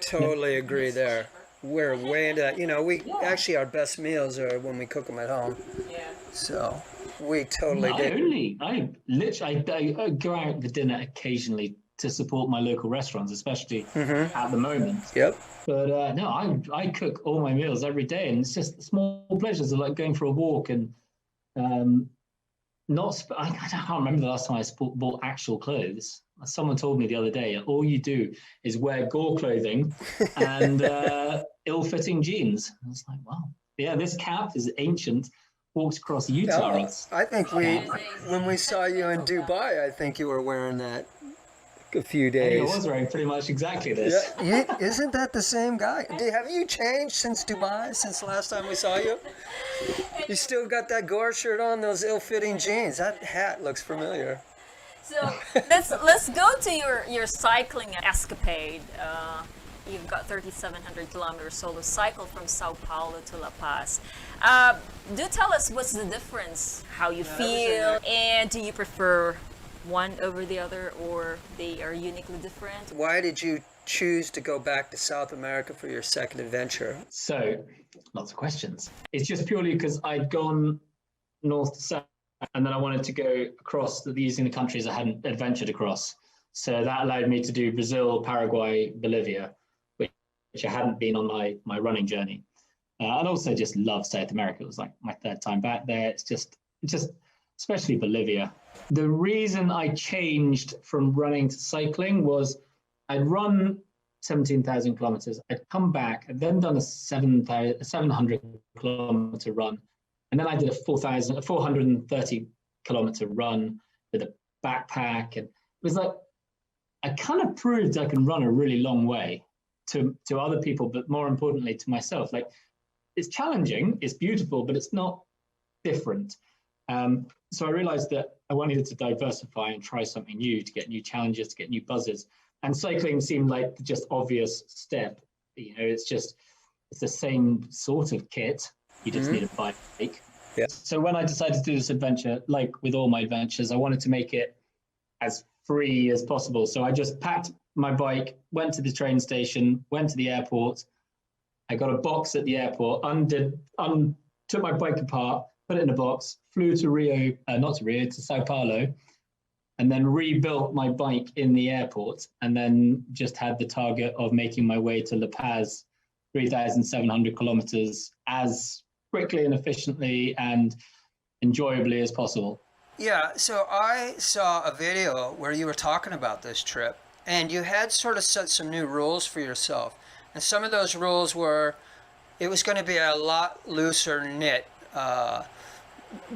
Totally agree there. We're way into, you know, actually our best meals are when we cook them at home. Yeah. So we totally do. I go out for dinner occasionally to support my local restaurants, especially at the moment. Yep. But no, I cook all my meals every day, and it's just small pleasures of like going for a walk and I can't remember the last time I bought actual clothes. Someone told me the other day, all you do is wear gore clothing and ill-fitting jeans. I was like, wow, yeah, this cap is ancient, walks across Utah. I think when we saw you in Dubai, I think you were wearing that a few days. I was wearing pretty much exactly this. Yeah, isn't that the same guy? Have you changed since Dubai, since the last time we saw you? You still got that gore shirt on, those ill-fitting jeans. That hat looks familiar. So let's go to your cycling escapade. You've got 3,700 kilometers solo cycle from Sao Paulo to La Paz. Do tell us what's the difference, how you feel, and do you prefer one over the other, or they are uniquely different? Why did you choose to go back to South America for your second adventure? So, lots of questions. It's just purely because I'd gone north to south, and then I wanted to go across using the countries I hadn't adventured across. So that allowed me to do Brazil, Paraguay, Bolivia, which I hadn't been on my running journey. And also just love South America. It was like my third time back there. It's just especially Bolivia. The reason I changed from running to cycling was I'd run 17,000 kilometers. I'd come back. I'd then done a 700 kilometer run. And then I did a 430 kilometer run with a backpack. And it was like, I kind of proved I can run a really long way to other people, but more importantly to myself. Like, it's challenging, it's beautiful, but it's not different. So I realized that I wanted to diversify and try something new, to get new challenges, to get new buzzes. And cycling seemed like the just obvious step. You know, it's the same sort of kit. You just need a bike. Yeah. So when I decided to do this adventure, like with all my adventures, I wanted to make it as free as possible. So I just packed my bike, went to the train station, went to the airport. I got a box at the airport, took my bike apart, put it in a box, flew to Sao Paulo, and then rebuilt my bike in the airport, and then just had the target of making my way to La Paz, 3,700 kilometers, as quickly and efficiently and enjoyably as possible. Yeah, so I saw a video where you were talking about this trip, and you had sort of set some new rules for yourself. And some of those rules were, it was going to be a lot looser knit,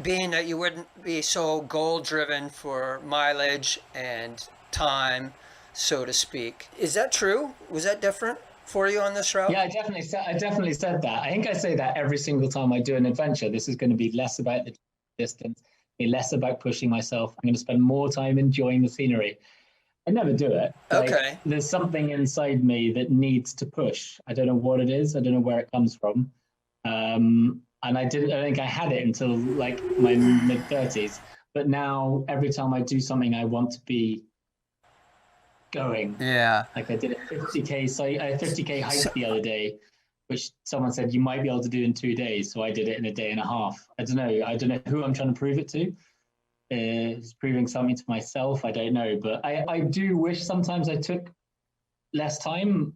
being that you wouldn't be so goal-driven for mileage and time, so to speak. Is that true? Was that different for you on this route? Yeah, I definitely said that. I think I say that every single time I do an adventure. This is going to be less about the distance, be less about pushing myself. I'm going to spend more time enjoying the scenery. I never do it. Okay. There's something inside me that needs to push. I don't know what it is. I don't know where it comes from. and I don't think I had it until like my mid-30s. But now every time I do something, I want to be going. Yeah. Like I did a 50K hike the other day, which someone said you might be able to do in 2 days. So I did it in a day and a half. I don't know who I'm trying to prove it to. It's proving something to myself. I don't know. But I do wish sometimes I took less time,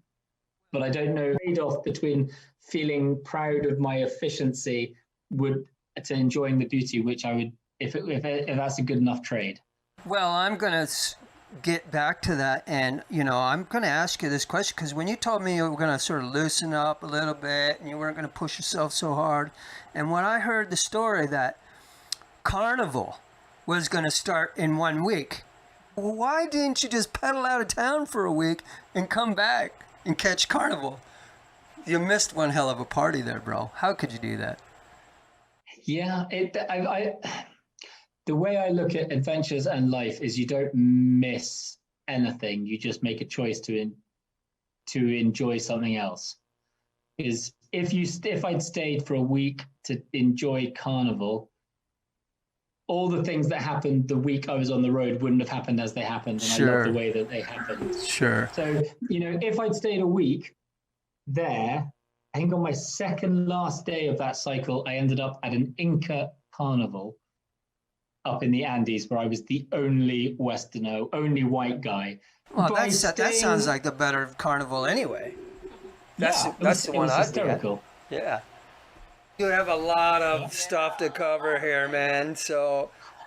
but I don't know trade-off between feeling proud of my efficiency to enjoying the beauty, which I would, if that's a good enough trade. Well, I'm going to get back to that, and I'm going to ask you this question, because when you told me you were going to sort of loosen up a little bit and you weren't going to push yourself so hard, and when I heard the story that Carnival was going to start in 1 week, why didn't you just pedal out of town for a week and come back and catch Carnival? You missed one hell of a party there, bro. How could you do that? Yeah, the way I look at adventures and life is you don't miss anything. You just make a choice to enjoy something else. Is if I'd stayed for a week to enjoy Carnival, all the things that happened the week I was on the road wouldn't have happened as they happened, and Sure. I love the way that they happened. Sure. So, if I'd stayed a week there, I think on my second last day of that cycle, I ended up at an Inca carnival up in the Andes, where I was the only Westerner, only white guy. Well, that sounds like the better Carnival anyway. That's the one I'd hysterical. Yeah. You have a lot of stuff to cover here, man.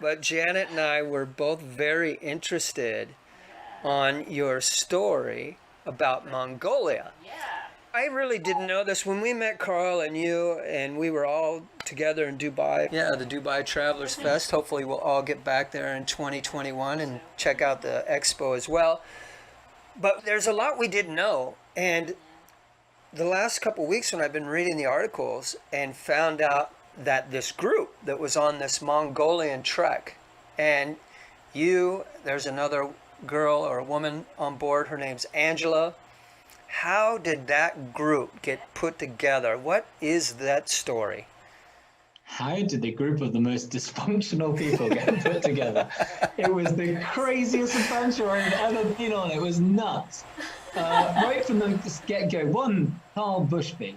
But Janet and I were both very interested on your story about Mongolia. Yeah. I really didn't know this. When we met Carl and you, and we were all together in Dubai. Yeah, the Dubai Travelers Fest. Hopefully we'll all get back there in 2021 and check out the expo as well. But there's a lot we didn't know. And the last couple of weeks when I've been reading the articles and found out that this group that was on this Mongolian trek, and there's another girl or a woman on board, her name's Angela. How did that group get put together? What is that story? How did the group of the most dysfunctional people get put together? It was the craziest adventure I've ever been on. It was nuts. Right from the get-go. One, Carl Bushby,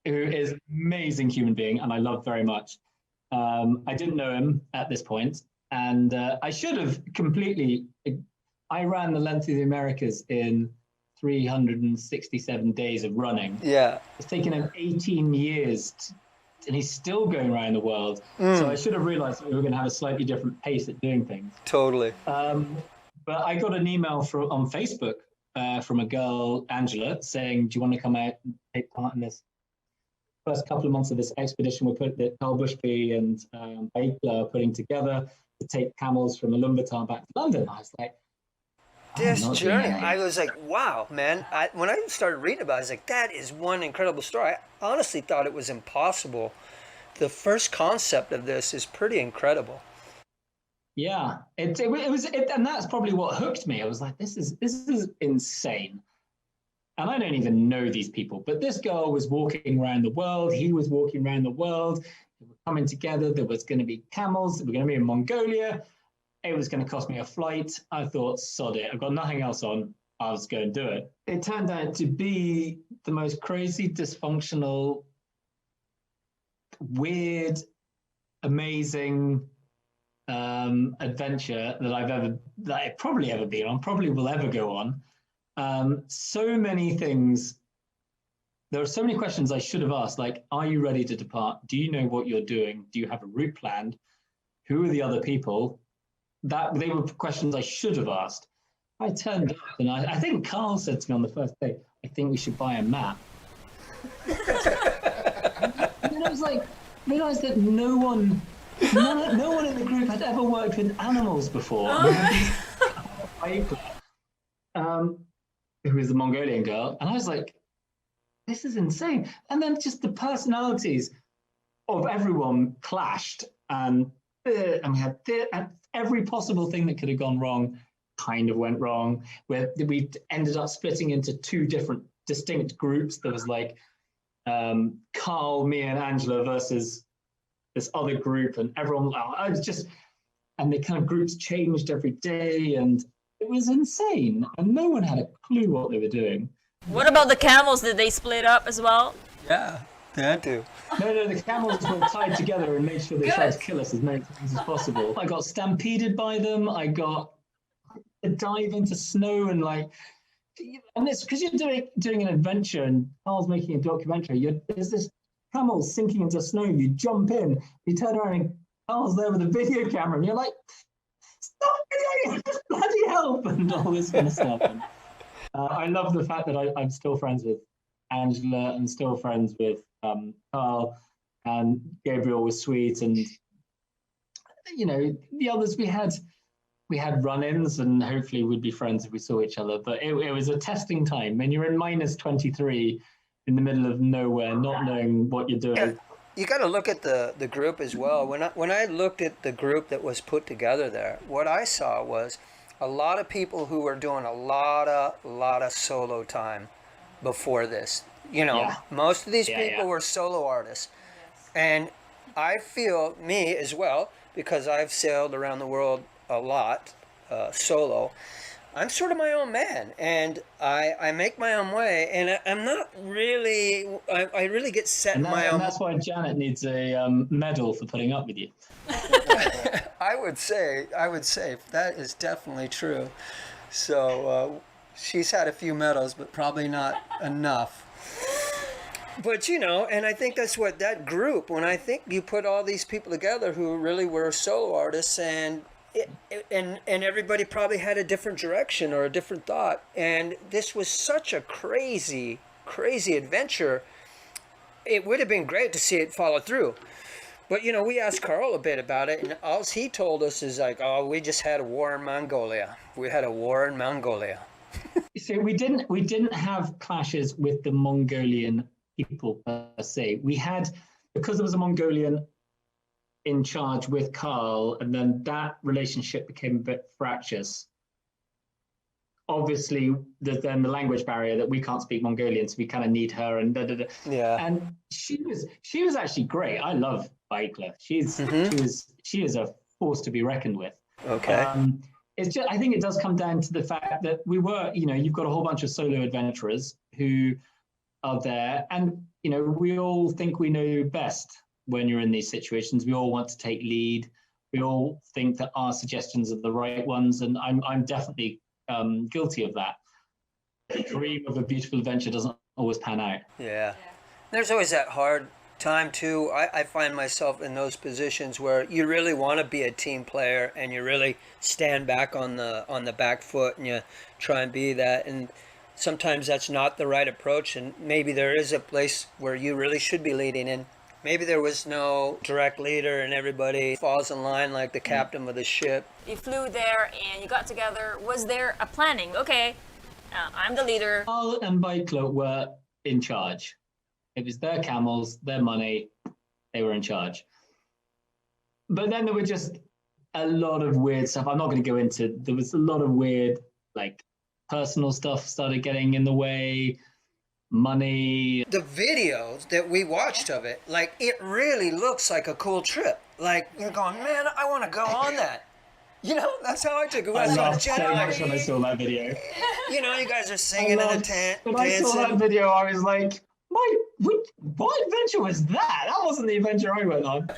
who is an amazing human being and I love very much. I didn't know him at this point, and I should have completely. I ran the length of the Americas in 367 days of running. Yeah, it's taken him 18 years, and he's still going around the world. So I should have realized that we were going to have a slightly different pace at doing things. Totally. But I got an email on Facebook from a girl, Angela, saying, do you want to come out and take part in this first couple of months of this expedition that Carl Bushby and Baikla are putting together to take camels from Ulaanbaatar back to London? I was like, this journey, I was like, wow, man. When I started reading about it, I was like, that is one incredible story. I honestly thought it was impossible. The first concept of this is pretty incredible. Yeah, it was, and that's probably what hooked me. I was like, this is insane. And I don't even know these people, but this girl was walking around the world. He was walking around the world. They were coming together. There was going to be camels. We're going to be in Mongolia. It was going to cost me a flight. I thought, sod it. I've got nothing else on. I was going to do it. It turned out to be the most crazy, dysfunctional, weird, amazing adventure that I've probably ever been on, probably will ever go on. So many things. There are so many questions I should have asked, like, are you ready to depart? Do you know what you're doing? Do you have a route planned? Who are the other people? They were questions I should have asked. I turned up and I think Carl said to me on the first day, I think we should buy a map. And then I was like, realised that no one in the group had ever worked with animals before. Who was the Mongolian girl. And I was like, this is insane. And then just the personalities of everyone clashed, and we had every possible thing that could have gone wrong kind of went wrong, where we ended up splitting into two different distinct groups. There was like Carl, me, and Angela versus this other group, and everyone. I was just, and the kind of groups changed every day, and it was insane, and no one had a clue what they were doing. What about the camels? Did they split up as well? Yeah, they had to. No, the camels were tied together and made sure they tried to kill us as many times as possible. I got stampeded by them. I got a dive into snow and and it's because you're doing an adventure and Carl's making a documentary. There's this camel sinking into snow. You jump in, you turn around, and Carl's there with a video camera, and you're like, "Stop videoing! Bloody help!" and all this kind of stuff. And, I love the fact that I'm still friends with Angela and still friends with Carl, and Gabriel was sweet, and the others we had run-ins, and hopefully we'd be friends if we saw each other. But it was a testing time. When you're in minus 23 in the middle of nowhere, not knowing what you're doing. Yeah. You got to look at the group as well. When I looked at the group that was put together there, what I saw was a lot of people who were doing a lot of solo time before this. Most of these people were solo artists. And I feel, me as well, because I've sailed around the world a lot solo, I'm sort of my own man, and I make my own way, and I'm not really, I really get set in my own. And that's why Janet needs a medal for putting up with you. I would say that is definitely true. So she's had a few medals, but probably not enough. But and I think that's what that group, when I think you put all these people together who really were solo artists, and everybody probably had a different direction or a different thought, and this was such a crazy adventure. It would have been great to see it follow through. But we asked Carl a bit about it, and all he told us is we just had a war in Mongolia. We had a war in Mongolia. So we didn't have clashes with the Mongolian people per se. We had, because there was a Mongolian in charge with Carl, and then that relationship became a bit fractious. Obviously, there's then the language barrier that we can't speak Mongolian, so we kind of need her, and Yeah. And she was actually great. I love Baikla. She is a force to be reckoned with. Okay. It's just, I think it does come down to the fact that we were, you've got a whole bunch of solo adventurers who are there, and we all think we know best. When you're in these situations, we all want to take lead. We all think that our suggestions are the right ones, and I'm definitely guilty of that. The dream of a beautiful adventure doesn't always pan out. Yeah. There's always that hard time too. I find myself in those positions where you really want to be a team player, and you really stand back on the back foot, and you try and be that. And sometimes that's not the right approach, and maybe there is a place where you really should be leading in. Maybe there was no direct leader and everybody falls in line like the captain of the ship. You flew there and you got together. Was there a planning? Okay, I'm the leader. Carl and Baikla were in charge. It was their camels, their money. They were in charge. But then there were just a lot of weird stuff. I'm not going to go into. There was a lot of weird, personal stuff started getting in the way. Money. The videos that we watched of it, it really looks like a cool trip. You're going, man, I want to go on that. That's how I took it. I laughed so much when I saw that video. You guys are singing in the tent, when dancing. I saw that video, I was like, what adventure was that? That wasn't the adventure I went on.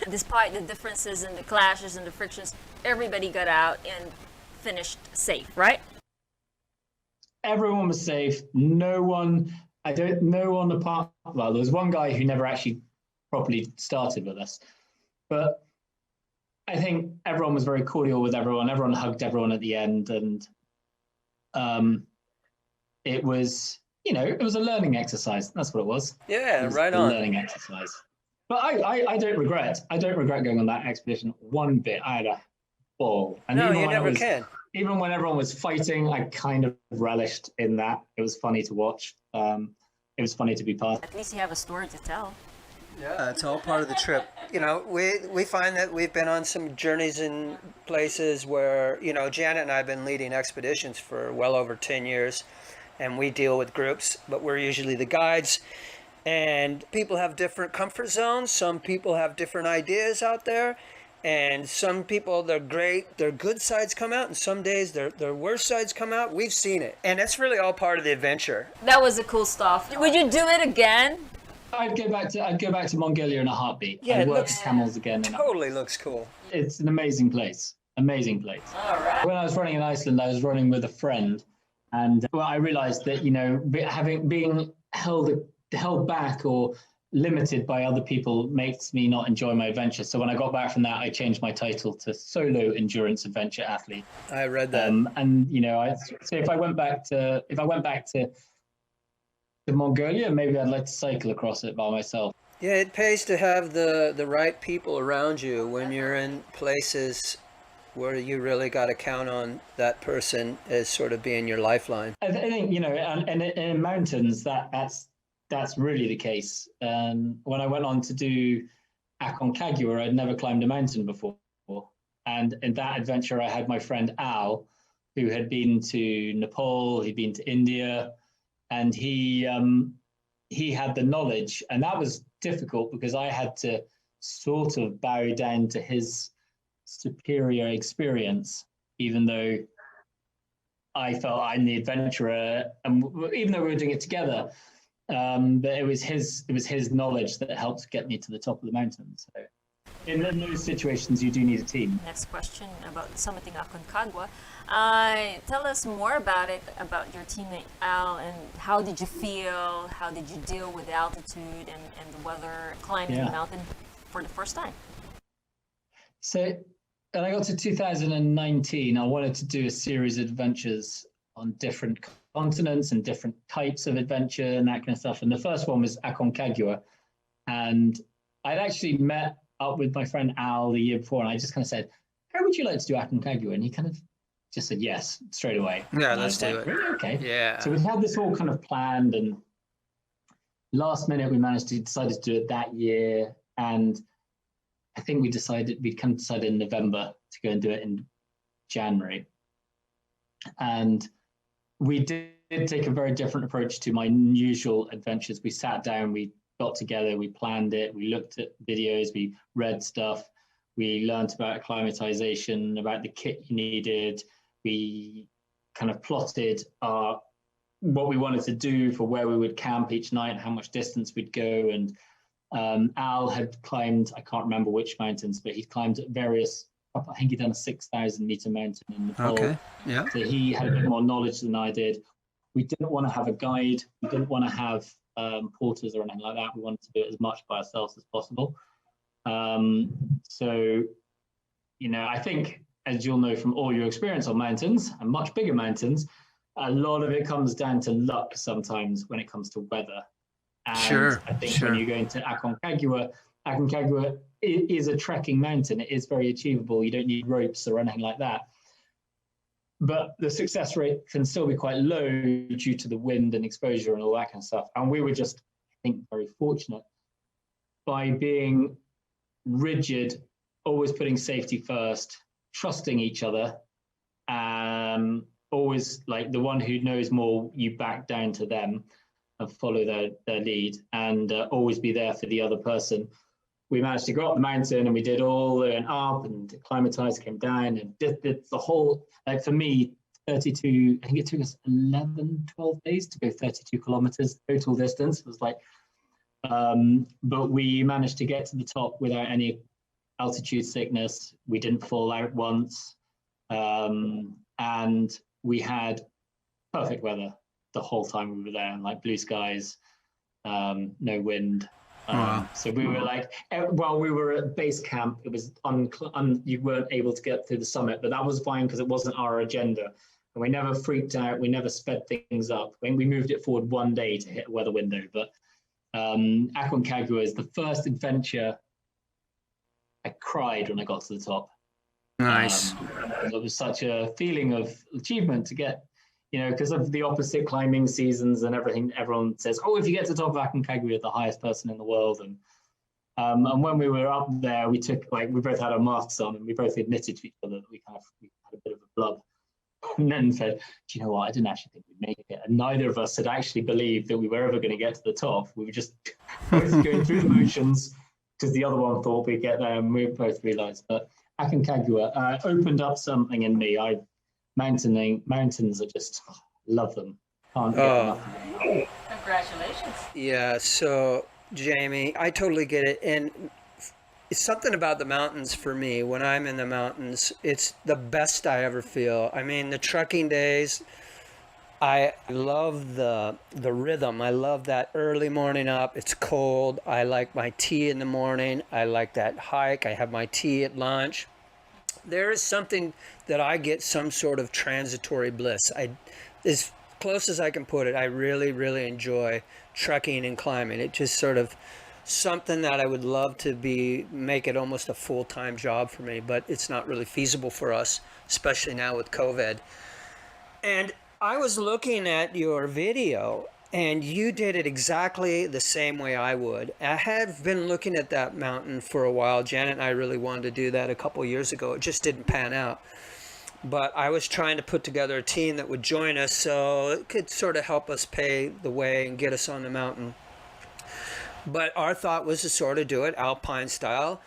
Despite the differences and the clashes and the frictions, everybody got out and finished safe, right? Everyone was safe. No one apart. Well, there was one guy who never actually properly started with us, but I think everyone was very cordial with everyone. Everyone hugged everyone at the end, and it was, it was a learning exercise. That's what it was. Yeah, right on. Learning exercise. But I don't regret. I don't regret going on that expedition one bit. I had a ball. And no, you never can. Even when everyone was fighting, I kind of relished in that. It was funny to watch. It was funny to be part. At least you have a story to tell. Yeah, it's all part of the trip. We find that we've been on some journeys in places where, Janet and I have been leading expeditions for well over 10 years. and we deal with groups, but we're usually the guides. And people have different comfort zones. Some people have different ideas out there. And some people, they're great, their good sides come out, and some days their worst sides come out. We've seen it. And that's really all part of the adventure. That was the cool stuff. Would you do it again? I'd go back to Mongolia in a heartbeat. Yeah, I'd it work looks with camels again. totally looks cool. It's an amazing place. Amazing place. All right. When I was running in Iceland, I was running with a friend, and I realized that, you know, being held back or limited by other people makes me not enjoy my adventure. So when I got back from that, I changed my title to solo endurance adventure athlete. I read that. And you know, so if I went back to Mongolia, maybe I'd like to cycle across it by myself. Yeah, it pays to have the right people around you when you're in places where you really got to count on that person as sort of being your lifeline. I think, you know, and in mountains, that's really the case. When I went on to do Aconcagua, I'd never climbed a mountain before. And in that adventure, I had my friend Al, who had been to Nepal, he'd been to India, and he had the knowledge. And that was difficult because I had to sort of bow down to his superior experience, even though I felt I'm the adventurer, and even though we were doing it together. But it was his knowledge that helped get me to the top of the mountain. So in those situations, you do need a team. Next question about summiting Aconcagua. Tell us more about it, about your teammate Al, and how did you feel? How did you deal with altitude and the weather climbing the mountain for the first time? So when I got to 2019, I wanted to do a series of adventures on different continents and different types of adventure and that kind of stuff. And the first one was Aconcagua. And I'd actually met up with my friend Al the year before, and I just kind of said, how would you like to do Aconcagua? And he kind of just said yes straight away. Yeah, and let's do it. Really? Okay. Yeah. So we had this all kind of planned, and last minute we managed to decide to do it that year. And I think we decided in November to go and do it in January. And we did take a very different approach to my usual adventures. We sat down, we got together, we planned it, we looked at videos, we read stuff, we learned about acclimatization, about the kit you needed. We kind of plotted what we wanted to do for where we would camp each night, how much distance we'd go. And Al had climbed, I can't remember which mountains, but he'd climbed at various, I think he'd done a 6,000 meter mountain in Nepal. Okay, yeah. So he had a bit more knowledge than I did. We didn't want to have a guide. We didn't want to have porters or anything like that. We wanted to do it as much by ourselves as possible. So, you know, I think, as you'll know from all your experience on mountains and much bigger mountains, a lot of it comes down to luck sometimes when it comes to weather. And I think when you go into Aconcagua is a trekking mountain. It is very achievable. You don't need ropes or anything like that. But the success rate can still be quite low due to the wind and exposure and all that kind of stuff. And we were just, I think, very fortunate by being rigid, always putting safety first, trusting each other, always like the one who knows more, you back down to them and follow their lead, and always be there for the other person. We managed to go up the mountain, and we did all the went up and acclimatized, came down, and did the whole, like for me, 32, I think it took us 11, 12 days to go 32 kilometers total distance. It was like, but we managed to get to the top without any altitude sickness. We didn't fall out once. And we had perfect weather the whole time we were there, and like blue skies, no wind. So we were like, while we were at base camp, it was you weren't able to get through the summit, but that was fine because it wasn't our agenda. And we never freaked out. We never sped things up. When we moved it forward one day to hit a weather window. But Aconcagua is the first adventure I cried when I got to the top. Nice. It was such a feeling of achievement to get, you know, because of the opposite climbing seasons and everything. Everyone says, oh, if you get to the top of Aconcagua, you're the highest person in the world. And when we were up there, we both had our masks on, and we both admitted to each other that we had a bit of a blub. And then said, do you know what? I didn't actually think we'd make it. And neither of us had actually believed that we were ever going to get to the top. We were just both going through the motions because the other one thought we'd get there, and we both realized. But Aconcagua opened up something in me. Mountains are just, love them. Can't get enough of them. Congratulations. Yeah, so Jamie, I totally get it. And it's something about the mountains for me. When I'm in the mountains, it's the best I ever feel. I mean, the trekking days, I love the rhythm. I love that early morning up. It's cold. I like my tea in the morning. I like that hike. I have my tea at lunch. There is something that I get some sort of transitory bliss. As close as I can put it, I really, really enjoy trekking and climbing. It just sort of something that I would love to make it almost a full-time job for me, but it's not really feasible for us, especially now with COVID. And I was looking at your video, and you did it exactly the same way I would. I have been looking at that mountain for a while. Janet and I really wanted to do that a couple years ago. It just didn't pan out. But I was trying to put together a team that would join us so it could sort of help us pay the way and get us on the mountain. But our thought was to sort of do it alpine style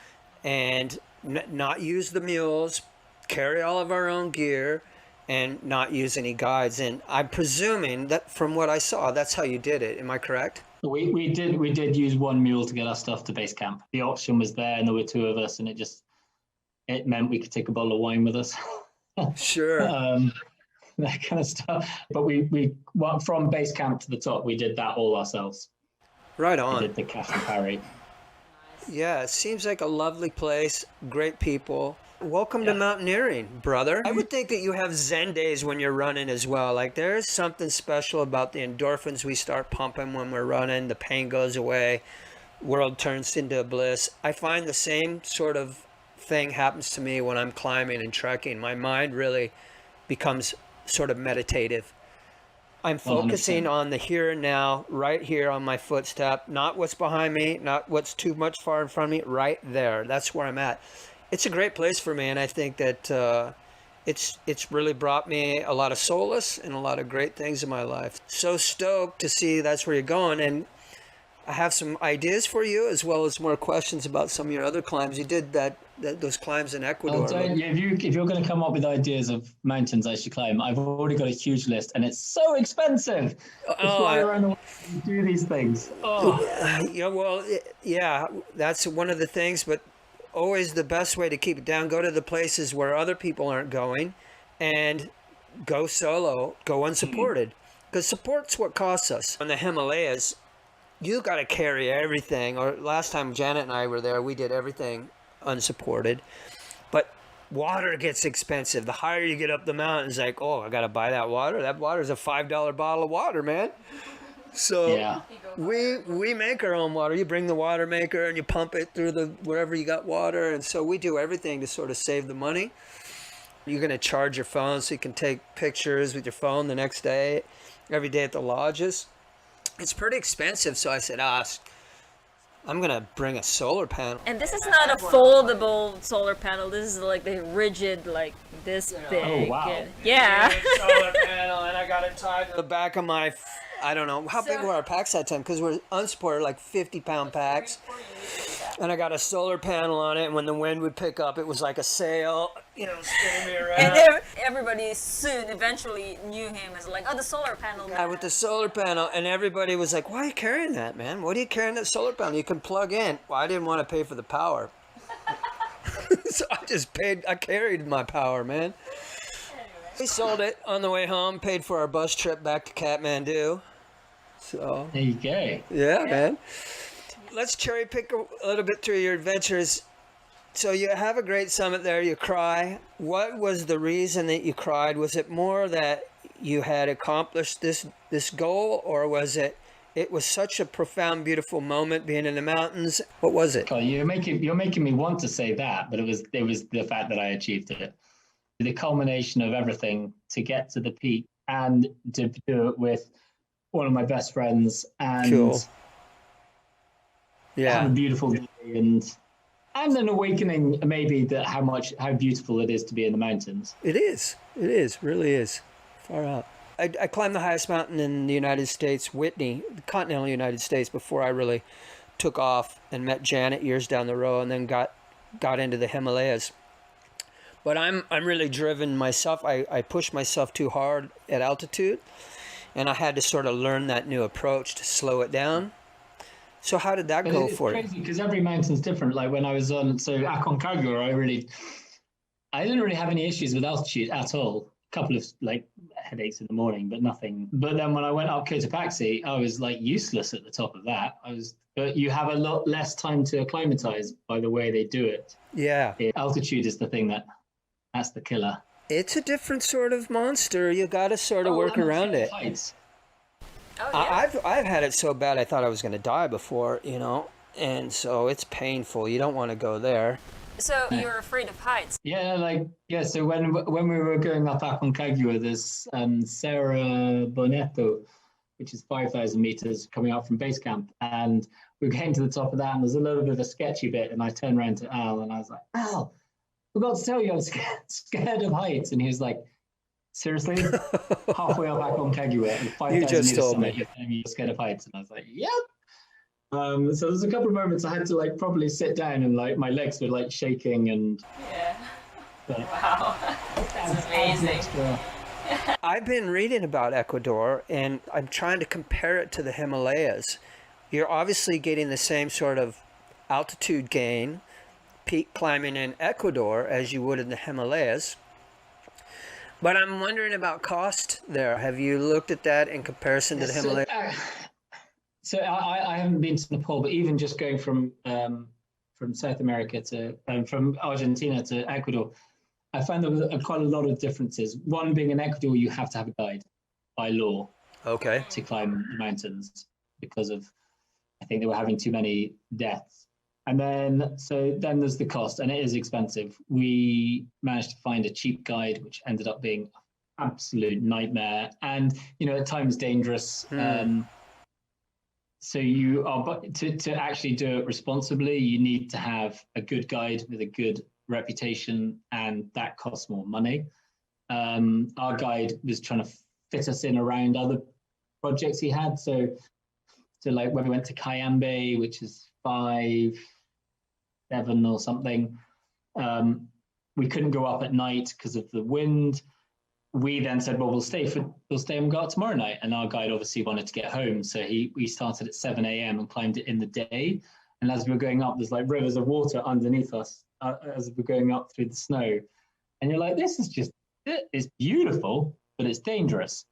and not use the mules, carry all of our own gear, and not use any guides. And I'm presuming that from what I saw, that's how you did it. Am I correct? We did use one mule to get our stuff to base camp. The option was there, and there were two of us, and it meant we could take a bottle of wine with us. Sure. That kind of stuff. But we went from base camp to the top. We did that all ourselves. Right We on. did the cash and carry. Yeah, it seems like a lovely place, great people. Welcome to mountaineering, brother. I would think that you have Zen days when you're running as well. Like there's something special about the endorphins we start pumping when we're running. The pain goes away. World turns into bliss. I find the same sort of thing happens to me when I'm climbing and trekking. My mind really becomes sort of meditative. I'm focusing 100%. on the here and now, right here on my footstep, not what's behind me, not what's too much far in front of me, right there. That's where I'm at. It's a great place for me, and I think that it's really brought me a lot of solace and a lot of great things in my life. So stoked to see that's where you're going, and I have some ideas for you as well as more questions about some of your other climbs. You did those climbs in Ecuador. If you're going to come up with ideas of mountains I should climb, I've already got a huge list, and it's so expensive to fly around the world and do these things. Yeah, that's one of the things, but always the best way to keep it down, go to the places where other people aren't going and go solo, go unsupported. Because support's what costs us. In the Himalayas, you got to carry everything. Or last time Janet and I were there, we did everything unsupported. But water gets expensive. The higher you get up the mountain, it's like, oh, I got to buy that water. That water's a $5 bottle of water, man. So Yeah. we make our own water. You bring the water maker and you pump it through wherever you got water. And so we do everything to sort of save the money. You're going to charge your phone so you can take pictures with your phone the next day, every day at the lodges. It's pretty expensive. So I said, I'm going to bring a solar panel. And this is not a foldable solar panel. This is like the rigid, like this big. Oh, wow. Yeah. Solar panel, and I got it tied to the back of my, I don't know, how big were our packs that time? Because we're unsupported, like 50-pound packs. And I got a solar panel on it, and when the wind would pick up, it was like a sail, spinning me around. And everybody soon eventually knew him as like, oh, the solar panel guy. Yeah, with the solar panel, and everybody was like, why are you carrying that, man? What are you carrying that solar panel? You can plug in. Well, I didn't want to pay for the power. So I carried my power, man. We sold it on the way home, paid for our bus trip back to Kathmandu. So, There you go. yeah, man. Let's cherry pick a little bit through your adventures. So you have a great summit there, you cry. What was the reason that you cried? Was it more that you had accomplished this goal, or was it was such a profound, beautiful moment being in the mountains? What was it? God, you're making me want to say that, but it was the fact that I achieved it. The culmination of everything to get to the peak and to do it with one of my best friends and Cool. have a Yeah. beautiful day and an awakening maybe that how beautiful it is to be in the mountains. It is. It is. Really is. Far out. I climbed the highest mountain in the United States, Whitney, the continental United States, before I really took off and met Janet years down the road, and then got into the Himalayas. But I'm really driven myself. I push myself too hard at altitude, and I had to sort of learn that new approach to slow it down. So how did that go for you? It's crazy because every mountain's different. Like when I was on Aconcagua, I didn't really have any issues with altitude at all. A couple of like headaches in the morning, but nothing. But then when I went up Cotopaxi, I was like useless at the top of that. But you have a lot less time to acclimatize by the way they do it. Yeah. Altitude is the thing that's the killer. It's a different sort of monster. You got to sort of work around it. Heights. Oh, yeah. I've had it so bad I thought I was going to die before, you know, and so it's painful. You don't want to go there. So you're afraid of heights? Yeah, so when we were going up Aconcagua, there's Serra Boneto, which is 5,000 meters coming up from base camp, and we came to the top of that, and there's a little bit of a sketchy bit, and I turned around to Al, and I was like, Al, I forgot to tell you I'm scared of heights, and he was like, seriously? Halfway up Aconcagua at 5,000 meters summit, you're telling me you're scared of heights? And I was like, yep. So there's a couple of moments I had to like probably sit down and like my legs were like shaking and yeah. Wow, that's amazing. I've been reading about Ecuador and I'm trying to compare it to the Himalayas. You're obviously getting the same sort of altitude gain, peak climbing in Ecuador as you would in the Himalayas. But I'm wondering about cost there. Have you looked at that in comparison to the Himalayas? So I haven't been to Nepal, but even just going from South America to from Argentina to Ecuador, I found there was quite a lot of differences. One being in Ecuador, you have to have a guide by law. Okay. To climb the mountains because of, I think they were having too many deaths. And then there's the cost, and it is expensive. We managed to find a cheap guide, which ended up being an absolute nightmare, and at times dangerous. So you are, but to actually do it responsibly, you need to have a good guide with a good reputation, and that costs more money. Our guide was trying to fit us in around other projects he had. So like when we went to Cayambe, which is 5-7 or something, we couldn't go up at night because of the wind. We then said, well, we'll stay and go out tomorrow night. And our guide obviously wanted to get home. So we started at 7 a.m. and climbed it in the day. And as we were going up, there's like rivers of water underneath us as we're going up through the snow. And you're like, this is just, it's beautiful, but it's dangerous.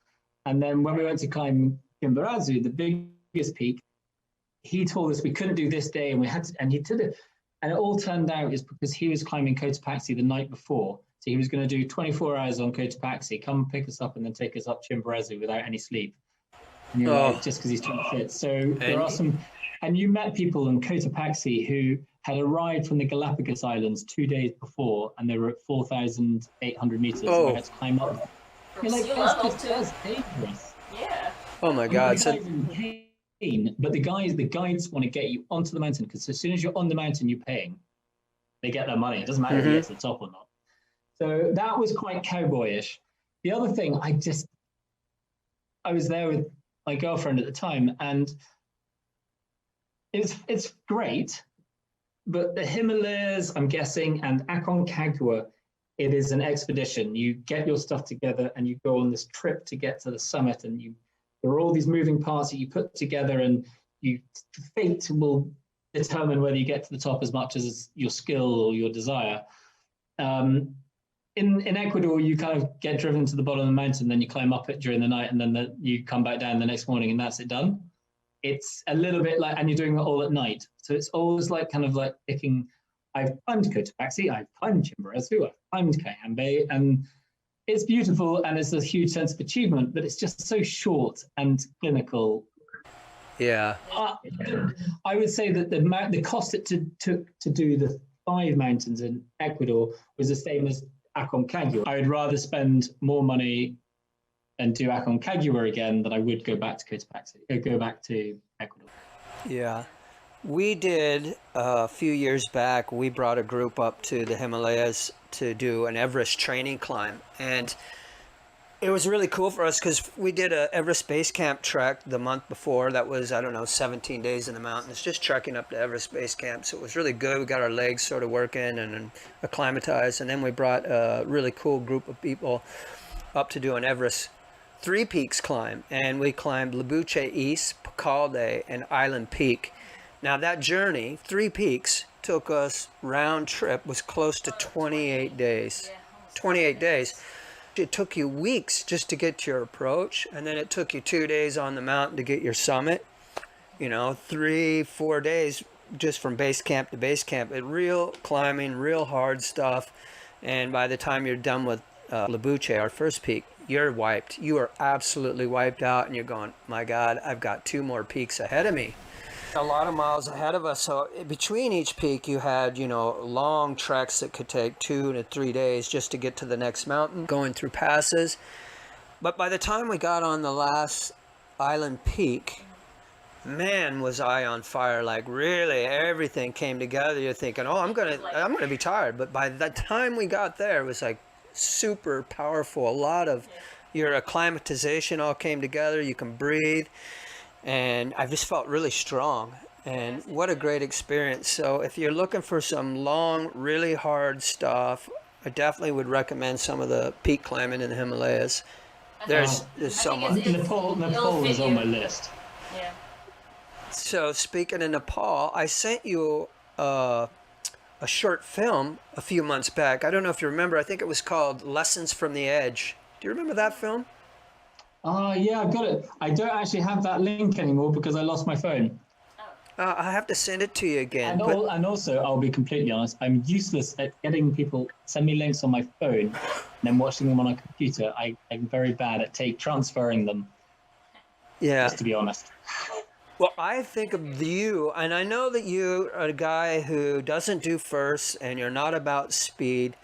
And then when we went to climb Chimborazo, the biggest peak, he told us we couldn't do this day, and we had to, and he did it. And it all turned out is because he was climbing Cotopaxi the night before. So he was going to do 24 hours on Cotopaxi, come pick us up, and then take us up Chimborazo without any sleep. And you're like, just because he's trying to fit. So there are some, and you met people in Cotopaxi who had arrived from the Galapagos Islands 2 days before, and they were at 4,800 meters. So they had to climb up. From you're like, sea level that's dangerous. Yeah. Oh my God. But the guides want to get you onto the mountain, because as soon as you're on the mountain, you're paying. They get their money. It doesn't matter if you get to the top or not. So that was quite cowboyish. The other thing, I was there with my girlfriend at the time, and it's great, but the Himalayas, I'm guessing, and Aconcagua, it is an expedition. You get your stuff together and you go on this trip to get to the summit, and there are all these moving parts that you put together, and fate will determine whether you get to the top as much as your skill or your desire. In Ecuador, you kind of get driven to the bottom of the mountain, then you climb up it during the night, and then you come back down the next morning, and that's it done. It's a little bit like, and you're doing it all at night. So it's always like kind of like picking, I've climbed Cotopaxi, I've climbed Chimborazo, I've climbed Cayambe, and it's beautiful, and it's a huge sense of achievement, but it's just so short and clinical. Yeah. I would say that the cost it took to do the 5 mountains in Ecuador was the same as Aconcagua. I would rather spend more money and do Aconcagua again than I would go back to Cotopaxi, go back to Ecuador. Yeah. We did a few years back, we brought a group up to the Himalayas to do an Everest training climb. And It was really cool for us because we did a Everest Base Camp trek the month before. That was, I don't know, 17 days in the mountains, just trekking up to Everest Base Camp. So it was really good. We got our legs sort of working and acclimatized. And then we brought a really cool group of people up to do an Everest 3 peaks climb. And we climbed Lebuche East, Pacalde, and Island Peak. Now that journey, 3 peaks, took us round trip, was close to 28 days. 28 days. It took you weeks just to get to your approach, and then it took you 2 days on the mountain to get your summit. 3-4 days just from base camp to base camp. Real climbing, real hard stuff. And by the time you're done with Lebuche, our first peak, you're wiped. You are absolutely wiped out, and you're going, my God, I've got 2 more peaks ahead of me. A lot of miles ahead of us. So between each peak, you had, long treks that could take 2 to 3 days just to get to the next mountain, going through passes. But by the time we got on the last island peak, man, was I on fire. Like really everything came together. You're thinking, oh, I'm gonna be tired. But by the time we got there, it was like super powerful. A lot of your acclimatization all came together. You can breathe. And I just felt really strong, and what a great experience. So if you're looking for some long, really hard stuff, I definitely would recommend some of the peak climbing in the Himalayas. There's so much. Nepal is on my list. Yeah. So speaking of Nepal, I sent you a short film a few months back. I don't know if you remember. I think it was called Lessons from the Edge. Do you remember that film? Yeah, I've got it. I don't actually have that link anymore because I lost my phone. I have to send it to you again. And also, I'll be completely honest, I'm useless at getting people send me links on my phone and then watching them on a computer. I'm very bad at transferring them. Yeah. Just to be honest. Well, I think of you, and I know that you are a guy who doesn't do firsts and you're not about speed,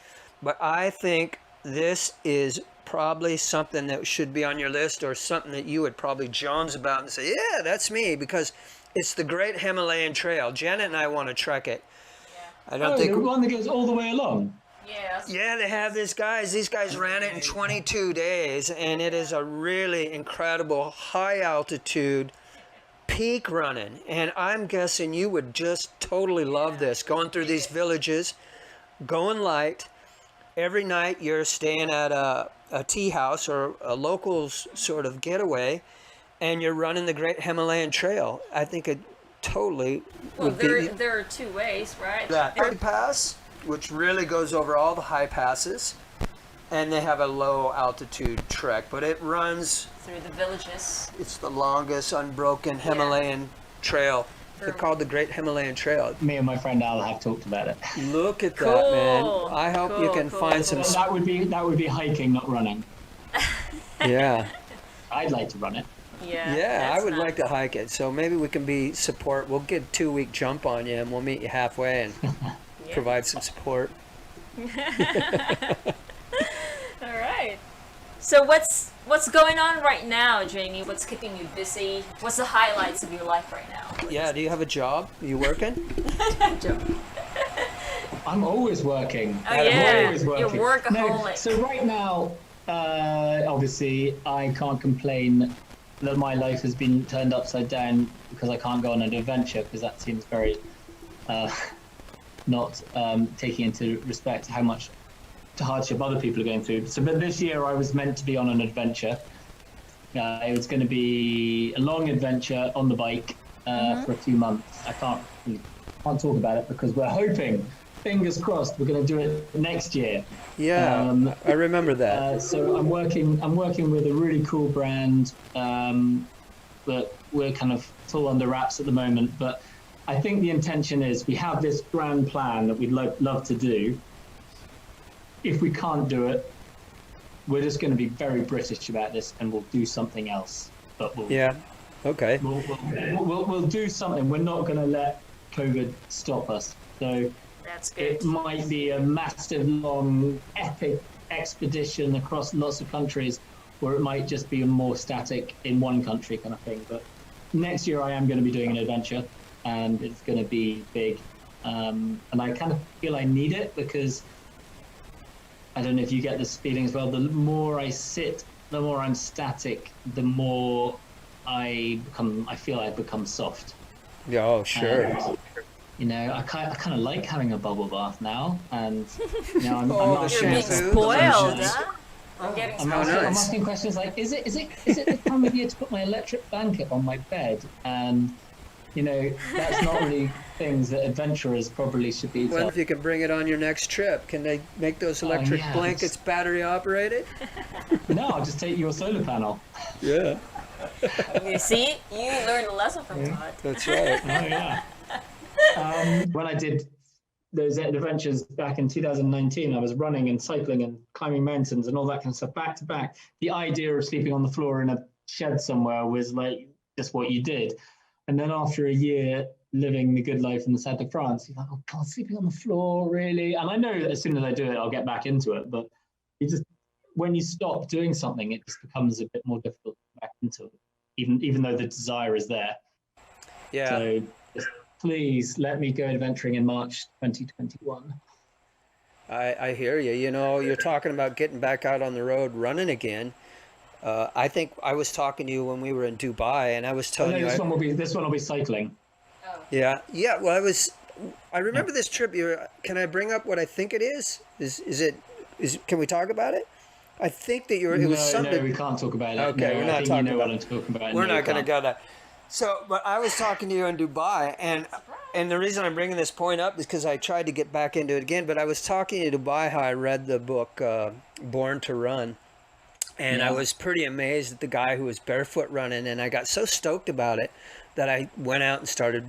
but I think this is probably something that should be on your list, or something that you would probably jones about and say, yeah, that's me, because it's the Great Himalayan Trail. Janet and I want to trek it. Yeah. I don't think the one that goes all the way along. Yeah. Yeah, they have these guys ran it in 22 days, and it is a really incredible high altitude peak running. And I'm guessing you would just totally love this, going through these villages, going light. Every night you're staying at a tea house or a local's sort of getaway, and you're running the Great Himalayan Trail. I think it totally Well, would be... there are 2 ways, right? That high pass, which really goes over all the high passes, and they have a low altitude trek, but it runs Through the villages. It's the longest unbroken Himalayan trail. They're called the Great Himalayan Trail. Me and my friend Al have talked about it. Look at that, Cool. man. I hope you can find some... That would be hiking, not running. Yeah. I'd like to run it. Yeah. Yeah, I that's would like to nice. hike it. So maybe we can be support. We'll get a 2-week jump on you, and we'll meet you halfway and Yeah. provide some support. All right. So what's going on right now, Jamie? What's keeping you busy? What's the highlights of your life right now? Yeah, do you have a job? Are you working? I'm always working. Oh, yeah. I'm always working. You're workaholic. No, so right now, obviously, I can't complain that my life has been turned upside down because I can't go on an adventure, because that seems very not taking into respect how much hardship other people are going through. So, but this year I was meant to be on an adventure. It was going to be a long adventure on the bike for a few months. I can't talk about it because we're hoping, fingers crossed, we're going to do it next year. Yeah, I remember that. So I'm working with a really cool brand, but we're kind of full under wraps at the moment. But I think the intention is we have this grand plan that we'd love to do. If we can't do it, we're just going to be very British about this, and we'll do something else. But Okay. We'll do something. We're not going to let COVID stop us. So That's good. it might be a massive, long, epic expedition across lots of countries, or it might just be a more static in one country kind of thing. But next year I am going to be doing an adventure, and it's going to be big. And I kind of feel I need it because I don't know if you get this feeling as well. The more I sit the more I'm static, the more I feel I become soft. Yeah, oh, sure. And, you know, I kind of like having a bubble bath now, and you know, I'm not the You're being shampoo, the spoiled, lotions. huh? I'm getting I'm spoiled. asking, I'm nice. asking questions like, is it the time of year to put my electric blanket on my bed? And you know, that's not really things that adventurers probably should be. Wonder if you can bring it on your next trip. Can they make those electric yeah, blankets battery operated? No, I'll just take your solar panel. Yeah, You see, you learned a lesson from Todd. that's right. Oh yeah. When I did those adventures back in 2019, I was running and cycling and climbing mountains and all that kind of stuff back to back. The idea of sleeping on the floor in a shed somewhere was like just what you did. And then after a year living the good life in the south of France, you're like, oh God, sleeping on the floor, really? And I know that as soon as I do it, I'll get back into it. But you just, when you stop doing something, it just becomes a bit more difficult to get back into it, even though the desire is there. Yeah. So just please let me go adventuring in March 2021. I hear you. You know, you're talking about getting back out on the road, running again. I think I was talking to you when we were in Dubai, and I was telling you. This one will be cycling. Yeah, yeah. Well, I remember this trip. Can I bring up what I think it is? Can we talk about it? I think that it was something. No, we can't talk about it. Okay, no, we're not I think talking you know about what I'm talking about. We're No, not we going to can't. go there. So, but I was talking to you in Dubai, and the reason I'm bringing this point up is because I tried to get back into it again. But I was talking in Dubai how I read the book Born to Run, and I was pretty amazed at the guy who was barefoot running, and I got so stoked about it that I went out and started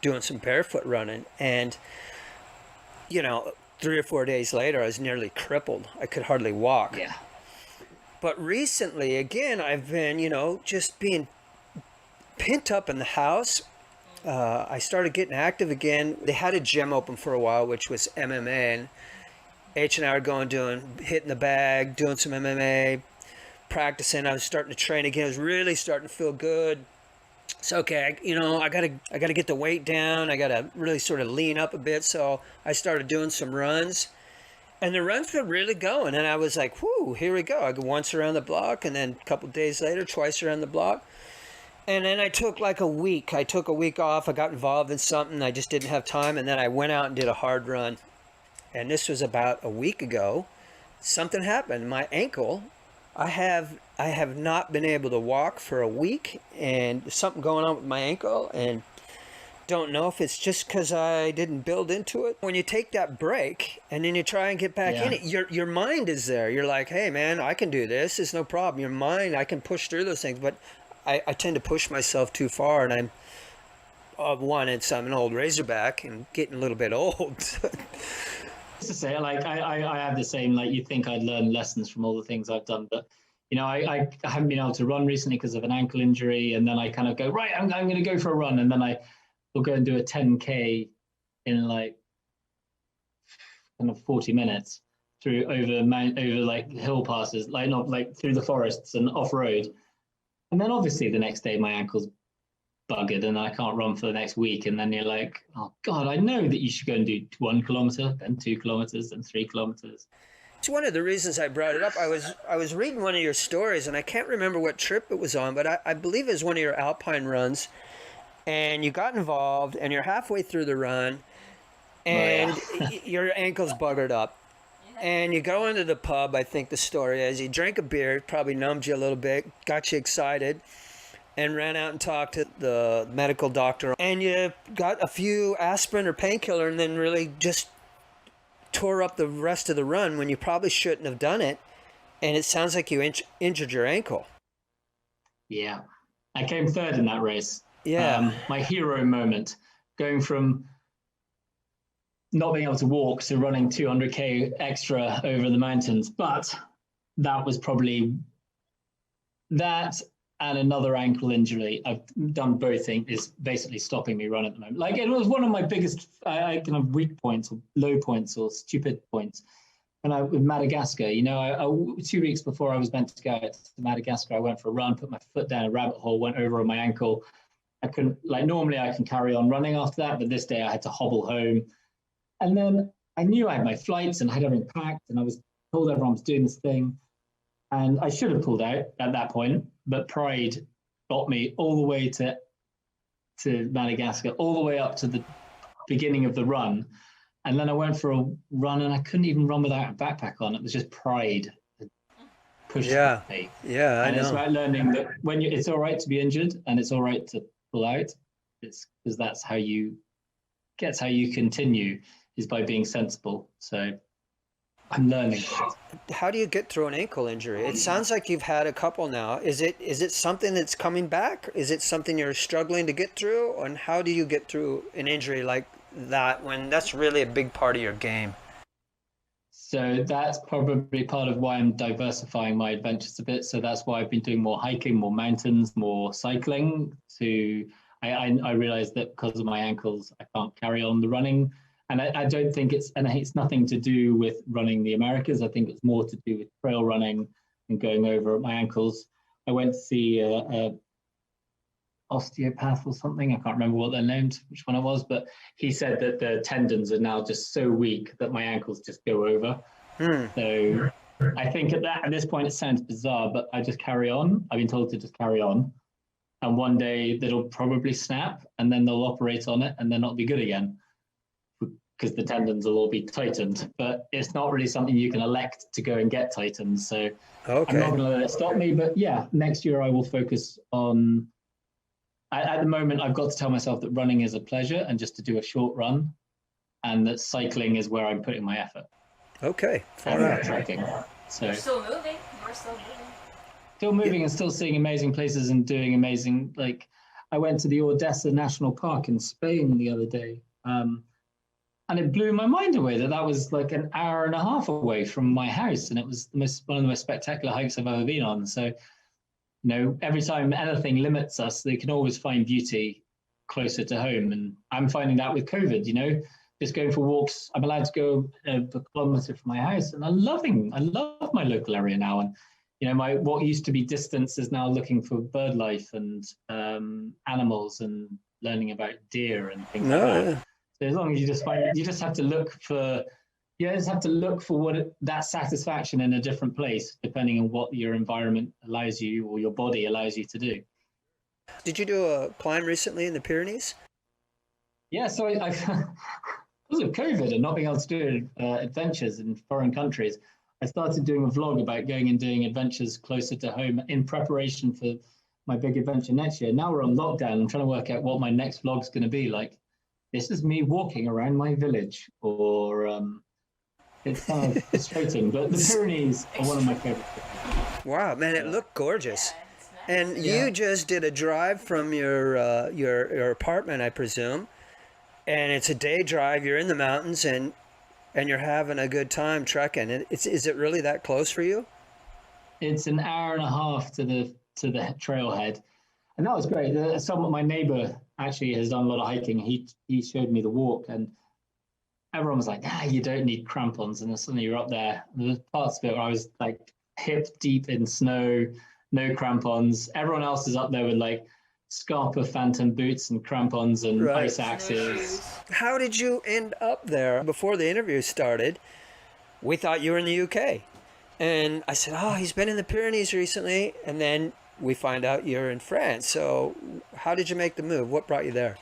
doing some barefoot running, and you know, 3 or 4 days later, I was nearly crippled. I could hardly walk. Yeah. But recently, again, I've been, you know, just being pent up in the house. I started getting active again. They had a gym open for a while, which was MMA, and H and I were hitting the bag, doing some MMA, practicing. I was starting to train again. I was really starting to feel good. So okay, I gotta get the weight down. I gotta really sort of lean up a bit. So I started doing some runs, and the runs were really going. And I was like, "Whoo, here we go!" I go once around the block, and then a couple of days later, twice around the block. And then I took like a week. I took a week off. I got involved in something. I just didn't have time, and then I went out and did a hard run. And this was about a week ago. Something happened. My ankle. I have not been able to walk for a week, and there's something going on with my ankle, and don't know if it's just because I didn't build into it. When you take that break and then you try and get back in it, your mind is there. You're like, hey man, I can do this. It's no problem. Your mind, I can push through those things, but I tend to push myself too far, and I'm an old Razorback and getting a little bit old. To say, like I have the same, like you think I'd learn lessons from all the things I've done, but you know, I haven't been able to run recently because of an ankle injury, and then I kind of go, right, I'm going to go for a run, and then I will go and do a 10K in like kind of 40 minutes over like hill passes, like not like through the forests and off road, and then obviously the next day my ankle's buggered and I can't run for the next week, and then you're like, oh God, I know that you should go and do 1 kilometer, then 2 kilometers, then 3 kilometers. It's one of the reasons I brought it up. I was reading one of your stories, and I can't remember what trip it was on, but I believe it was one of your alpine runs, and you got involved, and you're halfway through the run, and your ankle's buggered up. And you go into the pub, I think the story is, you drank a beer, probably numbed you a little bit, got you excited, and ran out and talked to the medical doctor, and you got a few aspirin or painkiller, and then really just tore up the rest of the run when you probably shouldn't have done it. And it sounds like you injured your ankle. Yeah, I came third in that race. Yeah. My hero moment, going from not being able to walk to running 200K extra over the mountains. But that was probably that, and another ankle injury. I've done both things, is basically stopping me run at the moment. Like, it was one of my biggest kind of weak points or low points or stupid points. And with Madagascar, you know, 2 weeks before I was meant to go to Madagascar, I went for a run, put my foot down a rabbit hole, went over on my ankle. I couldn't, like, normally I can carry on running after that, but this day I had to hobble home. And then I knew I had my flights and I had everything packed, and I was told everyone was doing this thing. And I should have pulled out at that point, but pride got me all the way to Madagascar, all the way up to the beginning of the run. And then I went for a run and I couldn't even run without a backpack on. It was just pride that pushed me. Yeah, I and know. it's about learning that it's all right to be injured and it's all right to pull out. It's because that's how you continue, is by being sensible. So I'm learning. How do you get through an ankle injury? It sounds like you've had a couple now. Is it something that's coming back? Is it something you're struggling to get through? And how do you get through an injury like that when that's really a big part of your game? So that's probably part of why I'm diversifying my adventures a bit. So that's why I've been doing more hiking, more mountains, more cycling. I realized that because of my ankles, I can't carry on the running. And I don't think it's nothing to do with running the Americas. I think it's more to do with trail running and going over my ankles. I went to see a osteopath or something. I can't remember what they're named, which one it was, but he said that the tendons are now just so weak that my ankles just go over. So I think at this point, it sounds bizarre, but I just carry on. I've been told to just carry on. And one day it'll probably snap and then they'll operate on it and then it'll be good again because the tendons will all be tightened. But it's not really something you can elect to go and get tightened. So I'm not going to let it stop me. But yeah, next year I will focus on, at the moment, I've got to tell myself that running is a pleasure and just to do a short run, and that cycling is where I'm putting my effort. Okay. Trekking. So You're still moving. You're still moving. Still moving and still seeing amazing places and doing amazing, like I went to the Ordesa National Park in Spain the other day. And it blew my mind away that was like an hour and a half away from my house. And it was one of the most spectacular hikes I've ever been on. So, every time anything limits us, they can always find beauty closer to home. And I'm finding that with COVID, just going for walks. I'm allowed to go a kilometer from my house and I love my local area now. And what used to be distance is now looking for bird life and animals and learning about deer and things like that. So as long as you just have to look for that satisfaction in a different place, depending on what your environment allows you or your body allows you to do. Did you do a climb recently in the Pyrenees? Yeah, so I because of COVID and not being able to do adventures in foreign countries, I started doing a vlog about going and doing adventures closer to home in preparation for my big adventure next year. Now we're on lockdown. I'm trying to work out what my next vlog's going to be like. This is me walking around my village, or it's kind of frustrating. But the Pyrenees are one of my favorite things. Wow, man, it looked gorgeous. And you just did a drive from your apartment, I presume, and it's a day drive. You're in the mountains and you're having a good time trekking. Is it really that close for you? It's an hour and a half to the trailhead, and that was great. My neighbor actually has done a lot of hiking. He showed me the walk, and everyone was like, you don't need crampons. And then suddenly you're up there. And there's parts of it where I was like hip deep in snow, no crampons. Everyone else is up there with like Scarpa Phantom boots and crampons and ice axes. How did you end up there? Before the interview started, we thought you were in the UK. And I said, he's been in the Pyrenees recently. And then we find out you're in France. So how did you make the move? What brought you there?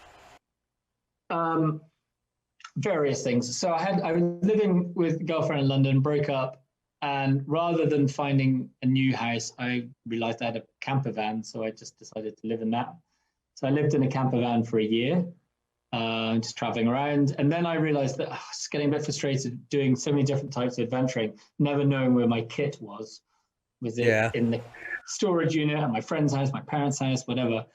Various things. So I was living with a girlfriend in London, broke up, and rather than finding a new house, I realized I had a camper van, so I just decided to live in that. So I lived in a camper van for a year, just traveling around, and then I realized that I was getting a bit frustrated doing so many different types of adventuring, never knowing where my kit was. Was it in the storage unit at my friend's house, my parents' house, whatever?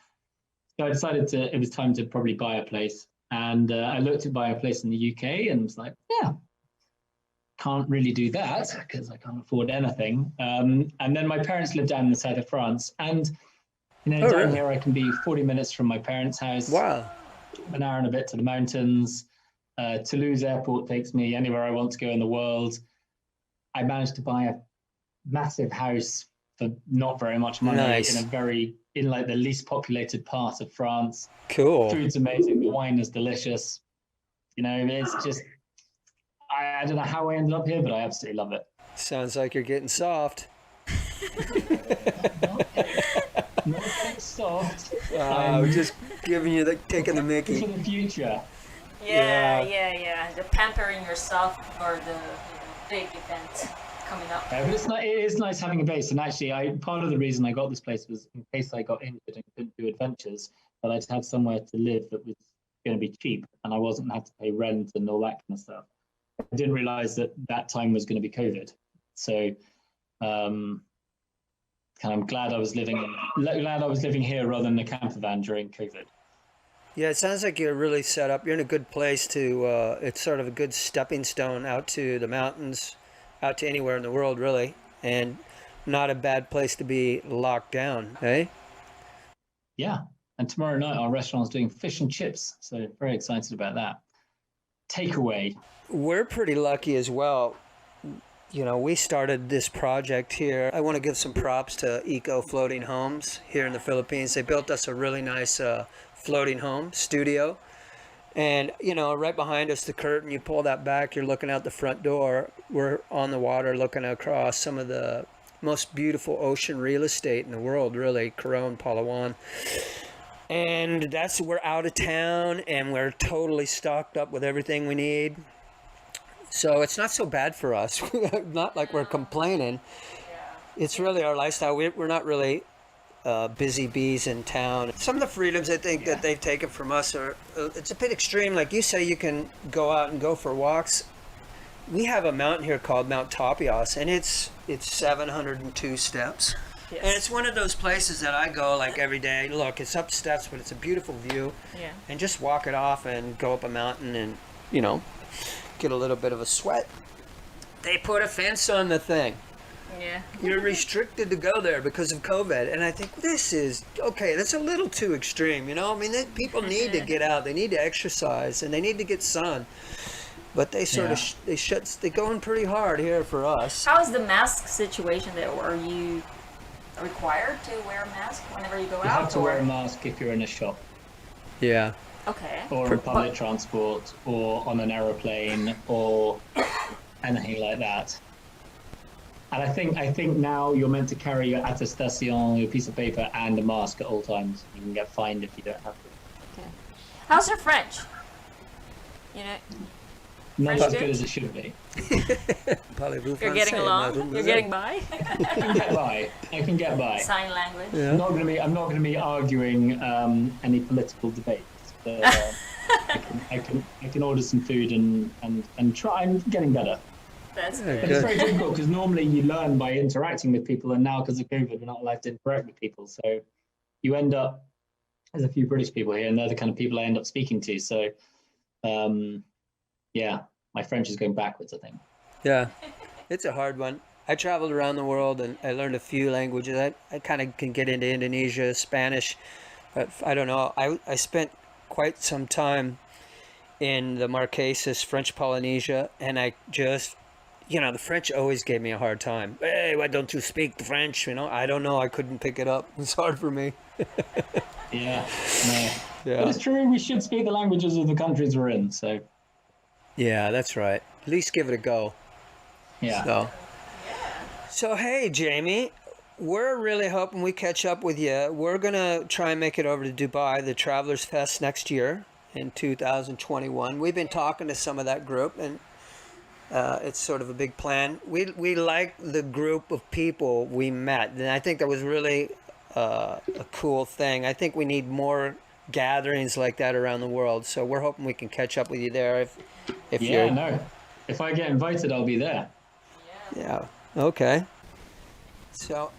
So I decided it was time to probably buy a place. And I looked at buying a place in the UK and was like, can't really do that because I can't afford anything. And then my parents lived down in the south of France. And, down here I can be 40 minutes from my parents' house. Wow. An hour and a bit to the mountains. Toulouse airport takes me anywhere I want to go in the world. I managed to buy a massive house for not very much money in like the least populated part of France. Cool. Food's amazing. The wine is delicious. It's just, I don't know how I ended up here, but I absolutely love it. Sounds like you're getting soft. Not soft. We're just giving you taking the For mickey. the future. Yeah. The pampering yourself for the big event coming up. But it is nice having a base. And actually, part of the reason I got this place was in case I got injured and couldn't do adventures, that I'd have somewhere to live that was going to be cheap, and I wasn't going to have to pay rent and all that kind of stuff. I didn't realize that time was going to be COVID. So, I'm glad I was living here rather than a camper van during COVID. Yeah, it sounds like you're really set up. You're in a good place to. It's sort of a good stepping stone out to the mountains, out to anywhere in the world, really, and not a bad place to be locked down, eh? Yeah, and tomorrow night our restaurant's doing fish and chips, so very excited about that. Takeaway. We're pretty lucky as well. You know, we started this project here. I want to give some props to Eco Floating Homes here in the Philippines. They built us a really nice floating home studio. And, you know, right behind us, the curtain, you pull that back, you're looking out the front door. We're on the water looking across some of the most beautiful ocean real estate in the world, really, Coron, Palawan. And we're out of town and we're totally stocked up with everything we need. So it's not so bad for us. Not like we're complaining. It's really our lifestyle. We're not really busy bees in town. Some of the freedoms I think that they've taken from us are, it's a bit extreme. Like you say, you can go out and go for walks. We have a mountain here called Mount Tapias, and it's 702 steps. Yes. And it's one of those places that I go like every day. Look, it's up steps, but it's a beautiful view. Yeah. And just walk it off and go up a mountain and, you know, get a little bit of a sweat. They put a fence on the thing. Yeah. You're restricted to go there because of COVID. And I think this is, okay, that's a little too extreme, you know? I mean, people need to get out. They need to exercise and they need to get sun. But they sort of, they're going pretty hard here for us. How is the mask situation there? Are you required to wear a mask whenever you go out? You have to wear a mask if you're in a shop. Yeah. Okay. Or on public transport, or on an aeroplane, or anything like that. And I think now you're meant to carry your attestation, your piece of paper, and a mask at all times. You can get fined if you don't have to. Okay. How's your French? You know, Not French as good? good as it should be. You're getting along. You're getting by. I can get by. I can get by. Sign language. Yeah. I'm not going to be arguing any political debates. But, I can order some food and try. I'm getting better. That's Yeah, good. But it's very difficult because normally you learn by interacting with people, and now because of COVID, we're not allowed to interact with people. So you end up, there's a few British people here, and they're the kind of people I end up speaking to. So, yeah, my French is going backwards, I think. Yeah, it's a hard one. I traveled around the world and I learned a few languages. I kind of can get into Indonesia, Spanish, but I don't know. I spent quite some time in the Marquesas, French Polynesia, and I just, you know, the French always gave me a hard time. Hey, why don't you speak the French? You know, I don't know. I couldn't pick it up. It's hard for me. Yeah, no. Yeah. But it's true, we should speak the languages of the countries we're in. So, Yeah, that's right. At least give it a go. yeah. So hey, Jamie, we're really hoping we catch up with you. We're going to try and make it over to Dubai, the Travelers Fest next year in 2021. We've been talking to some of that group, and it's sort of a big plan. We like the group of people we met, and I think that was really a cool thing. I think we need more gatherings like that around the world. So we're hoping we can catch up with you there if you're... No. If I get invited, I'll be there. Yeah. Okay. So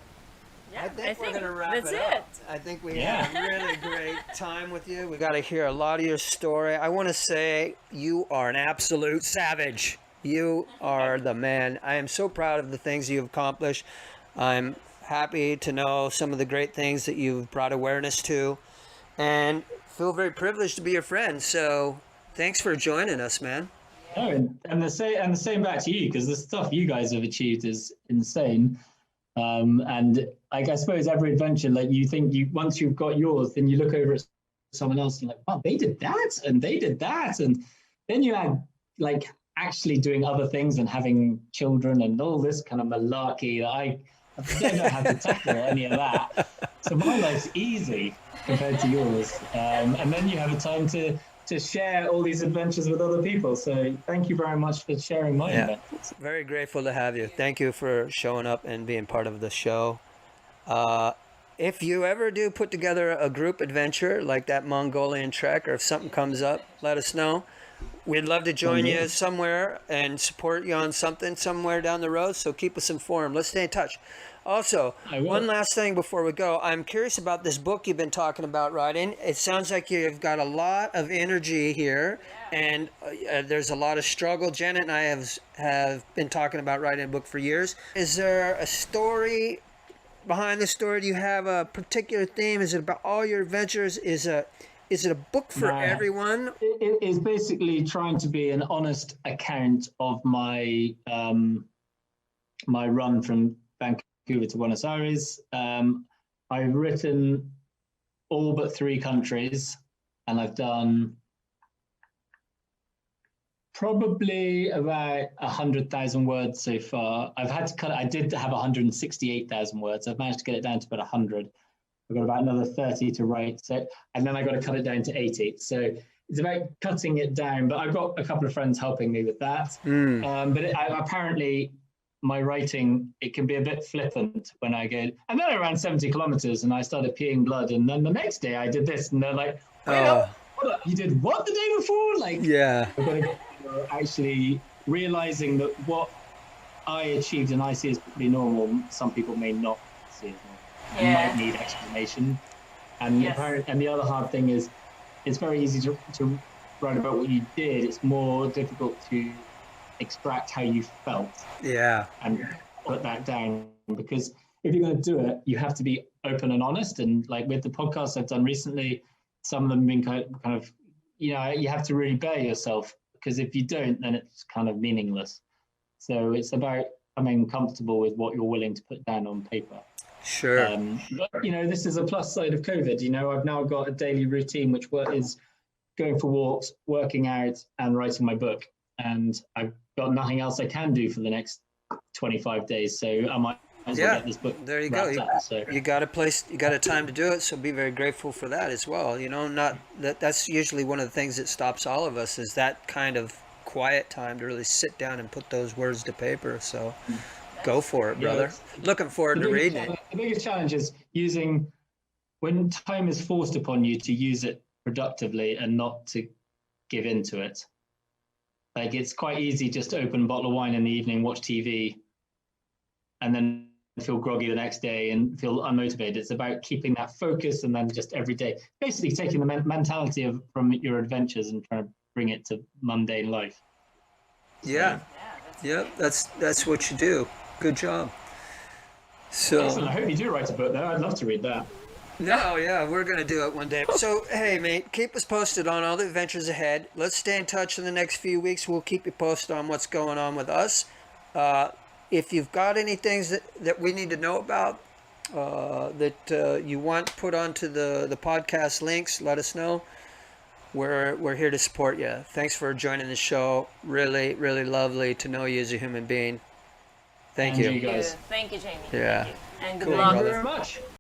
Yeah, I think we're gonna wrap that's it up. I think we had a really great time with you. We got to hear a lot of your story. I want to say you are an absolute savage. You are the man. I am so proud of the things you've accomplished. I'm happy to know some of the great things that you've brought awareness to, and feel very privileged to be your friend. So thanks for joining us, man. No, and the same back to you, because the stuff you guys have achieved is insane. And like, I suppose every adventure, like once you've got yours, then you look over at someone else and you're like, wow, they did that and they did that. And then you add like actually doing other things and having children and all this kind of malarkey that I don't know how to tackle any of that. So my life's easy compared to yours. And then you have a time to share all these adventures with other people. So thank you very much for sharing my adventures. Very grateful to have you. Thank you for showing up and being part of the show. If you ever do put together a group adventure like that Mongolian trek, or if something comes up, let us know. We'd love to join you somewhere and support you on something somewhere down the road. So keep us informed. Let's stay in touch. Also, one last thing before we go. I'm curious about this book you've been talking about writing. It sounds like you've got a lot of energy here, and there's a lot of struggle. Janet and I have been talking about writing a book for years. Is there a story behind the story? Do you have a particular theme? Is it about all your adventures? Is it a book for everyone? It is basically trying to be an honest account of my my run from Vancouver to Buenos Aires. I've written all but 3 countries, and I've done probably about 100,000 words so far. I've had to cut it. I did have 168,000 words. I've managed to get it down to about 100. I've got about another 30 to write, and then I got to cut it down to 80. So it's about cutting it down, but I've got a couple of friends helping me with that. Apparently my writing, it can be a bit flippant when I go, and then I ran 70 kilometers and I started peeing blood, and then the next day I did this, and they're like, wait up, you did what the day before? Like, yeah, I've got to get, actually realizing that what I achieved and I see as pretty normal, some people may not see as normal. You might need explanation. And and the other hard thing is, it's very easy to write about what you did. It's more difficult to extract how you felt. Yeah. And put that down, because if you're going to do it, you have to be open and honest. And like with the podcasts I've done recently, some of them have been kind of, you know, you have to really bare yourself, because if you don't, then it's kind of meaningless. So it's about becoming comfortable with what you're willing to put down on paper. Sure. But, you know, this is a plus side of COVID. You know, I've now got a daily routine, which is going for walks, working out, and writing my book. And I've got nothing else I can do for the next 25 days. So I might as well get this book. There you go. You got a place, you got a time to do it. So be very grateful for that as well. You know, that's usually one of the things that stops all of us, is that kind of quiet time to really sit down and put those words to paper. So go for it, brother. Looking forward to reading it. The biggest challenge is using, when time is forced upon you, to use it productively and not to give into it. Like, it's quite easy just to open a bottle of wine in the evening, watch TV, and then feel groggy the next day and feel unmotivated. It's about keeping that focus, and then just every day, basically taking the mentality from your adventures and trying to bring it to mundane life. Yeah, that's what you do. Good job. So excellent. I hope you do write a book, though. I'd love to read that. No, yeah, we're going to do it one day. So, hey, mate, keep us posted on all the adventures ahead. Let's stay in touch in the next few weeks. We'll keep you posted on what's going on with us. If you've got any things that we need to know about, that you want put onto the podcast links, let us know. We're here to support you. Thanks for joining the show. Really, really lovely to know you as a human being. Thank you. Thank you, Jamie. Yeah. Thank you. And good Cool, luck. brother. Thank you very much.